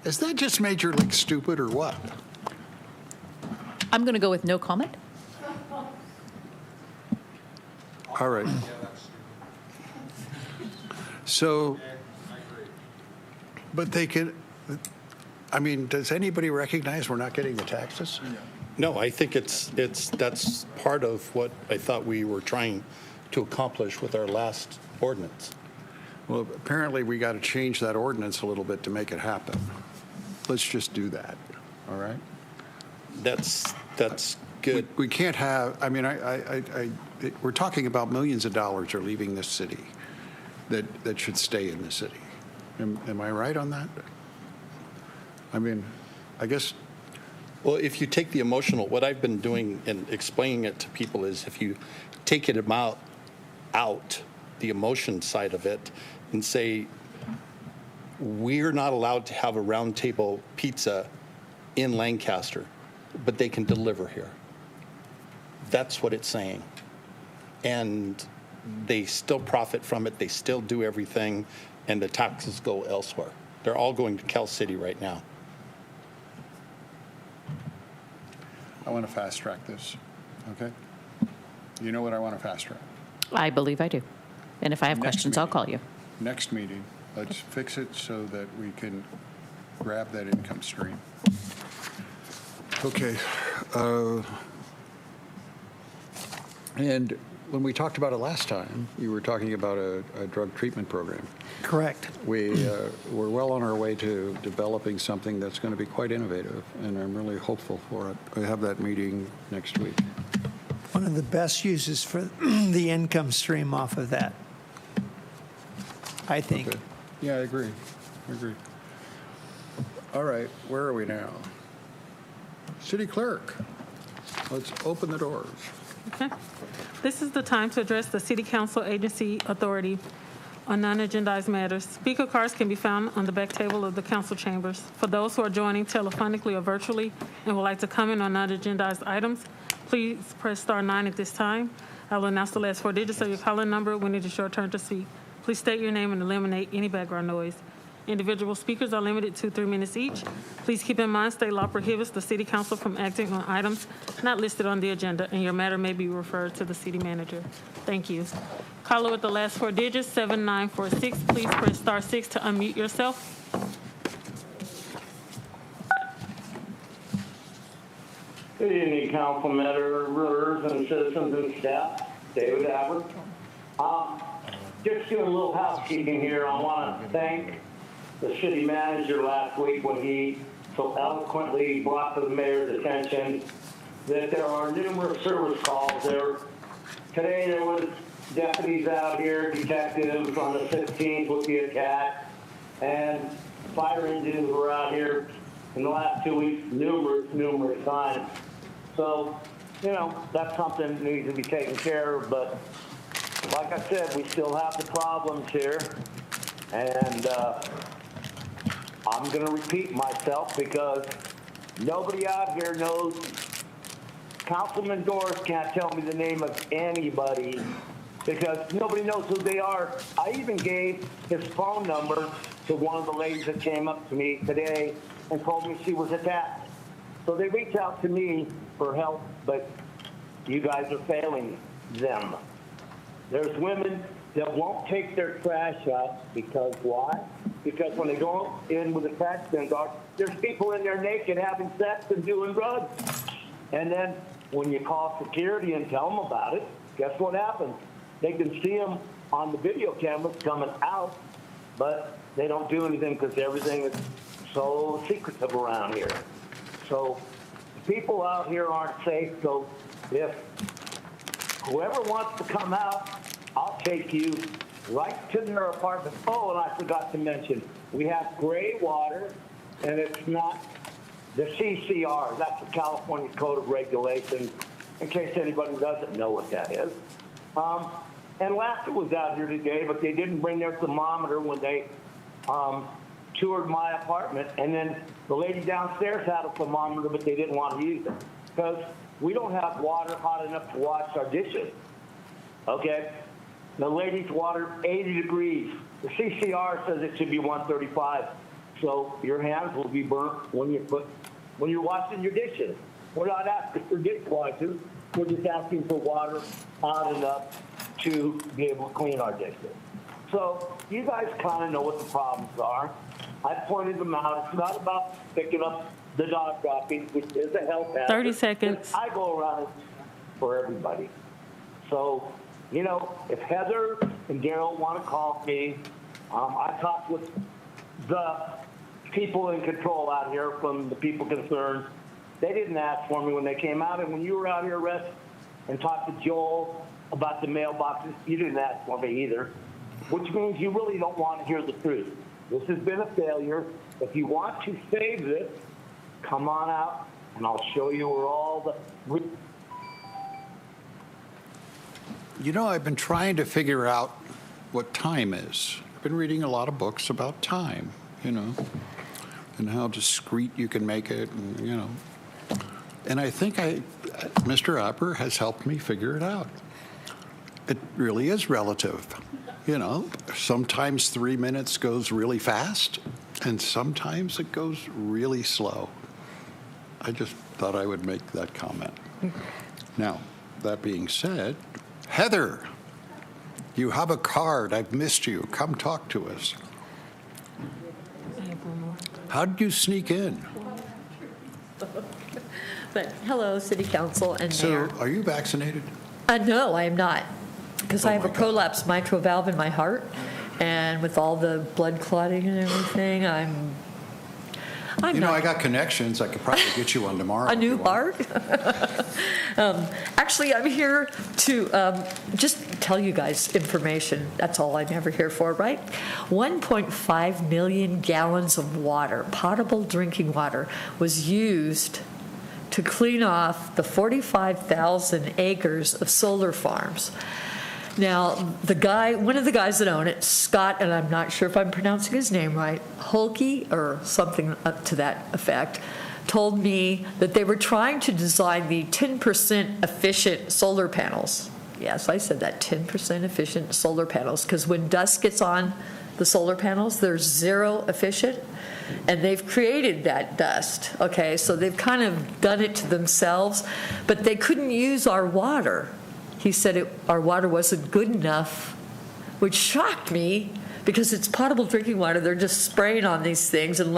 Is that just Major League stupid or what? I'm going to go with no comment. All right. So, but they can. I mean, does anybody recognize we're not getting the taxes? No, I think that's part of what I thought we were trying to accomplish with our last ordinance. Well, apparently we got to change that ordinance a little bit to make it happen. Let's just do that. All right. That's good. We can't have. I mean, we're talking about millions of dollars are leaving this city that should stay in the city. Am I right on that? I mean, I guess. Well, if you take the emotional, what I've been doing and explaining it to people is if you take it out, the emotion side of it, and say, we're not allowed to have a round table pizza in Lancaster, but they can deliver here. That's what it's saying. And they still profit from it. They still do everything, and the taxes go elsewhere. They're all going to Cal City right now. I want to fast track this. Okay. You know what I want to fast track? I believe I do. And if I have Next questions, I'll meeting. call you. Next meeting, let's fix it so that we can grab that income stream. Okay. And when we talked about it last time, you were talking about a drug treatment program. Correct. We're well on our way to developing something that's going to be quite innovative, and I'm really hopeful for it. I have that meeting next week. One of the best uses for the income stream off of that, I think. Okay. Yeah, I agree. All right, where are we now? City Clerk, let's open the doors. Okay. This is the time to address the City Council Agency Authority on non-agendized matters. Speaker cards can be found on the back table of the council chambers. For those who are joining telephonically or virtually and would like to comment on non-agendized items, please press star 9 at this time. I will announce the last 4 digits of your calling number when it is your turn to speak. Please state your name and eliminate any background noise. Individual speakers are limited to 3 minutes each. Please keep in mind state law prohibits the City Council from acting on items not listed on the agenda, and your matter may be referred to the city manager. Thank you. Caller with the last 4 digits, 7946. Please press star 6 to unmute yourself. Good evening, council members and citizens and staff. David Abbott. Just doing a little housekeeping here. I want to thank the city manager last week when he so eloquently brought to the mayor's attention that there are numerous service calls there. Today there was deputies out here, detectives on the 16th with the attack, and fire engines were out here in the last 2 weeks, numerous times. So, you know, that's something that needs to be taken care of, but like I said, we still have the problems here, and I'm going to repeat myself because nobody out here knows. Councilman Doris can't tell me the name of anybody because nobody knows who they are. I even gave his phone number to one of the ladies that came up to me today and told me she was attacked. So they reach out to me for help, but you guys are failing them. There's women that won't take their trash out because why? Because when they go in with a trash bin dog, there's people in there naked having sex and doing drugs. And then when you call security and tell them about it, guess what happens? They can see them on the video cameras coming out, but they don't do anything because everything is so secretive around here. So people out here aren't safe, so if whoever wants to come out, I'll take you right to their apartment. Oh, and I forgot to mention, we have gray water, and it's not the CCR. That's the California Code of Regulations, in case anybody doesn't know what that is. And Lancaster was out here today, but they didn't bring their thermometer when they toured my apartment. And then the lady downstairs had a thermometer, but they didn't want to use it because we don't have water hot enough to wash our dishes. Okay? The lady's water, 80 degrees. The CCR says it should be 135. So your hands will be burnt when you're washing your dishes. We're not asking for dishwashers. We're just asking for water hot enough to be able to clean our dishes. So you guys kind of know what the problems are. I pointed them out. It's not about picking up the dog droppings, which is a health hazard. 30 seconds. I go around it for everybody. So, you know, if Heather and Daryl want to call me, I talked with the people in control out here from the people concerned. They didn't ask for me when they came out, and when you were out here, Russ, and talked to Joel about the mailboxes, you didn't ask for me either, which means you really don't want to hear the truth. This has been a failure. If you want to save this, come on out, and I'll show you where all the... You know, I've been trying to figure out what time is. I've been reading a lot of books about time, you know, and how discrete you can make it, and, you know. And I think Mr. Apper has helped me figure it out. It really is relative. You know, sometimes 3 minutes goes really fast, and sometimes it goes really slow. I just thought I would make that comment. Now, that being said, Heather, you have a card. I've missed you. Come talk to us. How did you sneak in? But hello, City Council and Mayor. So, are you vaccinated? No, I am not, because I have a prolapsed mitral valve in my heart, and with all the blood clotting and everything, I'm you know, I got connections. I could probably get you one tomorrow. A new heart? Actually, I'm here to just tell you guys information. That's all I'm ever here for, right? 1.5 million gallons of water, potable drinking water, was used to clean off the 45,000 acres of solar farms. Now, one of the guys that own it, Scott, and I'm not sure if I'm pronouncing his name right, Holke or something up to that effect, told me that they were trying to design the 10% efficient solar panels. Yes, I said that, 10% efficient solar panels, because when dust gets on the solar panels, they're zero efficient, and they've created that dust, okay? So they've kind of done it to themselves, but they couldn't use our water. He said our water wasn't good enough, which shocked me because it's potable drinking water. They're just spraying on these things and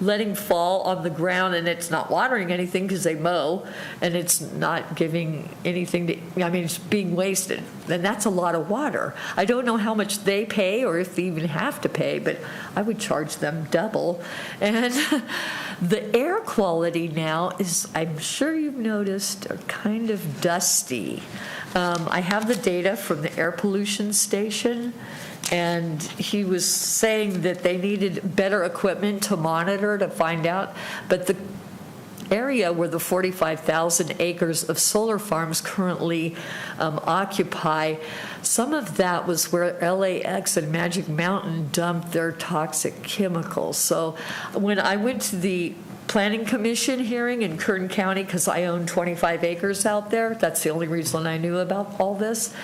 letting fall on the ground, and it's not watering anything because they mow, and it's not giving anything it's being wasted. And that's a lot of water. I don't know how much they pay or if they even have to pay, but I would charge them double. And the air quality now is, I'm sure you've noticed, kind of dusty. I have the data from the air pollution station, and he was saying that they needed better equipment to monitor to find out. But the area where the 45,000 acres of solar farms currently occupy, some of that was where LAX and Magic Mountain dumped their toxic chemicals. So when I went to the Planning Commission hearing in Kern County, because I own 25 acres out there, that's the only reason I knew about all this,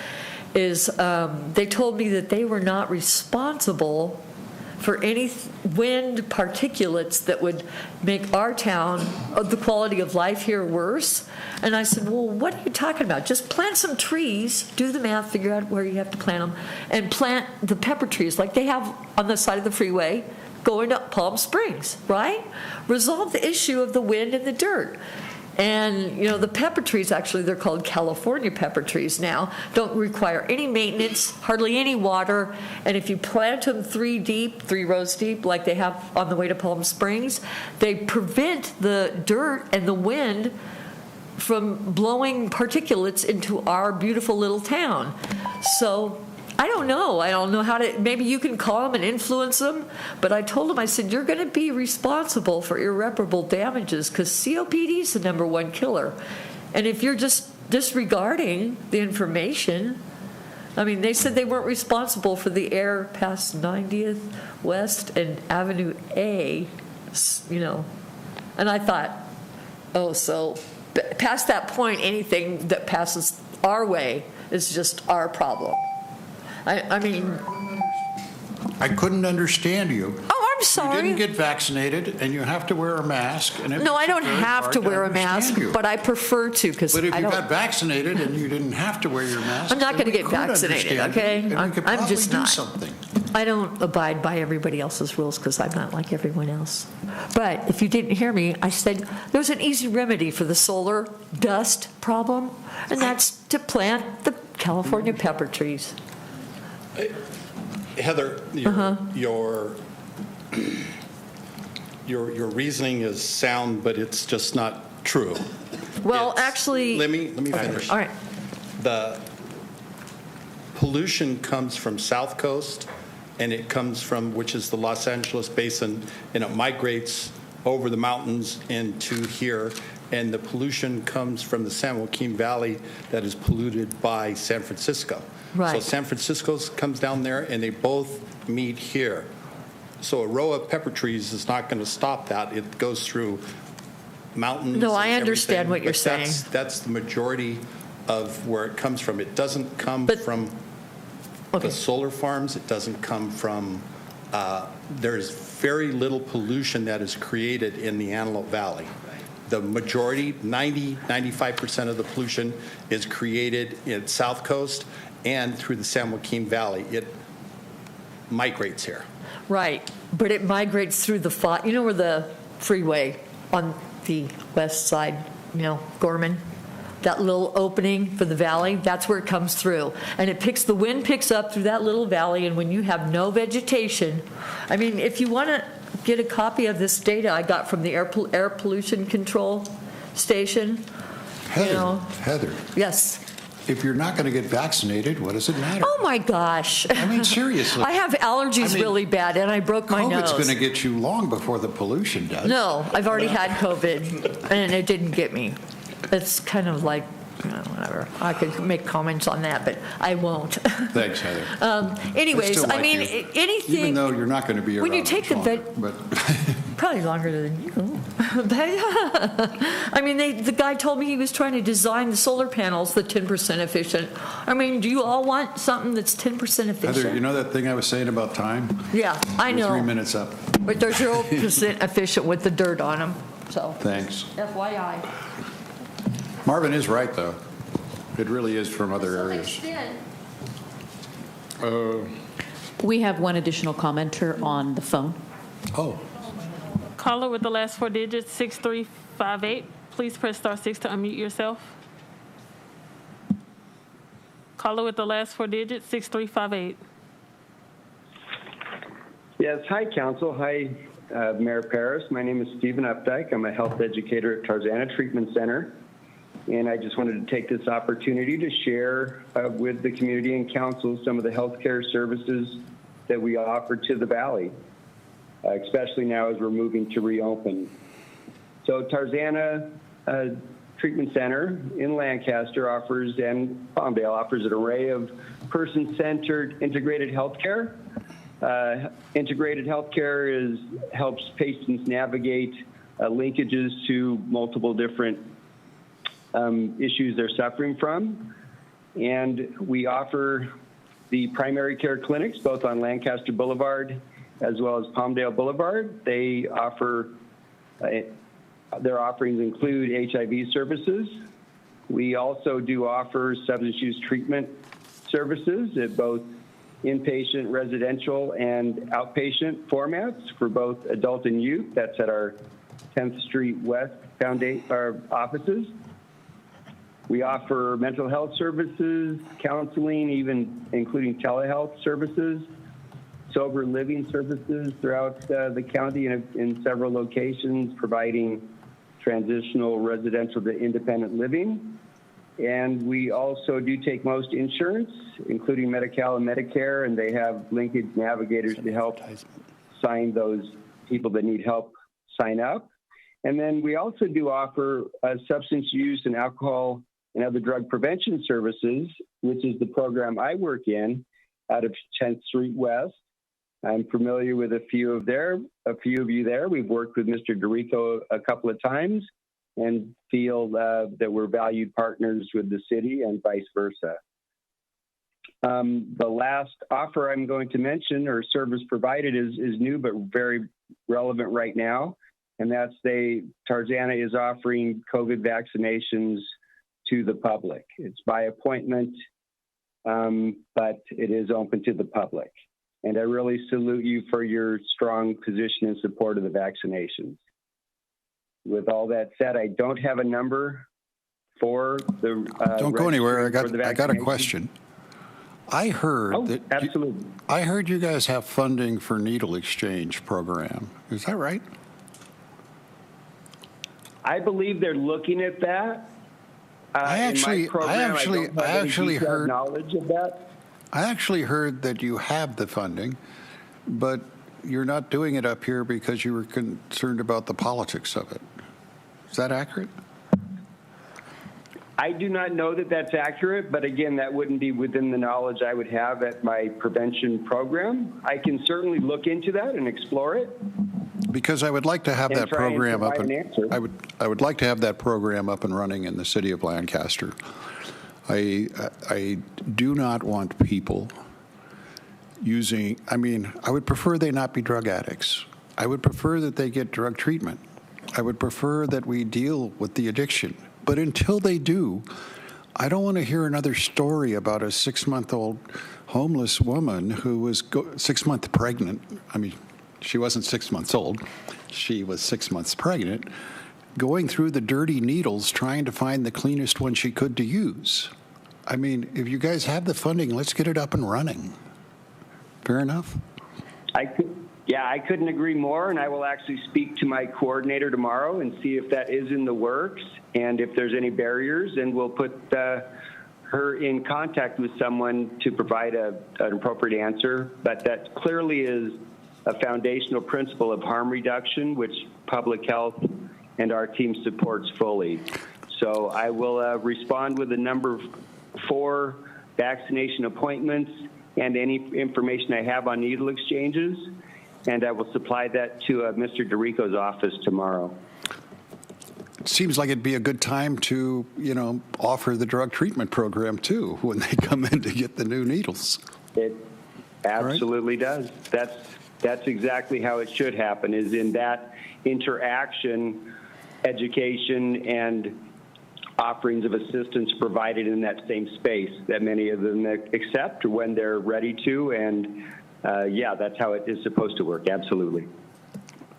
is they told me that they were not responsible for any wind particulates that would make our town, the quality of life here, worse. And I said, well, what are you talking about? Just plant some trees, do the math, figure out where you have to plant them, and plant the pepper trees like they have on the side of the freeway going to Palm Springs, right? Resolve the issue of the wind and the dirt. And, you know, the pepper trees, actually, they're called California pepper trees now, don't require any maintenance, hardly any water. And if you plant them 3 rows deep, like they have on the way to Palm Springs, they prevent the dirt and the wind from blowing particulates into our beautiful little town. So I don't know how to, maybe you can call them and influence them, but I told them, I said, you're going to be responsible for irreparable damages because COPD is the #1 killer. And if you're just disregarding the information, I mean, they said they weren't responsible for the air past 90th West and Avenue A, you know. And I thought, oh, so past that point, anything that passes our way is just our problem. I mean, I couldn't understand you. Oh, I'm sorry. You didn't get vaccinated, and you have to wear a mask. And no, I don't have to wear a mask, but I prefer to because. But if you got vaccinated and you didn't have to wear your mask, I'm not going to get vaccinated. Okay, I'm just not. Something. I don't abide by everybody else's rules because I'm not like everyone else. But if you didn't hear me, I said there's an easy remedy for the solar dust problem, and that's to plant the California pepper trees. Heather, your reasoning is sound, but it's just not true. Well, actually, let me finish. All right. The pollution comes from South Coast, and it comes from, which is the Los Angeles Basin, and it migrates over the mountains into here. And the pollution comes from the San Joaquin Valley that is polluted by San Francisco. Right. So San Francisco comes down there, and they both meet here. So a row of pepper trees is not going to stop that. It goes through mountains. No, I understand what you're saying. That's the majority of where it comes from. It doesn't come from the solar farms. It doesn't come from, there's very little pollution that is created in the Antelope Valley. The majority, 95% of the pollution is created in South Coast and through the San Joaquin Valley. It migrates here. Right, but it migrates through the, you know where the freeway on the west side, you know, Gorman, that little opening for the valley, that's where it comes through. And the wind picks up through that little valley, and when you have no vegetation, I mean, if you want to get a copy of this data I got from the air pollution control station. Heather. Yes. If you're not going to get vaccinated, what does it matter? Oh my gosh. I mean, seriously. I have allergies really bad, and I broke my nose. COVID's going to get you long before the pollution does. No, I've already had COVID, and it didn't get me. It's kind of like, whatever. I could make comments on that, but I won't. Thanks, Heather. Anyways, I mean, anything. Even though you're not going to be around when you take but probably longer than you. But I mean, the guy told me he was trying to design the solar panels the 10% efficient. I mean, do you all want something that's 10% efficient? Heather, you know that thing I was saying about time? Yeah, I know. 3 minutes up. But they're 0% efficient with the dirt on them. So. Thanks. FYI. Marvin is right, though. It really is from other areas. We have one additional commenter on the phone. Oh. Caller with the last 4 digits, 6358. Please press *6 to unmute yourself. Caller with the last 4 digits, 6358. Yes, hi, Council. Hi, Mayor Paris. My name is Stephen Updike. I'm a health educator at Tarzana Treatment Center. And I just wanted to take this opportunity to share with the community and council some of the healthcare services that we offer to the Valley, especially now as we're moving to reopen. So Tarzana Treatment Center in Lancaster offers, and Palmdale offers, an array of person-centered integrated healthcare. Integrated healthcare helps patients navigate linkages to multiple different issues they're suffering from. And we offer the primary care clinics both on Lancaster Boulevard as well as Palmdale Boulevard. They offer, their offerings include HIV services. We also do offer substance use treatment services at both inpatient, residential, and outpatient formats for both adult and youth. That's at our 10th Street West offices. We offer mental health services, counseling, even including telehealth services, sober living services throughout the county in several locations, providing transitional residential to independent living. And we also do take most insurance, including Medi-Cal and Medicare, and they have linkage navigators to help sign those people that need help sign up. And then we also do offer substance use and alcohol and other drug prevention services, which is the program I work in out of 10th Street West. I'm familiar with a few of you there. We've worked with Mr. DeRico a couple of times and feel that we're valued partners with the city and vice versa. The last offer I'm going to mention, or service provided, is new but very relevant right now, and that's Tarzana is offering COVID vaccinations to the public. It's by appointment, but it is open to the public. And I really salute you for your strong position in support of the vaccinations. With all that said, I don't have a number for the. Don't go anywhere. I got a question. I heard absolutely. I heard you guys have funding for needle exchange program. Is that right? I believe they're looking at that. I actually heard knowledge of that. I actually heard that you have the funding, but you're not doing it up here because you were concerned about the politics of it. Is that accurate? I do not know that that's accurate, but again, that wouldn't be within the knowledge I would have at my prevention program. I can certainly look into that and explore it. Because I would like to have that program up. I would like to have that program up and running in the city of Lancaster. I do not want people using. I mean, I would prefer they not be drug addicts. I would prefer that they get drug treatment. I would prefer that we deal with the addiction. But until they do, I don't want to hear another story about a 6-month-old homeless woman who was 6 months pregnant. I mean, she wasn't 6 months old. She was 6 months pregnant, going through the dirty needles trying to find the cleanest one she could to use. I mean, if you guys have the funding, let's get it up and running. Fair enough? I couldn't agree more, and I will actually speak to my coordinator tomorrow and see if that is in the works and if there's any barriers, and we'll put her in contact with someone to provide an appropriate answer. But that clearly is a foundational principle of harm reduction, which public health and our team supports fully. So I will respond with the number 4 vaccination appointments and any information I have on needle exchanges, and I will supply that to Mr. DeRico's office tomorrow. It seems like it'd be a good time to, offer the drug treatment program too when they come in to get the new needles. It absolutely does. That's exactly how it should happen, is in that interaction, education, and offerings of assistance provided in that same space that many of them accept when they're ready to. And that's how it is supposed to work. Absolutely.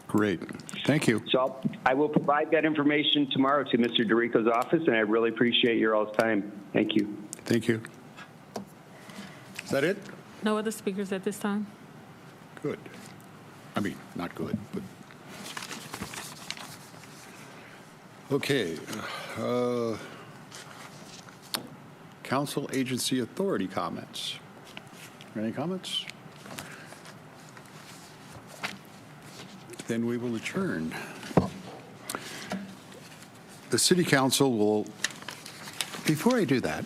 Great. Thank you. So I will provide that information tomorrow to Mr. DeRico's office, and I really appreciate your all's time. Thank you. Thank you. Is that it? No other speakers at this time? Good. I mean, not good, but. Okay. Council agency authority comments. Any comments? Then we will adjourn. The city council will, before I do that,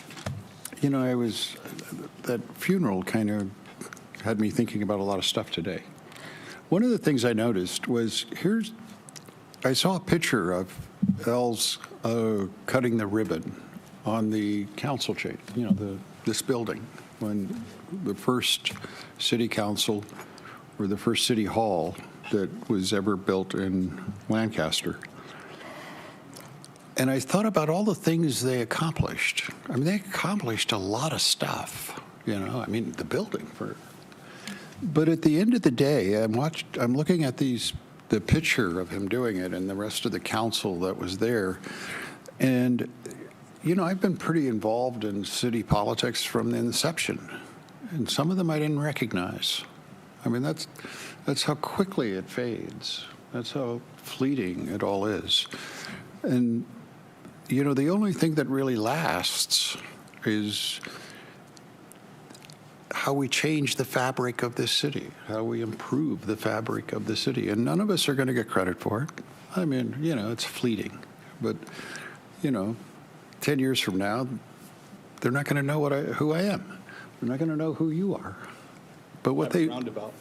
that funeral kind of had me thinking about a lot of stuff today. One of the things I noticed was I saw a picture of Els cutting the ribbon on the council chamber, this building, when the first city council or the first city hall that was ever built in Lancaster. And I thought about all the things they accomplished. I mean, they accomplished a lot of stuff, the building. But at the end of the day, I'm looking at these the picture of him doing it and the rest of the council that was there. And, you know, I've been pretty involved in city politics from the inception, and some of them I didn't recognize. I mean, that's how quickly it fades. That's how fleeting it all is. And, you know, the only thing that really lasts is how we change the fabric of this city, how we improve the fabric of the city. And none of us are going to get credit for it. I mean, you know, it's fleeting. But, you know, 10 years from now, they're not going to know who I am. They're not going to know who you are. But what they... Roundabout.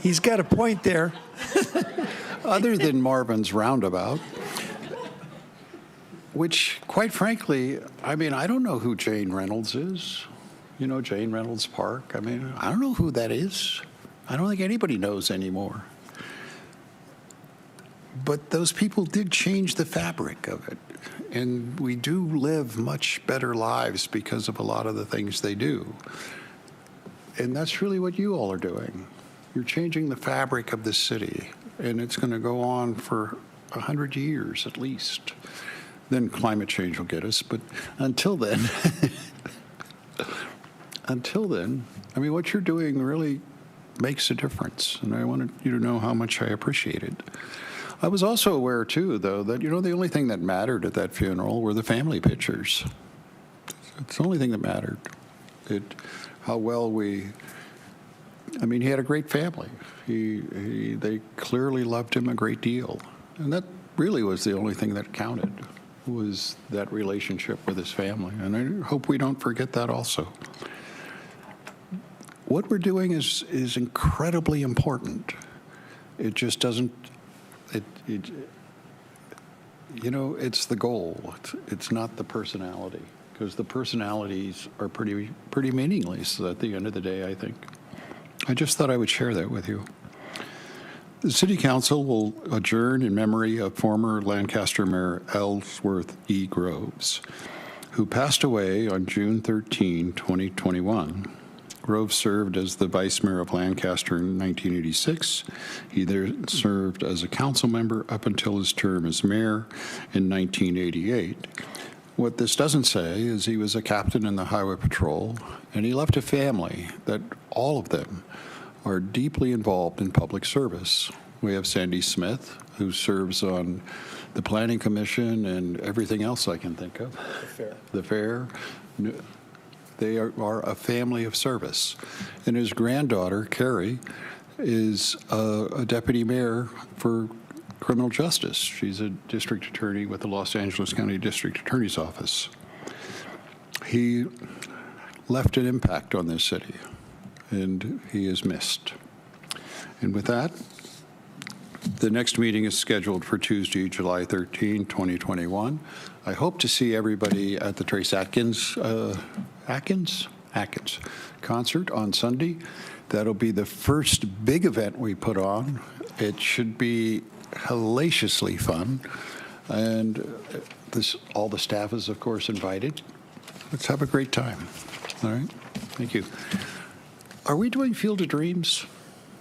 He's got a point there. Other than Marvin's roundabout, which, quite frankly, I mean, I don't know who Jane Reynolds is. You know, Jane Reynolds Park. I mean, I don't know who that is. I don't think anybody knows anymore. But those people did change the fabric of it. And we do live much better lives because of a lot of the things they do. And that's really what you all are doing. You're changing the fabric of the city. And it's going to go on for 100 years at least. Then climate change will get us. But until then, I mean, what you're doing really makes a difference. And I wanted you to know how much I appreciate it. I was also aware, too, though, that, you know, the only thing that mattered at that funeral were the family pictures. It's the only thing that mattered. How well I mean, he had a great family. They clearly loved him a great deal. And that really was the only thing that counted, was that relationship with his family. And I hope we don't forget that also. What we're doing is incredibly important. It just doesn't, you know, it's the goal. It's not the personality, because the personalities are pretty meaningless at the end of the day, I think. I just thought I would share that with you. The City Council will adjourn in memory of former Lancaster Mayor Ellsworth E. Groves, who passed away on June 13, 2021. Groves served as the vice mayor of Lancaster in 1986. He there served as a council member up until his term as mayor in 1988. What this doesn't say is he was a captain in the Highway Patrol, and he left a family that all of them are deeply involved in public service. We have Sandy Smith, who serves on the Planning Commission and everything else I can think of. The Fair. They are a family of service. And his granddaughter, Carrie, is a deputy mayor for criminal justice. She's a district attorney with the Los Angeles County District Attorney's Office. He left an impact on this city, and he is missed. And with that, the next meeting is scheduled for Tuesday, July 13, 2021. I hope to see everybody at the Trace Atkins concert on Sunday. That'll be the first big event we put on. It should be hellaciously fun. And all the staff is, of course, invited. Let's have a great time. All right? Thank you. Are we doing Field of Dreams?